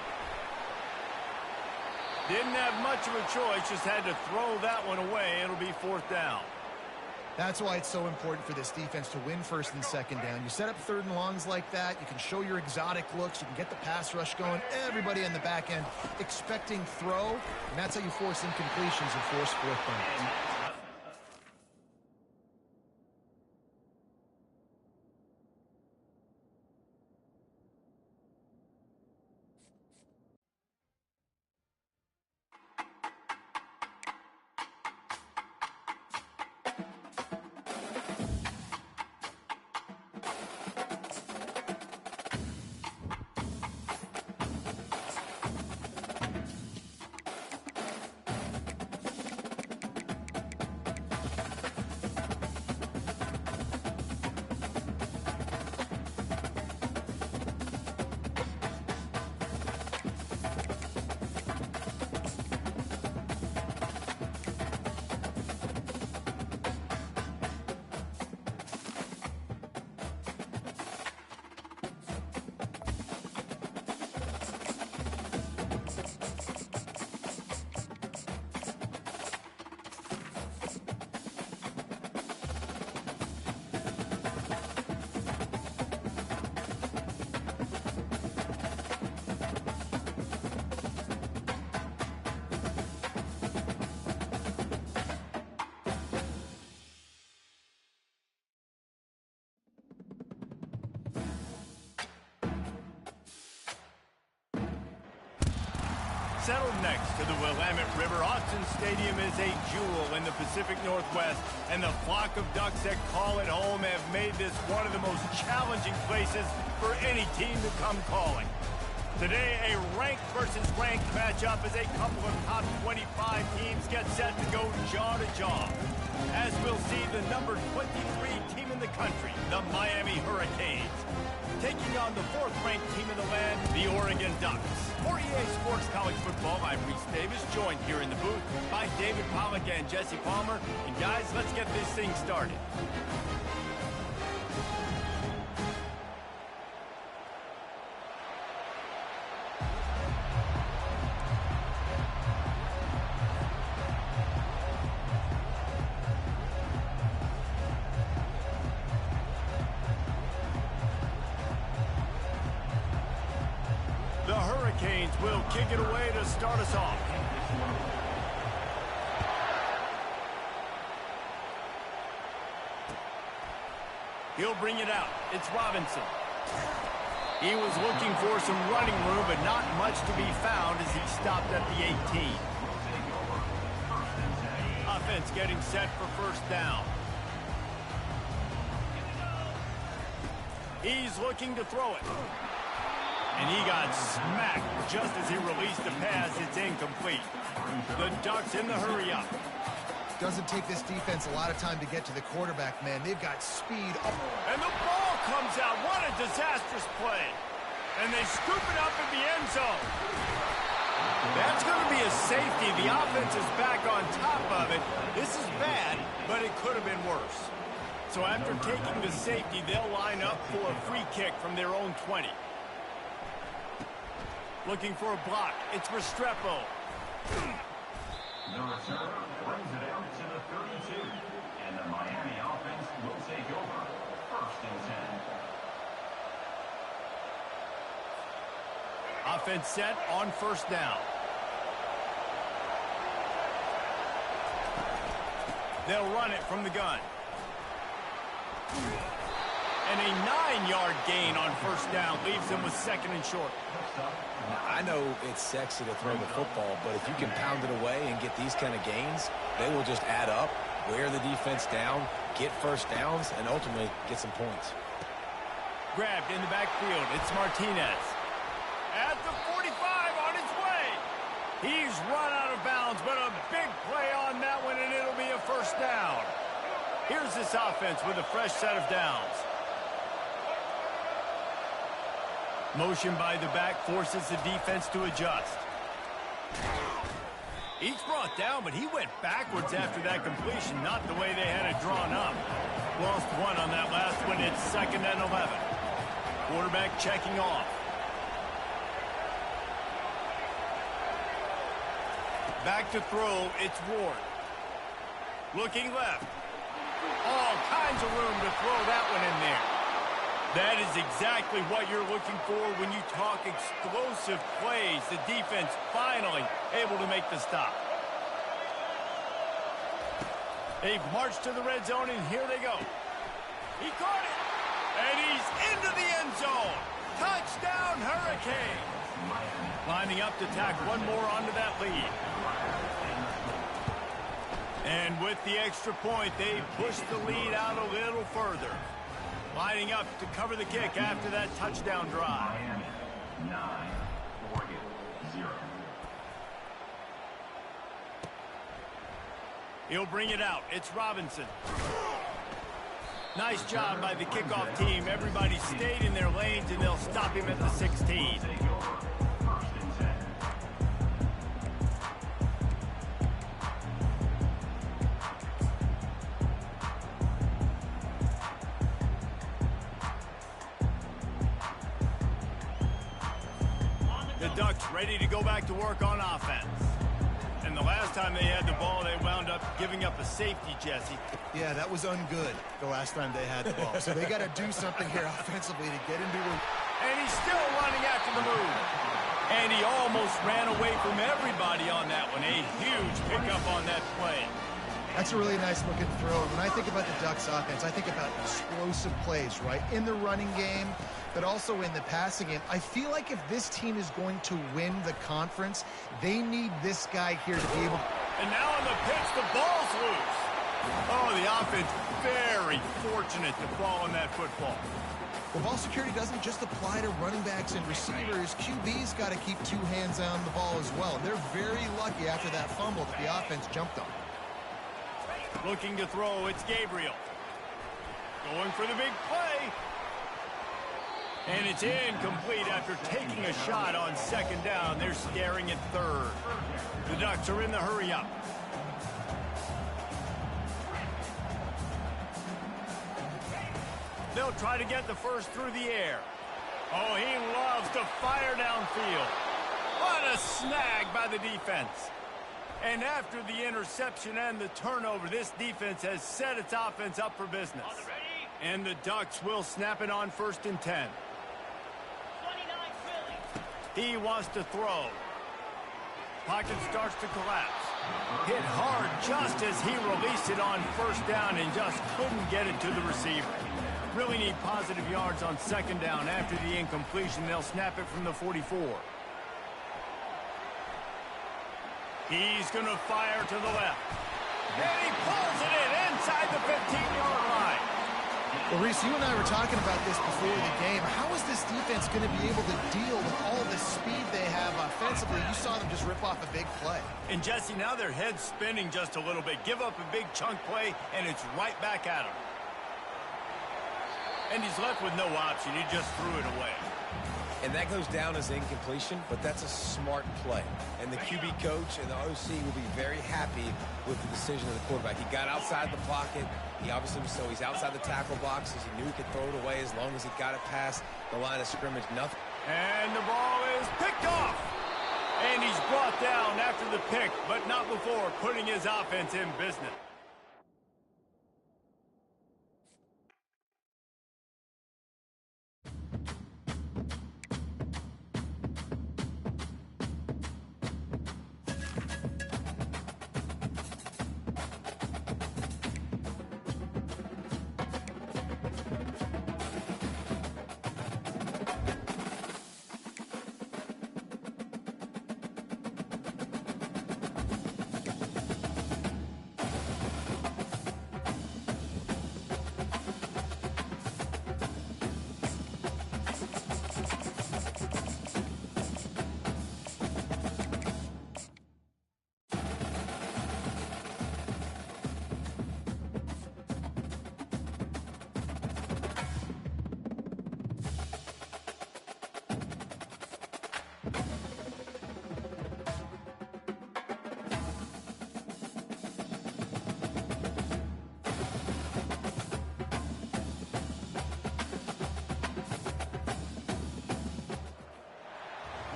Didn't have much of a choice, just had to throw that one away. It'll be 4th down. That's why it's so important for this defense to win 1st and 2nd down. You set up 3rd and longs like that, you can show your exotic looks, you can get the pass rush going, everybody on the back end expecting throw, and that's how you force incompletions and force 4th downs. Settled next to the Willamette River, Autzen Stadium is a jewel in the Pacific Northwest, and the flock of Ducks that call it home have made this one of the most challenging places for any team to come calling. Today, a ranked versus ranked matchup as a couple of top 25 teams get set to go jaw to jaw. As we'll see the number 23 team in the country, the Miami Hurricanes, taking on the 4th-ranked team in the land, the Oregon Ducks. For EA Sports College Football, I'm Reese Davis, joined here in the booth by David Pollack and Jesse Palmer. And guys, let's get this thing started. Hurricanes will kick it away to start us off. He'll bring it out. It's Robinson. He was looking for some running room, but not much to be found as he stopped at the 18. Offense getting set for first down. He's looking to throw it. And he got smacked just as he released the pass. It's incomplete. The Ducks in the hurry up. Doesn't take this defense a lot of time to get to the quarterback, man. They've got speed. And the ball comes out. What a disastrous play. And they scoop it up in the end zone. That's going to be a safety. The offense is back on top of it. This is bad, but it could have been worse. So after taking the safety, they'll line up for a free kick from their own 20. Looking for a block. It's Restrepo. The return brings it out to the 32. And the Miami offense will take over. First and 10. Offense set on first down. They'll run it from the gun. And a 9-yard gain on first down leaves them with second and short. I know it's sexy to throw the football, but if you can pound it away and get these kind of gains, they will just add up, wear the defense down, get first downs, and ultimately get some points. Grabbed in the backfield. It's Martinez. At the 45 on his way. He's run out of bounds, but a big play on that one, and it'll be a first down. Here's this offense with a fresh set of downs. Motion by the back forces the defense to adjust. He's brought down, but he went backwards after that completion, not the way they had it drawn up. Lost one on that last one. It's second and 11. Quarterback checking off. Back to throw, it's Ward. Looking left. All kinds of room to throw that one in there. That is exactly what you're looking for when you talk explosive plays. The defense finally able to make the stop. They've marched to the red zone, and here they go. He caught it, and he's into the end zone. Touchdown, Hurricane. Lining up to tack one more onto that lead. And with the extra point, they push the lead out a little further. Lining up to cover the kick after that touchdown drive. Miami, 9, Oregon, 0. He'll bring it out. It's Robinson. Nice job by the kickoff team. Everybody stayed in their lanes, and they'll stop him at the 16. The Ducks ready to go back to work on offense. And the last time they had the ball, they wound up giving up a safety, Jesse. Yeah, that was ungood the last time they had the ball. So they got to do something here offensively to get into it. And he's still running after the move. And he almost ran away from everybody on that one. A huge pickup on that play. That's a really nice looking throw. When I think about the Ducks offense, I think about explosive plays, right? In the running game, but also in the passing game. I feel like if this team is going to win the conference, they need this guy here to be able to... And now on the pitch, the ball's loose. Oh, the offense very fortunate to fall on that football. Well, ball security doesn't just apply to running backs and receivers. QB's got to keep two hands on the ball as well. And they're very lucky after that fumble that the offense jumped on. Looking to throw, it's Gabriel. Going for the big play. And it's incomplete after taking a shot on second down. They're staring at third. The Ducks are in the hurry-up. They'll try to get the first through the air. Oh, he loves to fire downfield. What a snag by the defense. And after the interception and the turnover, this defense has set its offense up for business. And the Ducks will snap it on first and 10. He wants to throw. Pocket starts to collapse. Hit hard just as he released it on first down and just couldn't get it to the receiver. Really need positive yards on second down. After the incompletion, they'll snap it from the 44. He's going to fire to the left. And he pulls it in inside the 15-yard line. Well, Reese, you and I were talking about this before the game. How is this defense going to be able to deal with all the speed they have offensively? You saw them just rip off a big play. And, Jesse, now their head's spinning just a little bit. Give up a big chunk play, and it's right back at him. And he's left with no option. He just threw it away. And that goes down as incompletion, but that's a smart play. And the QB coach and the OC will be very happy with the decision of the quarterback. He got outside the pocket. He obviously was, so he's outside the tackle box as he knew he could throw it away as long as he got it past the line of scrimmage. Nothing. And the ball is picked off. And he's brought down after the pick, but not before putting his offense in business.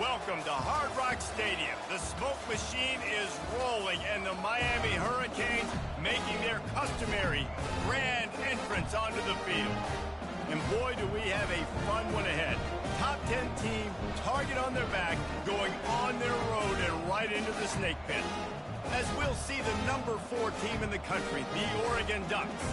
Welcome to Hard Rock Stadium. The smoke machine is rolling, and the Miami Hurricanes making their customary grand entrance onto the field. And boy, do we have a fun one ahead. Top 10 team, target on their back, going on their road and right into the snake pit. As we'll see the number 4 team in the country, the Oregon Ducks,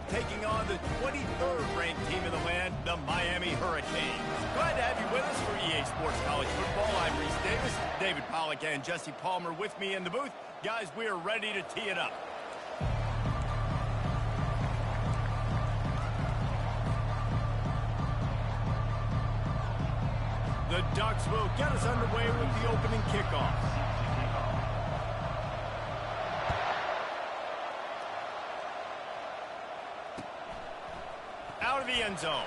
taking on the 23rd ranked team in the land, the Miami Hurricanes. Glad to have you with us for EA Sports College Football. I'm Reese Davis, David Pollack and Jesse Palmer with me in the booth. Guys, we are ready to tee it up. The Ducks will get us underway with the opening kickoff. Out of the end zone.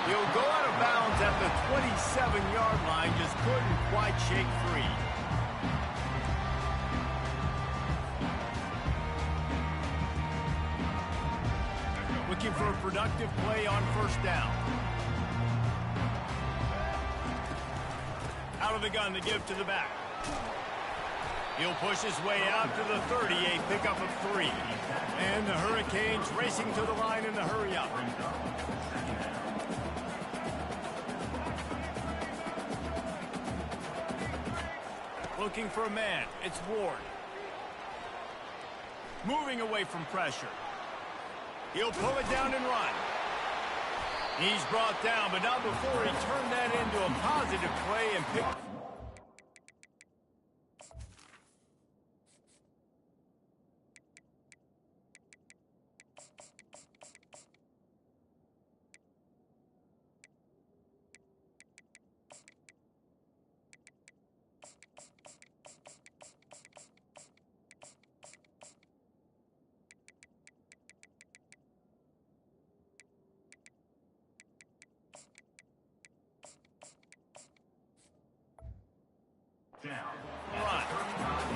He'll go out of bounds at the 27-yard line, just couldn't quite shake free. Looking for a productive play on first down. Out of the gun to give to the back. He'll push his way out to the 30, a pickup of 3. And the Hurricanes racing to the line in the hurry-up. Looking for a man. It's Ward. Moving away from pressure. He'll pull it down and run. He's brought down, but not before he turned that into a positive play and picked.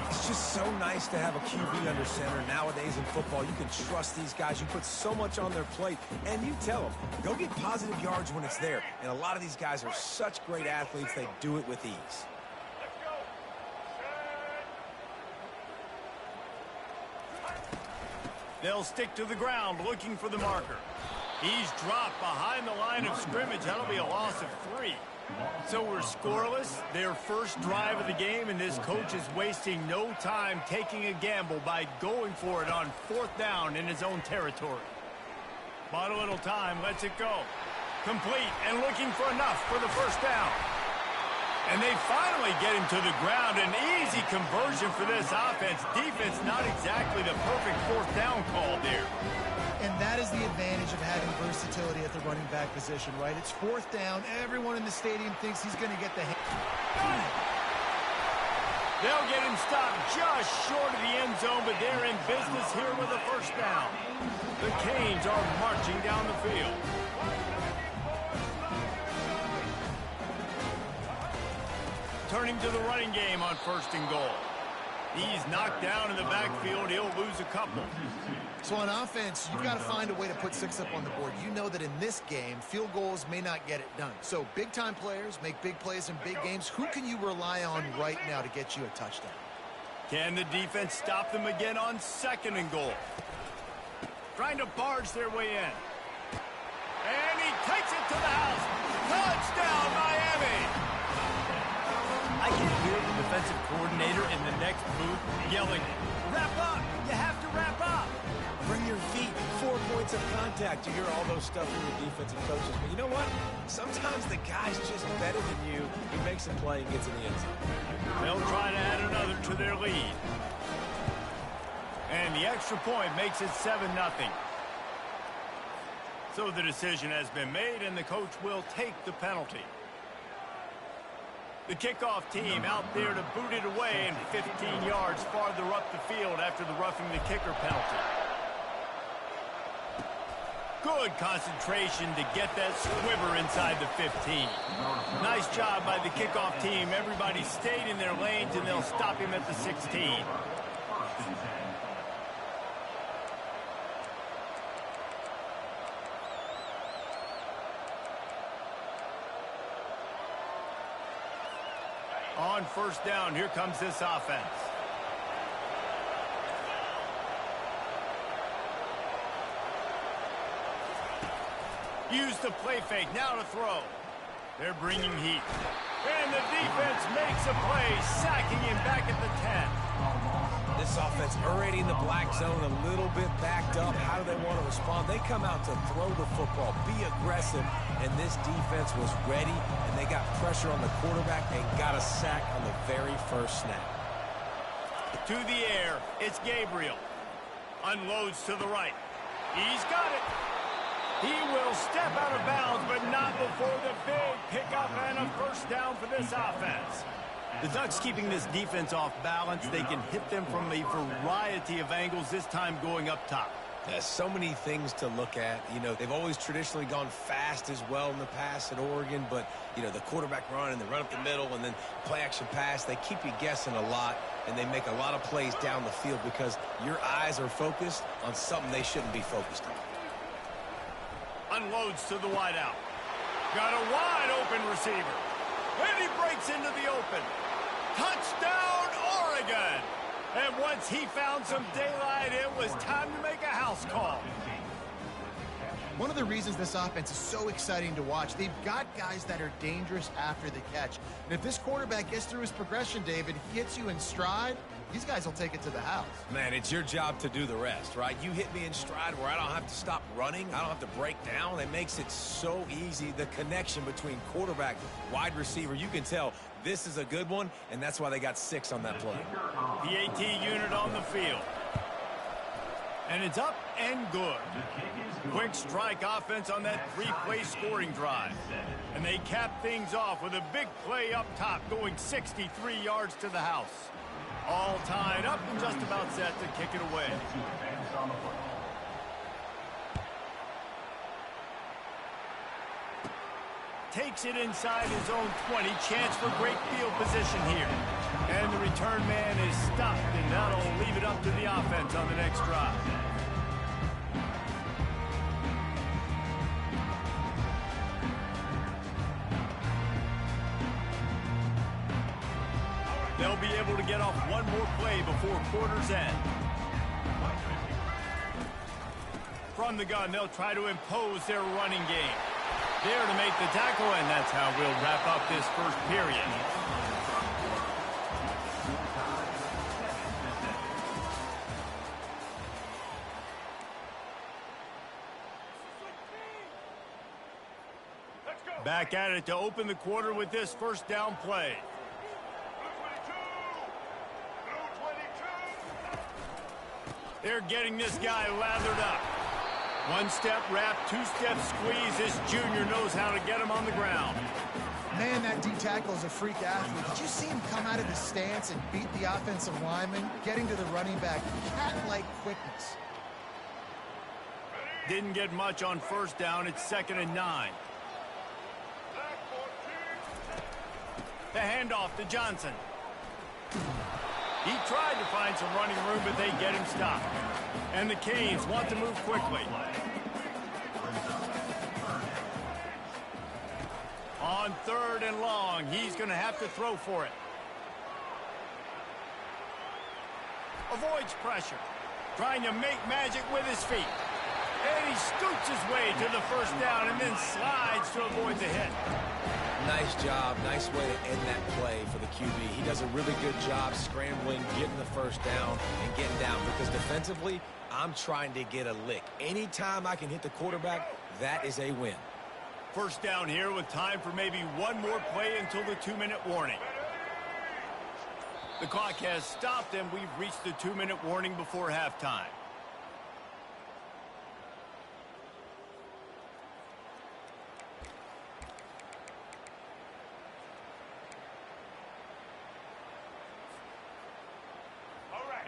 It's just so nice to have a QB under center. Nowadays in football, you can trust these guys. You put so much on their plate, and you tell them, go get positive yards when it's there. And a lot of these guys are such great athletes, they do it with ease. They'll stick to the ground looking for the marker. He's dropped behind the line of scrimmage. That'll be a loss of 3. So we're scoreless. Their first drive of the game, and this coach is wasting no time taking a gamble by going for it on 4th down in his own territory. Bought a little time, lets it go. Complete and looking for enough for the first down. And they finally get him to the ground. An easy conversion for this offense. Defense not exactly the perfect 4th down call there. And that is the advantage of having versatility at the running back position, right? It's 4th down. Everyone in the stadium thinks he's going to get the They'll get him stopped just short of the end zone, but they're in business here with a first down. The Canes are marching down the field. Turning to the running game on 1st and goal. He's knocked down in the backfield. He'll lose a couple. So on offense, you've got to find a way to put 6 up on the board. You know that in this game, field goals may not get it done. So big-time players make big plays in big games. Who can you rely on right now to get you a touchdown? Can the defense stop them again on 2nd and goal? Trying to barge their way in. And he takes it to the house. Touchdown, Miami! I can hear the defensive coordinator in the next booth yelling, "Wrap up! You have to wrap up!" Bring your feet, 4 points of contact. You hear all those stuff from your defensive coaches. But you know what? Sometimes the guy's just better than you. He makes a play and gets in the end zone. They'll try to add another to their lead. And the extra point makes it 7-0. So the decision has been made, and the coach will take the penalty. The kickoff team out there to boot it away and 15 yards farther up the field after the roughing the kicker penalty. Good concentration to get that squiver inside the 15. Nice job by the kickoff team. Everybody stayed in their lanes, and they'll stop him at the 16. On 1st down, here comes this offense. Use the play fake, now to throw. They're bringing heat. And the defense makes a play, sacking him back at the 10. This offense already in the black zone, a little bit backed up. How do they want to respond? They come out to throw the football, be aggressive, and this defense was ready, and they got pressure on the quarterback and got a sack on the very first snap. To the air, it's Gabriel. Unloads to the right. He's got it. He will step out of bounds, but not before the big pickup and a first down for this offense. The Ducks keeping this defense off balance. They can hit them from a variety of angles, this time going up top. There's so many things to look at. You know, they've always traditionally gone fast as well in the past at Oregon, but, you know, the quarterback run and the run up the middle and then play-action pass, they keep you guessing a lot, and they make a lot of plays down the field because your eyes are focused on something they shouldn't be focused on. Unloads to the wideout. Got a wide-open receiver. And he breaks into the open. Touchdown, Oregon! And once he found some daylight, it was time to make a house call. One of the reasons this offense is so exciting to watch, they've got guys that are dangerous after the catch. And if this quarterback gets through his progression, David, he hits you in stride, these guys will take it to the house. Man, it's your job to do the rest, right? You hit me in stride where I don't have to stop running. I don't have to break down. It makes it so easy. The connection between quarterback, wide receiver, you can tell this is a good one, and that's why they got 6 on that play. The AT unit on the field. And it's up and good. Quick strike offense on that 3-play scoring drive. And they cap things off with a big play up top, going 63 yards to the house. All tied up and just about set to kick it away. Takes it inside his own 20. Chance for great field position here. And the return man is stopped, and that'll leave it up to the offense on the next drive. They'll be able to get off one more play before quarter's end. From the gun, they'll try to impose their running game. There to make the tackle, and that's how we'll wrap up this first period. Back at it to open the quarter with this first down play. They're getting this guy lathered up. One step wrap, two step squeeze. This junior knows how to get him on the ground. Man, that D-tackle is a freak athlete. Did you see him come out of his stance and beat the offensive lineman, getting to the running back? Cat-like quickness. Didn't get much on first down. It's 2nd and 9. The handoff to Johnson. He tried to find some running room, but they get him stopped. And the Canes want to move quickly. On 3rd and long, he's going to have to throw for it. Avoids pressure. Trying to make magic with his feet. And he scoots his way to the first down and then slides to avoid the hit. Nice job. Nice way to end that play for the QB. He does a really good job scrambling, getting the first down, and getting down. Because defensively, I'm trying to get a lick. Anytime I can hit the quarterback, that is a win. First down here with time for maybe one more play until the 2-minute warning. The clock has stopped, and we've reached the 2-minute warning before halftime.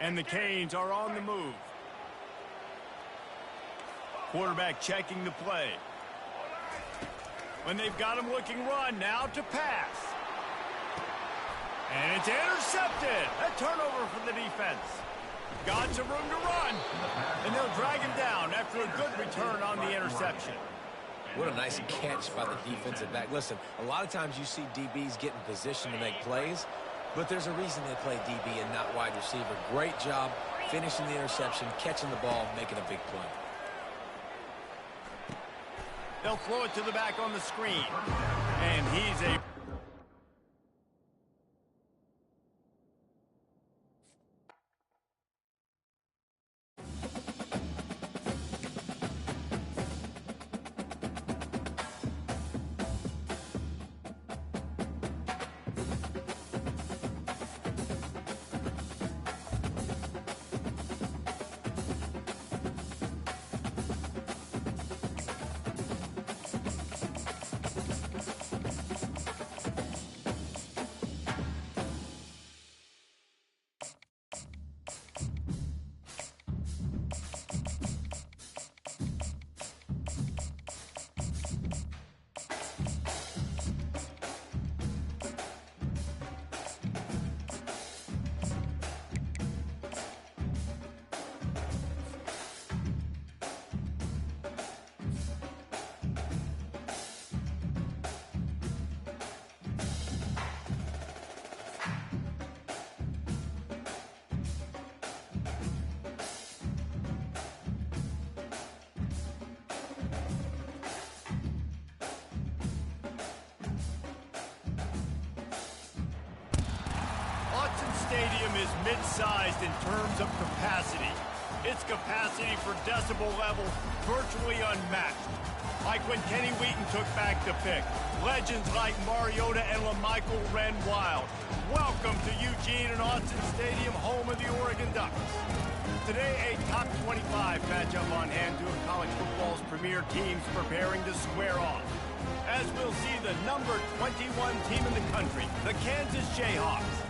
And the Canes are on the move. Quarterback checking the play. When they've got him looking run, now to pass. And it's intercepted. A turnover for the defense. Got some room to run. And they'll drag him down after a good return on the interception. What a nice catch by the defensive back. Listen, a lot of times you see DBs get in position to make plays, but there's a reason they play DB and not wide receiver. Great job finishing the interception, catching the ball, making a big play. They'll throw it to the back on the screen. And he's a... Stadium is mid-sized in terms of capacity. Its capacity for decibel level virtually unmatched. Like when Kenny Wheaton took back the pick. Legends like Mariota and LaMichael ran wild. Welcome to Eugene and Autzen Stadium, home of the Oregon Ducks. Today, a top 25 matchup on hand to college football's premier teams preparing to square off. As we'll see the number 21 team in the country, the Kansas Jayhawks,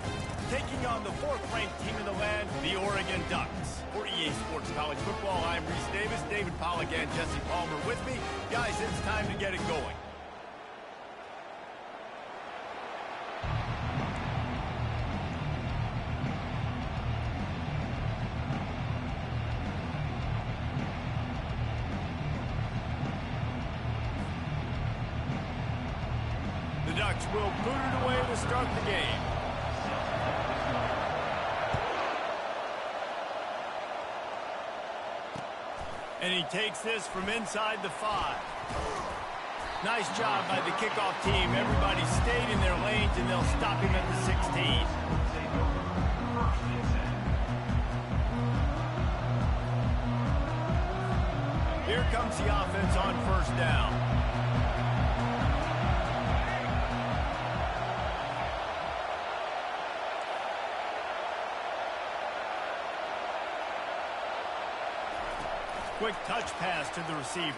taking on the 4th-ranked team in the land, the Oregon Ducks. For EA Sports College Football, I'm Reese Davis, David Pollack, and Jesse Palmer with me. Guys, it's time to get it going. The Ducks will boot it away to start the game. And he takes this from inside the 5. Nice job by the kickoff team. Everybody stayed in their lanes, and they'll stop him at the 16. Here comes the offense on first down. Quick touch pass to the receiver.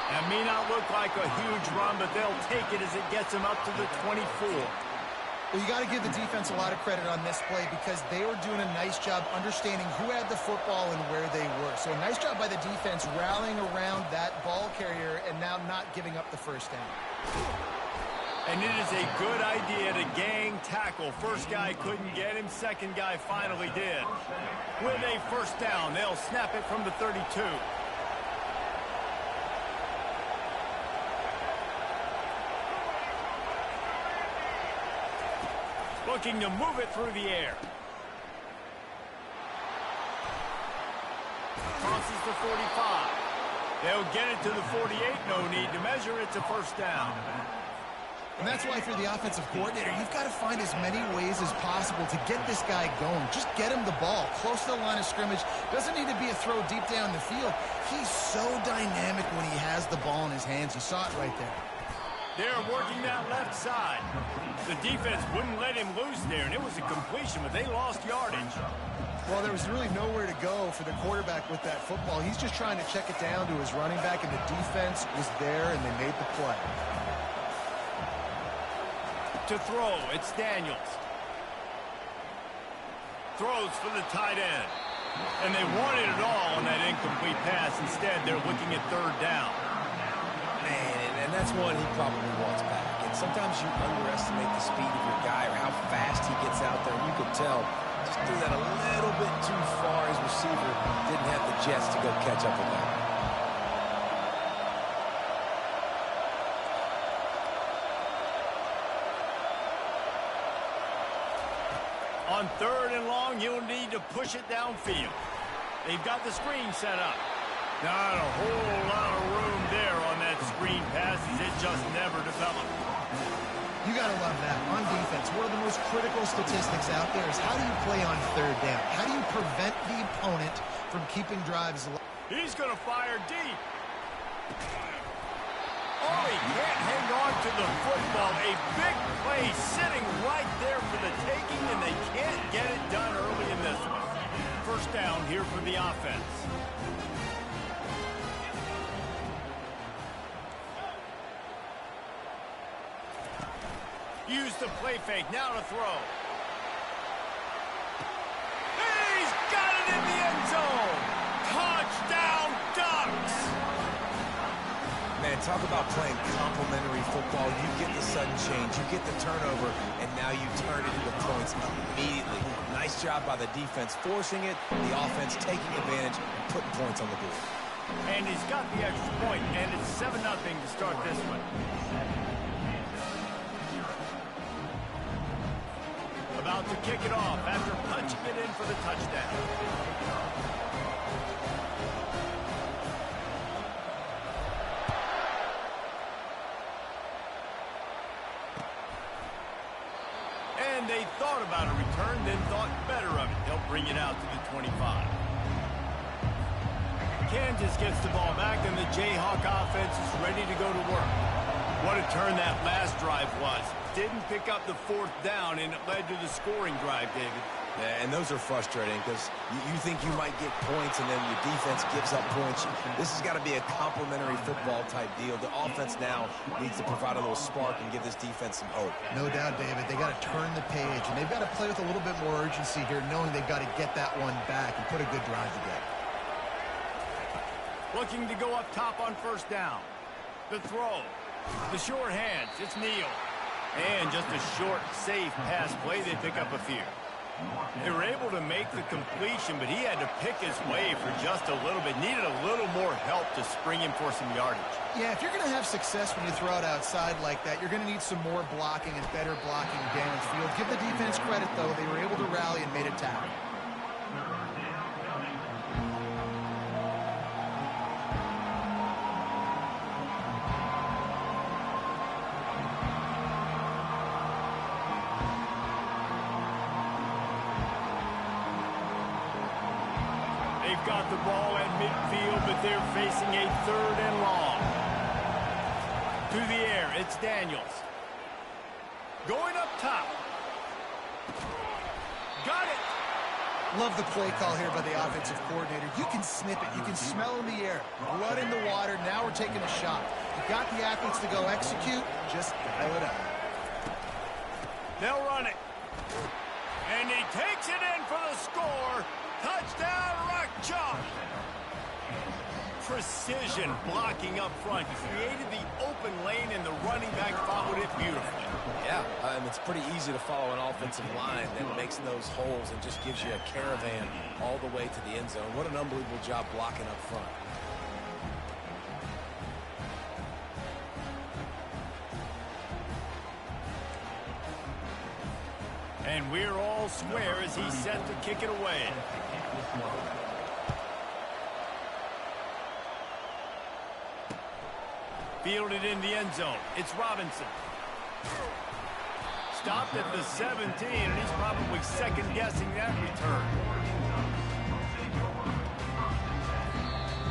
That may not look like a huge run, but they'll take it as it gets them up to the 24. Well, you got to give the defense a lot of credit on this play because they were doing a nice job understanding who had the football and where they were. So a nice job by the defense rallying around that ball carrier and now not giving up the first down. And it is a good idea to gang tackle. First guy couldn't get him. Second guy finally did. With a first down, they'll snap it from the 32. Looking to move it through the air. Crosses the 45. They'll get it to the 48. No need to measure. It's a first down. And that's why if you're the offensive coordinator, you've got to find as many ways as possible to get this guy going. Just get him the ball close to the line of scrimmage. Doesn't need to be a throw deep down the field. He's so dynamic when he has the ball in his hands. You saw it right there. They're working that left side. The defense wouldn't let him loose there, and it was a completion, but they lost yardage. Well, there was really nowhere to go for the quarterback with that football. He's just trying to check it down to his running back, and the defense was there, and they made the play. To throw, it's Daniels. Throws for the tight end. And they wanted it all on that incomplete pass. Instead, they're looking at third down. Man, and that's one he probably wants back. And sometimes you underestimate the speed of your guy or how fast he gets out there. You could tell just threw that a little bit too far. His receiver didn't have the jets to go catch up with that. On third and long, you'll need to push it downfield. They've got the screen set up. Not a whole lot of room there on that screen passes. It just never developed. You got to love that. On defense, one of the most critical statistics out there is how do you play on third down? How do you prevent the opponent from keeping drives alive? He's going to fire deep. Oh, he can't hang on to the football. A big play sitting right there for the taking, and they can't get it done early in this one. First down here for the offense. Use the play fake. Now to throw. He's got it in the end zone. Touchdown, Ducks. Man, talk about playing complementary football. You get the sudden change, you get the turnover, and now you turn it into points immediately. Nice job by the defense forcing it, the offense taking advantage, putting points on the board. And he's got the extra point, and it's 7-0 to start this one. About to kick it off after punching it in for the touchdown. And they thought about a return, then thought better of it. They'll bring it out to the 25. Kansas gets the ball back, and the Jayhawk offense is ready to go to work. What a turn that last drive was. Didn't pick up the fourth down, and it led to the scoring drive, David. Yeah, and those are frustrating because you think you might get points, and then your defense gives up points. This has got to be a complementary football type deal. The offense now needs to provide a little spark and give this defense some hope. No doubt, David. They got to turn the page, and they've got to play with a little bit more urgency here, knowing they've got to get that one back and put a good drive together. Looking to go up top on first down. The throw. The short hands. It's Neal. And just a short, safe pass play. They pick up a few. They were able to make the completion, but he had to pick his way for just a little bit. Needed a little more help to spring him for some yardage. Yeah, if you're going to have success when you throw it outside like that, you're going to need some more blocking and better blocking downfield. Give the defense credit, though. They were able to rally and made a tackle. They've got the ball at midfield, but they're facing a 3rd and long. To the air, it's Daniels. Going up top. Got it. Love the play call here by the offensive coordinator. You can snip it. You can smell in the air. Blood in the water. Now we're taking a shot. You've got the athletes to go execute. Just dial it up. They'll run it. And he takes it in for the score. Touchdown, Rock Chalk. Precision blocking up front. He created the open lane, and the running back followed it beautifully. Yeah, and it's pretty easy to follow an offensive line that makes those holes and just gives you a caravan all the way to the end zone. What an unbelievable job blocking up front. And we're all square as he's set to kick it away. Fielded in the end zone. It's Robinson. Stopped at the 17, and he's probably second-guessing that return.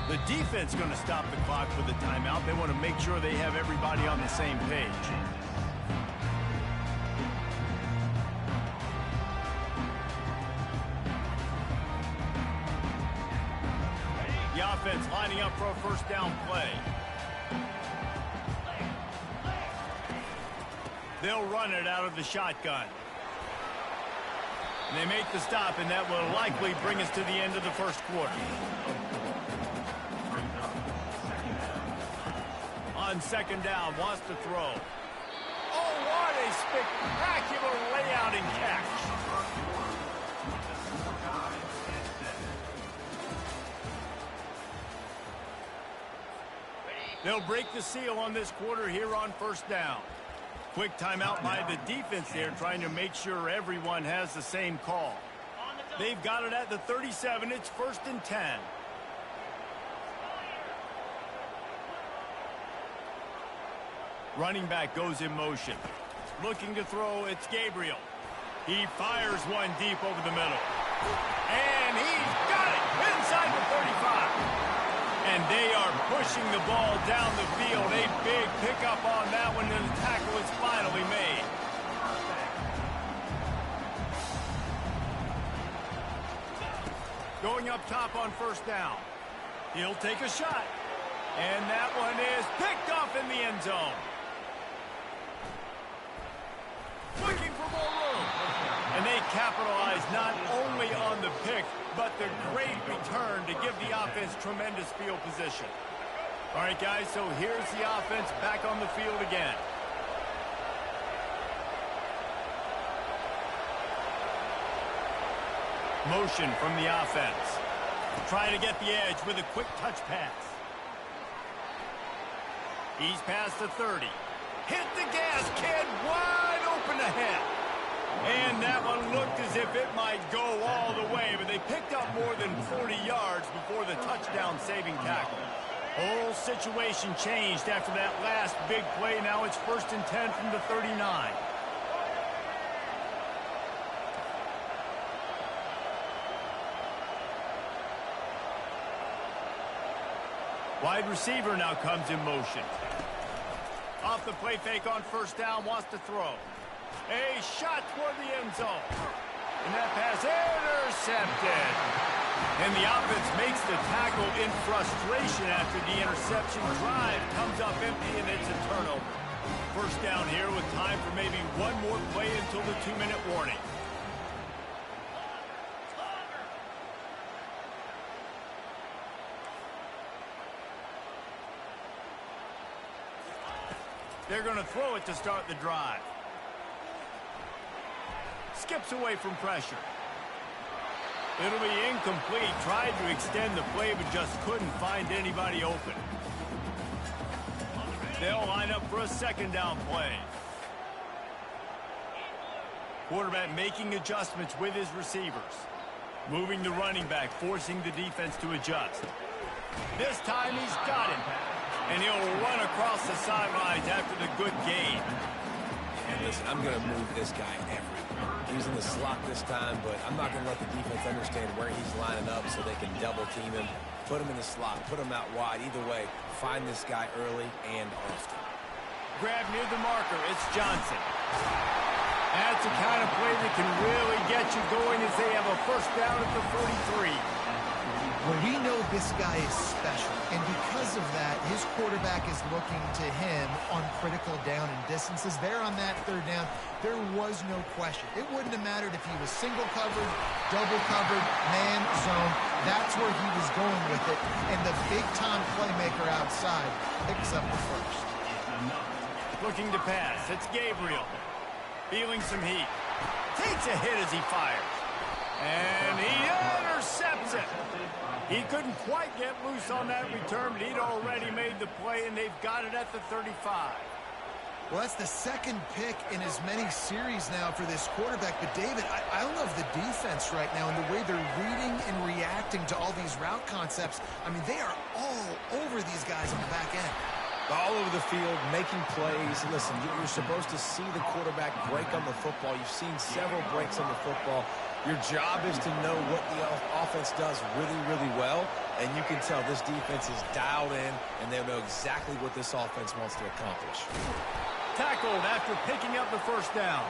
The defense going to stop the clock with a timeout. They want to make sure they have everybody on the same page. The offense lining up for a first down play. They'll run it out of the shotgun. And they make the stop, and that will likely bring us to the end of the first quarter. On second down, wants to throw. Oh, what a spectacular layout and catch. They'll break the seal on this quarter here on first down. Quick timeout by the defense there, trying to make sure everyone has the same call. They've got it at the 37. It's 1st and 10. Running back goes in motion. Looking to throw, it's Gabriel. He fires one deep over the middle. And he's got it inside the 35. And they are pushing the ball down the field. A big pickup on that one, and the tackle is finally made. Going up top on first down. He'll take a shot. And that one is picked off in the end zone. Looking for more room. And they capitalize not only on the pick, but the great return to give the offense tremendous field position. All right, guys, so here's the offense back on the field again. Motion from the offense. Trying to get the edge with a quick touch pass. He's past the 30. Hit the gas, kid, wide open ahead. And that one looked as if it might go all the way, but they picked up more than 40 yards before the touchdown-saving tackle. Whole situation changed after that last big play. Now it's 1st and 10 from the 39. Wide receiver now comes in motion. Off the play fake on first down, wants to throw. A shot toward the end zone. And that pass intercepted. And the offense makes the tackle in frustration after the interception. Drive comes up empty, and it's a turnover. First down here with time for maybe one more play until the 2-minute warning. They're going to throw it to start the drive. Skips away from pressure. It'll be incomplete. Tried to extend the play, but just couldn't find anybody open. They'll line up for a second down play. Quarterback making adjustments with his receivers. Moving the running back, forcing the defense to adjust. This time he's got it. And he'll run across the sidelines after the good gain. listen, I'm going to move this guy everywhere. He's in the slot this time, but I'm not going to let the defense understand where he's lining up so they can double team him, put him in the slot, put him out wide. Either way, find this guy early and often. Grab near the marker. It's Johnson. That's the kind of play that can really get you going as they have a first down at the 43. Well, we know this guy is special, and because of that, his quarterback is looking to him on critical down and distances. There on that third down, there was no question. It wouldn't have mattered if he was single covered, double covered, man, zone. That's where he was going with it, and the big-time playmaker outside picks up the first. Looking to pass. It's Gabriel. Feeling some heat. Takes a hit as he fires. And he intercepts it. He couldn't quite get loose on that return, but he'd already made the play, and they've got it at the 35. Well, that's the second pick in as many series now for this quarterback. But, David, I love the defense right now and the way they're reading and reacting to all these route concepts. I mean, they are all over these guys on the back end. All over the field, making plays. Listen, you're supposed to see the quarterback break on the football. You've seen several breaks on the football. Your job is to know what the offense does really, really well, and you can tell this defense is dialed in, and they know exactly what this offense wants to accomplish. Tackled after picking up the first down.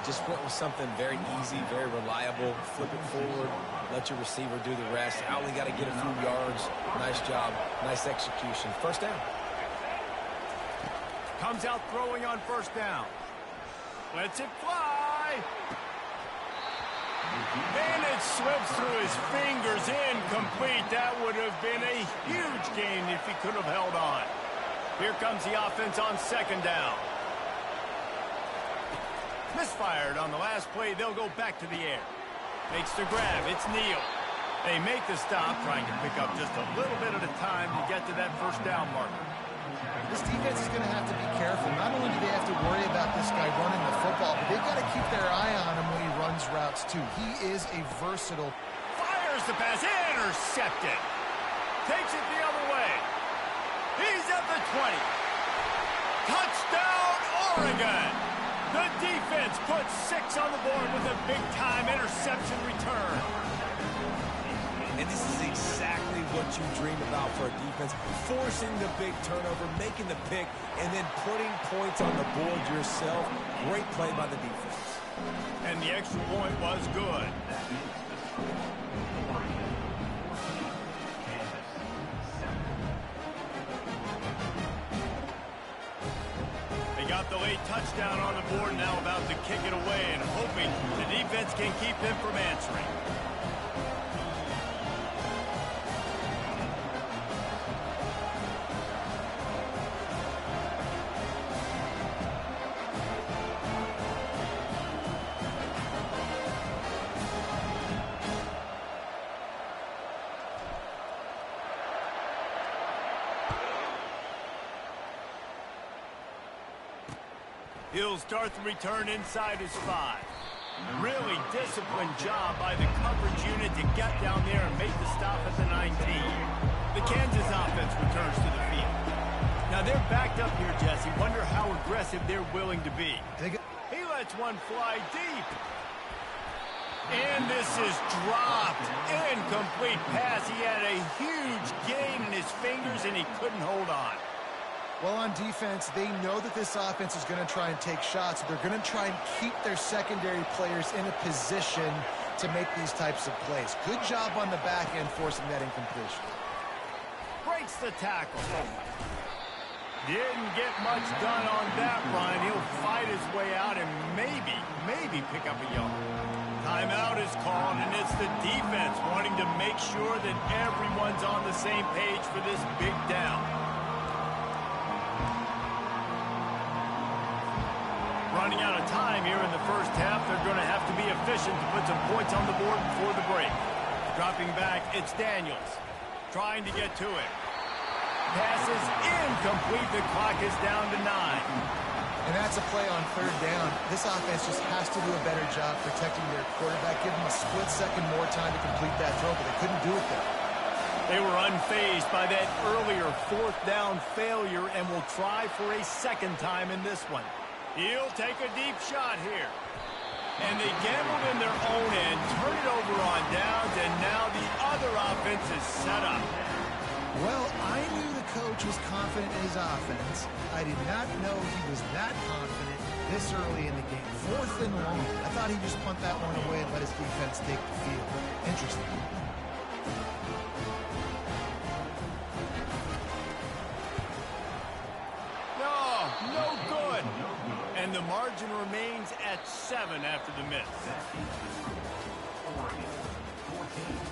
Just went with something very easy, very reliable. Flip it forward, let your receiver do the rest. I only got to get a few yards. Nice job, nice execution. First down. Comes out throwing on first down. Lets it fly. And it slips through his fingers, incomplete. That would have been a huge gain if he could have held on. Here comes the offense on second down. Misfired on the last play. They'll go back to the air. Makes the grab. It's Neal. They make the stop, trying to pick up just a little bit at a time to get to that first down marker. This defense is going to have to be careful. Not only do they have to worry about this guy running the football, but they've got to keep their eye on him when he runs routes, too. He is a versatile. Fires the pass. Intercepted. Takes it the other way. He's at the 20. Touchdown, Oregon. The defense puts 6 on the board with a big-time interception return. And this is exactly what you dream about for a defense. Forcing the big turnover, making the pick, and then putting points on the board yourself. Great play by the defense. And the extra point was good. They got the late touchdown on the board, now about to kick it away and hoping the defense can keep them from answering. He'll start the return inside his 5. Really disciplined job by the coverage unit to get down there and make the stop at the 19. The Kansas offense returns to the field. Now they're backed up here, Jesse. Wonder how aggressive they're willing to be. He lets one fly deep. And this is dropped. Incomplete pass. He had a huge gain in his fingers and he couldn't hold on. Well, on defense, they know that this offense is going to try and take shots. They're going to try and keep their secondary players in a position to make these types of plays. Good job on the back end forcing that incompletion. Breaks the tackle. Didn't get much done on that run. He'll fight his way out and maybe pick up a yard. Timeout is called, and it's the defense wanting to make sure that everyone's on the same page for this big down. Running out of time here in the first half. They're going to have to be efficient to put some points on the board before the break. Dropping back, it's Daniels. Trying to get to it. Pass is incomplete. The clock is down to 9. And that's a play on third down. This offense just has to do a better job protecting their quarterback. Give them a split second more time to complete that throw, but they couldn't do it there. They were unfazed by that earlier fourth down failure and will try for a second time in this one. He'll take a deep shot here. And they gambled in their own end, turn it over on downs, and now the other offense is set up. Well, I knew the coach was confident in his offense. I did not know he was that confident this early in the game. 4th and long. I thought he'd just punt that one away and let his defense take the field. Interesting. No good. And the margin remains at 7 after the miss. 14.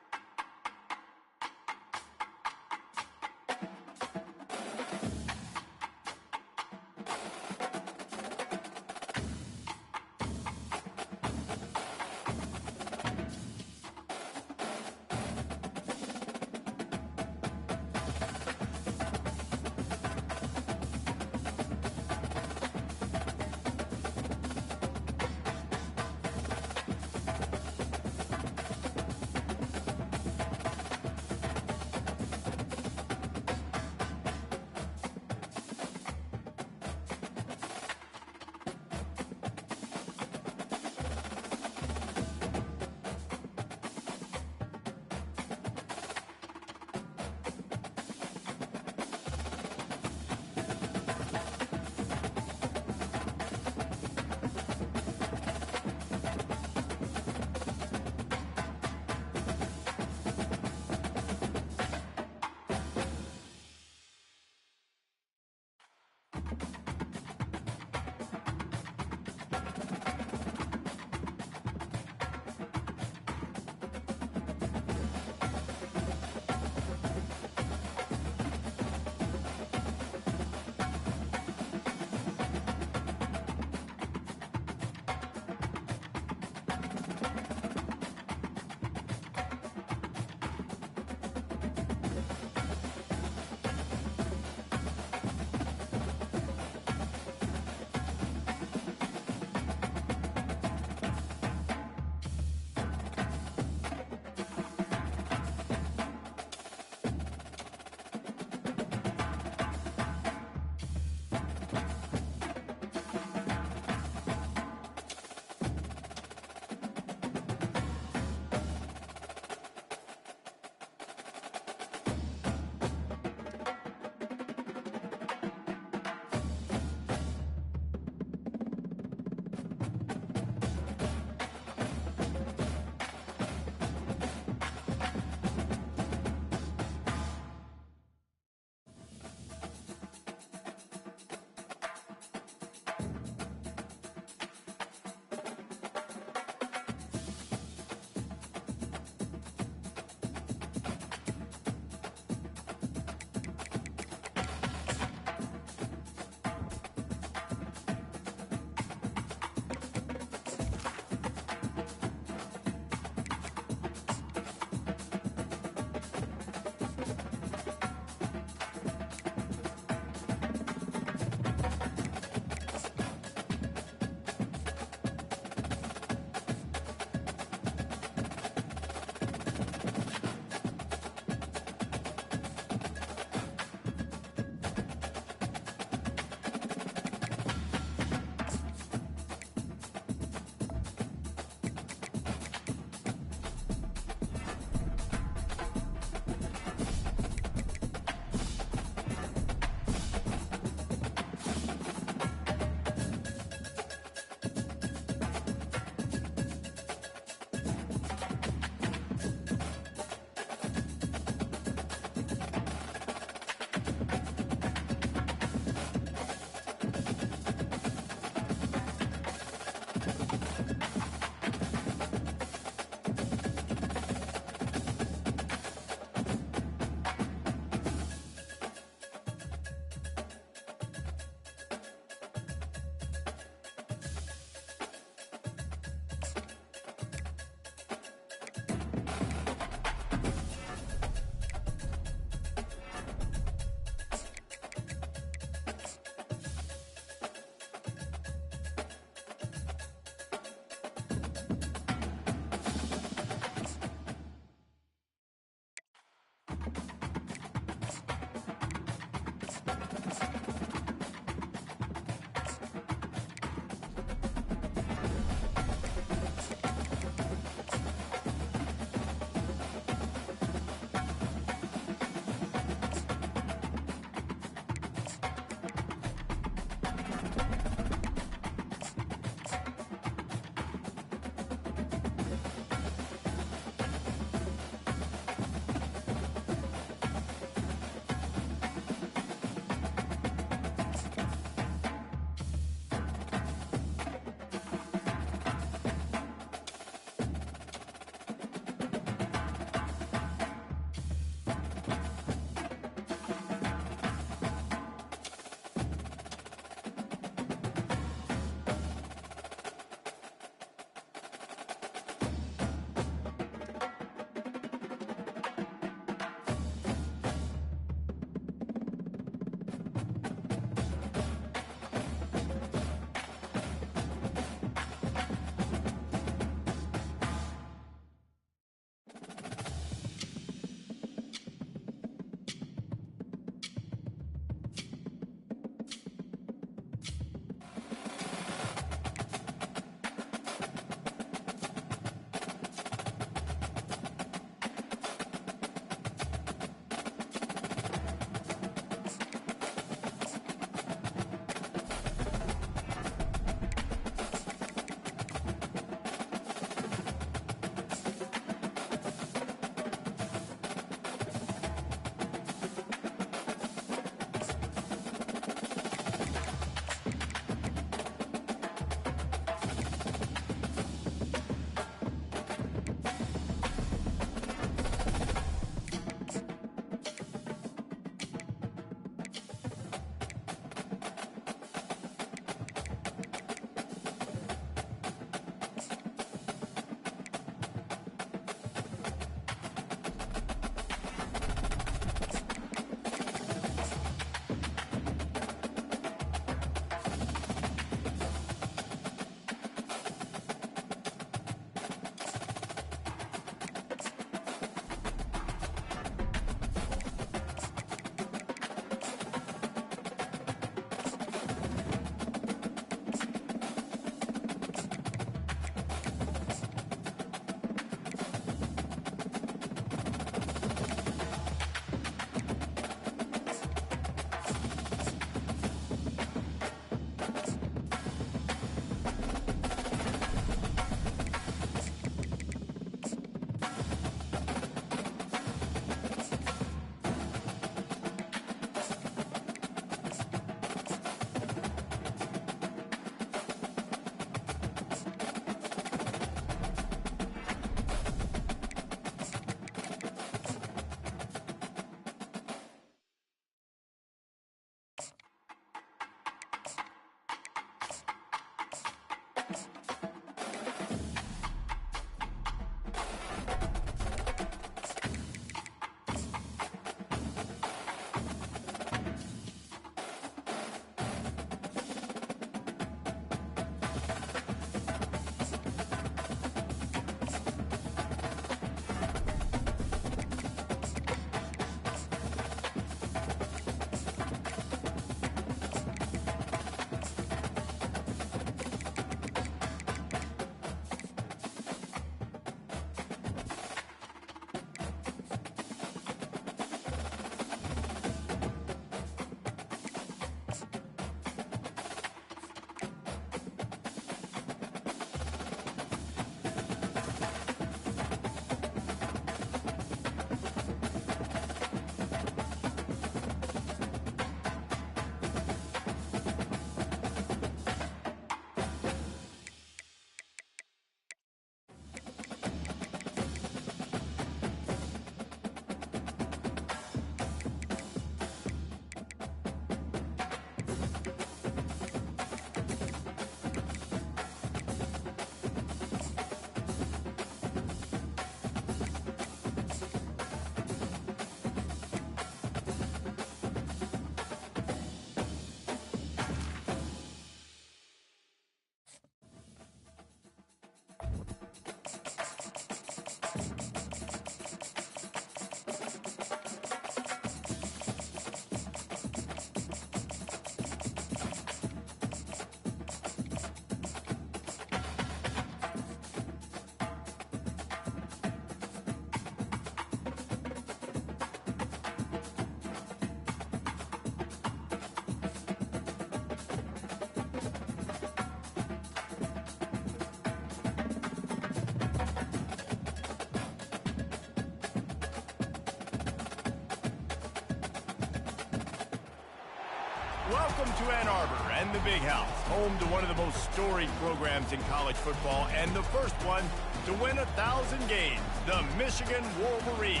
Welcome to Ann Arbor and the Big House, home to one of the most storied programs in college football and the first one to win 1,000 games, the Michigan Wolverines.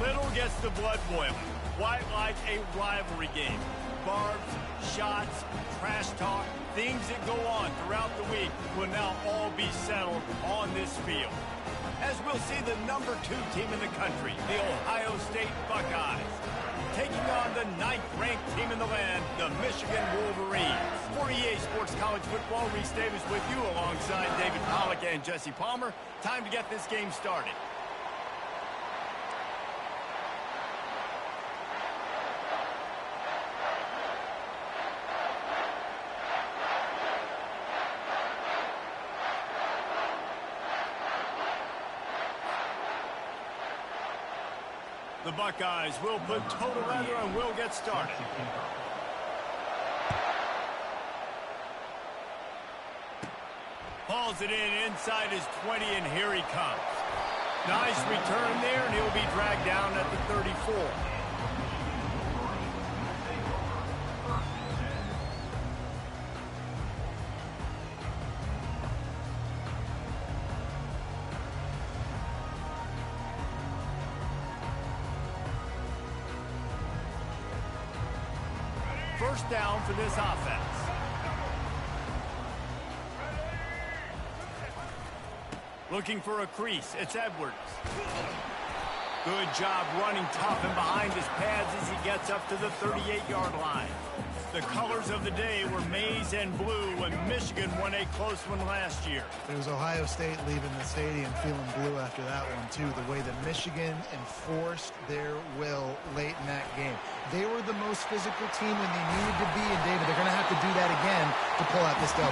Little gets the blood boiling, quite like a rivalry game. Barbs, shots, trash talk, things that go on throughout the week will now all be settled on this field. As we'll see the #2 team in the country, the Ohio State Buckeyes, taking on the 9th-ranked team in the land, the Michigan Wolverines. For EA Sports College Football, Reese Davis with you alongside David Pollack and Jesse Palmer. Time to get this game started. The Buckeyes will put total leather and will get started. Hauls it in inside his 20, and here he comes. Nice return there, and he'll be dragged down at the 34. First down for this offense. Looking for a crease, it's Edwards. Good job running tough and behind his pads as he gets up to the 38-yard line. The colors of the day were maize and blue, and Michigan won a close one last year. It was Ohio State leaving the stadium feeling blue after that one, too. The way that Michigan enforced their will late in that game. They were the most physical team when they needed to be, and David, they're going to have to do that again to pull out this W.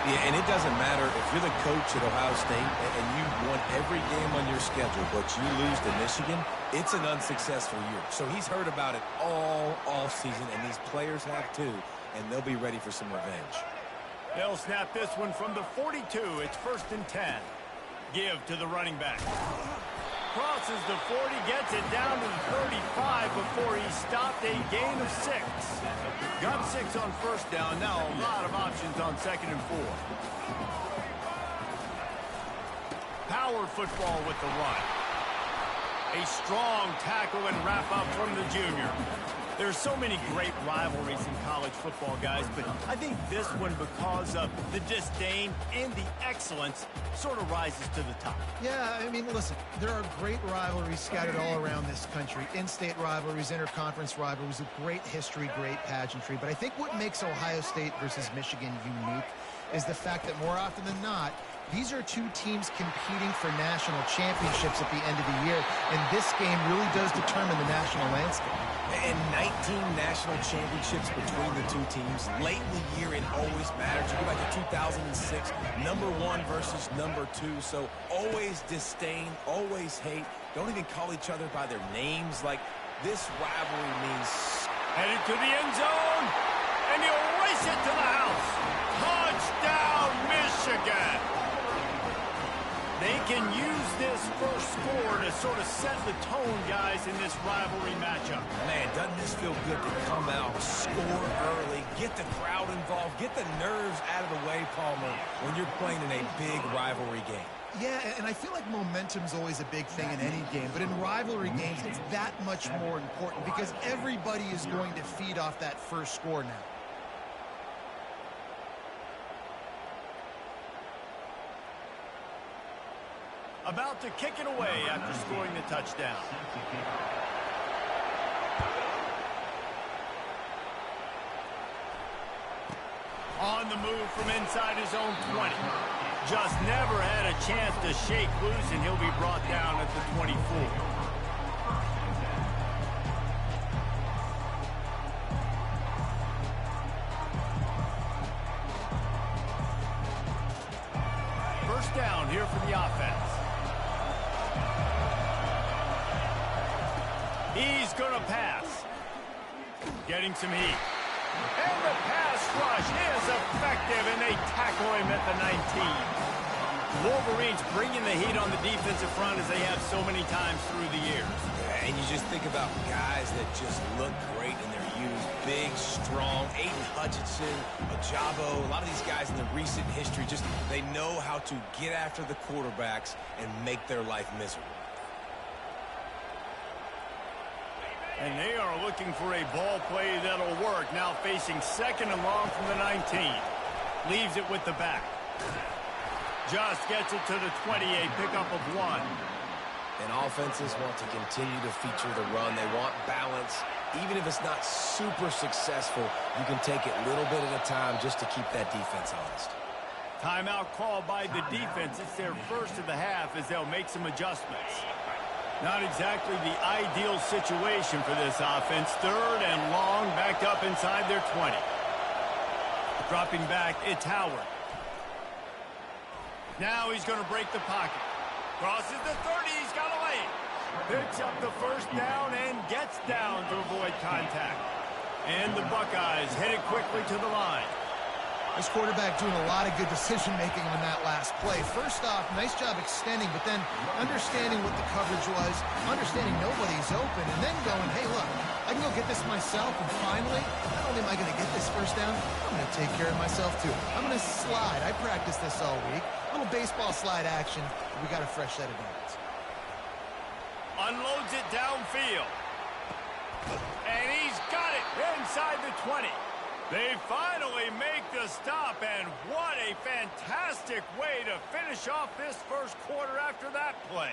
Yeah, and it doesn't matter if you're the coach at Ohio State and you won every game on your schedule, but you lose to Michigan, it's an unsuccessful year. So he's heard about it all offseason, and these players have too, and they'll be ready for some revenge. They'll snap this one from the 42. It's 1st and 10. Give to the running back. Crosses the 40, gets it down to the 35 before he stopped, a gain of 6. Got 6 on first down. Now a lot of options on 2nd and 4. Power football with the run. A strong tackle and wrap up from the junior. There's so many great rivalries in college football, guys, but I think this one, because of the disdain and the excellence, sort of rises to the top. Yeah, I mean, listen, there are great rivalries scattered all around this country. In-state rivalries, interconference rivalries with great history, great pageantry. But I think what makes Ohio State versus Michigan unique is the fact that more often than not, these are two teams competing for national championships at the end of the year, and this game really does determine the national landscape. And 19 national championships between the two teams. Late in the year, it always matters. You go back to 2006, #1 versus #2. So always disdain, always hate. Don't even call each other by their names. Like, this rivalry means... Headed to the end zone, and he'll race it to the house. Touchdown, Michigan! They can use this first score to sort of set the tone, guys, in this rivalry matchup. Man, doesn't this feel good to come out, score early, get the crowd involved, get the nerves out of the way, Palmer, when you're playing in a big rivalry game. Yeah, and I feel like momentum's always a big thing in any game, but in rivalry games, it's that much more important because everybody is going to feed off that first score now. About to kick it away after scoring the touchdown. On the move from inside his own 20. Just never had a chance to shake loose, and he'll be brought down at the 24. First down here for the offense. He's going to pass. Getting some heat. And the pass rush is effective, and they tackle him at the 19. Wolverines bringing the heat on the defensive front as they have so many times through the years. Yeah, and you just think about guys that just look great in their youth. Big, strong, Aiden Hutchinson, Ojabo, a lot of these guys in the recent history, just they know how to get after the quarterbacks and make their life miserable. And they are looking for a ball play that'll work. Now facing 2nd and long from the 19. Leaves it with the back. Just gets it to the 20, a pickup of 1. And offenses want to continue to feature the run. They want balance. Even if it's not super successful, you can take it little bit at a time just to keep that defense honest. Timeout called by the defense. It's their first of the half as they'll make some adjustments. Not exactly the ideal situation for this offense. 3rd and long, backed up inside their 20. Dropping back, it's Howard. Now he's going to break the pocket. Crosses the 30, he's got a lane. Picks up the first down and gets down to avoid contact. And the Buckeyes headed quickly to the line. This quarterback doing a lot of good decision-making on that last play. First off, nice job extending, but then understanding what the coverage was, understanding nobody's open, and then going, hey, look, I can go get this myself, and finally, not only am I going to get this first down, I'm going to take care of myself, too. I'm going to slide. I practiced this all week. A little baseball slide action. We got a fresh set of downs. Unloads it downfield. And he's got it inside the 20. They finally make the stop, and what a fantastic way to finish off this first quarter after that play.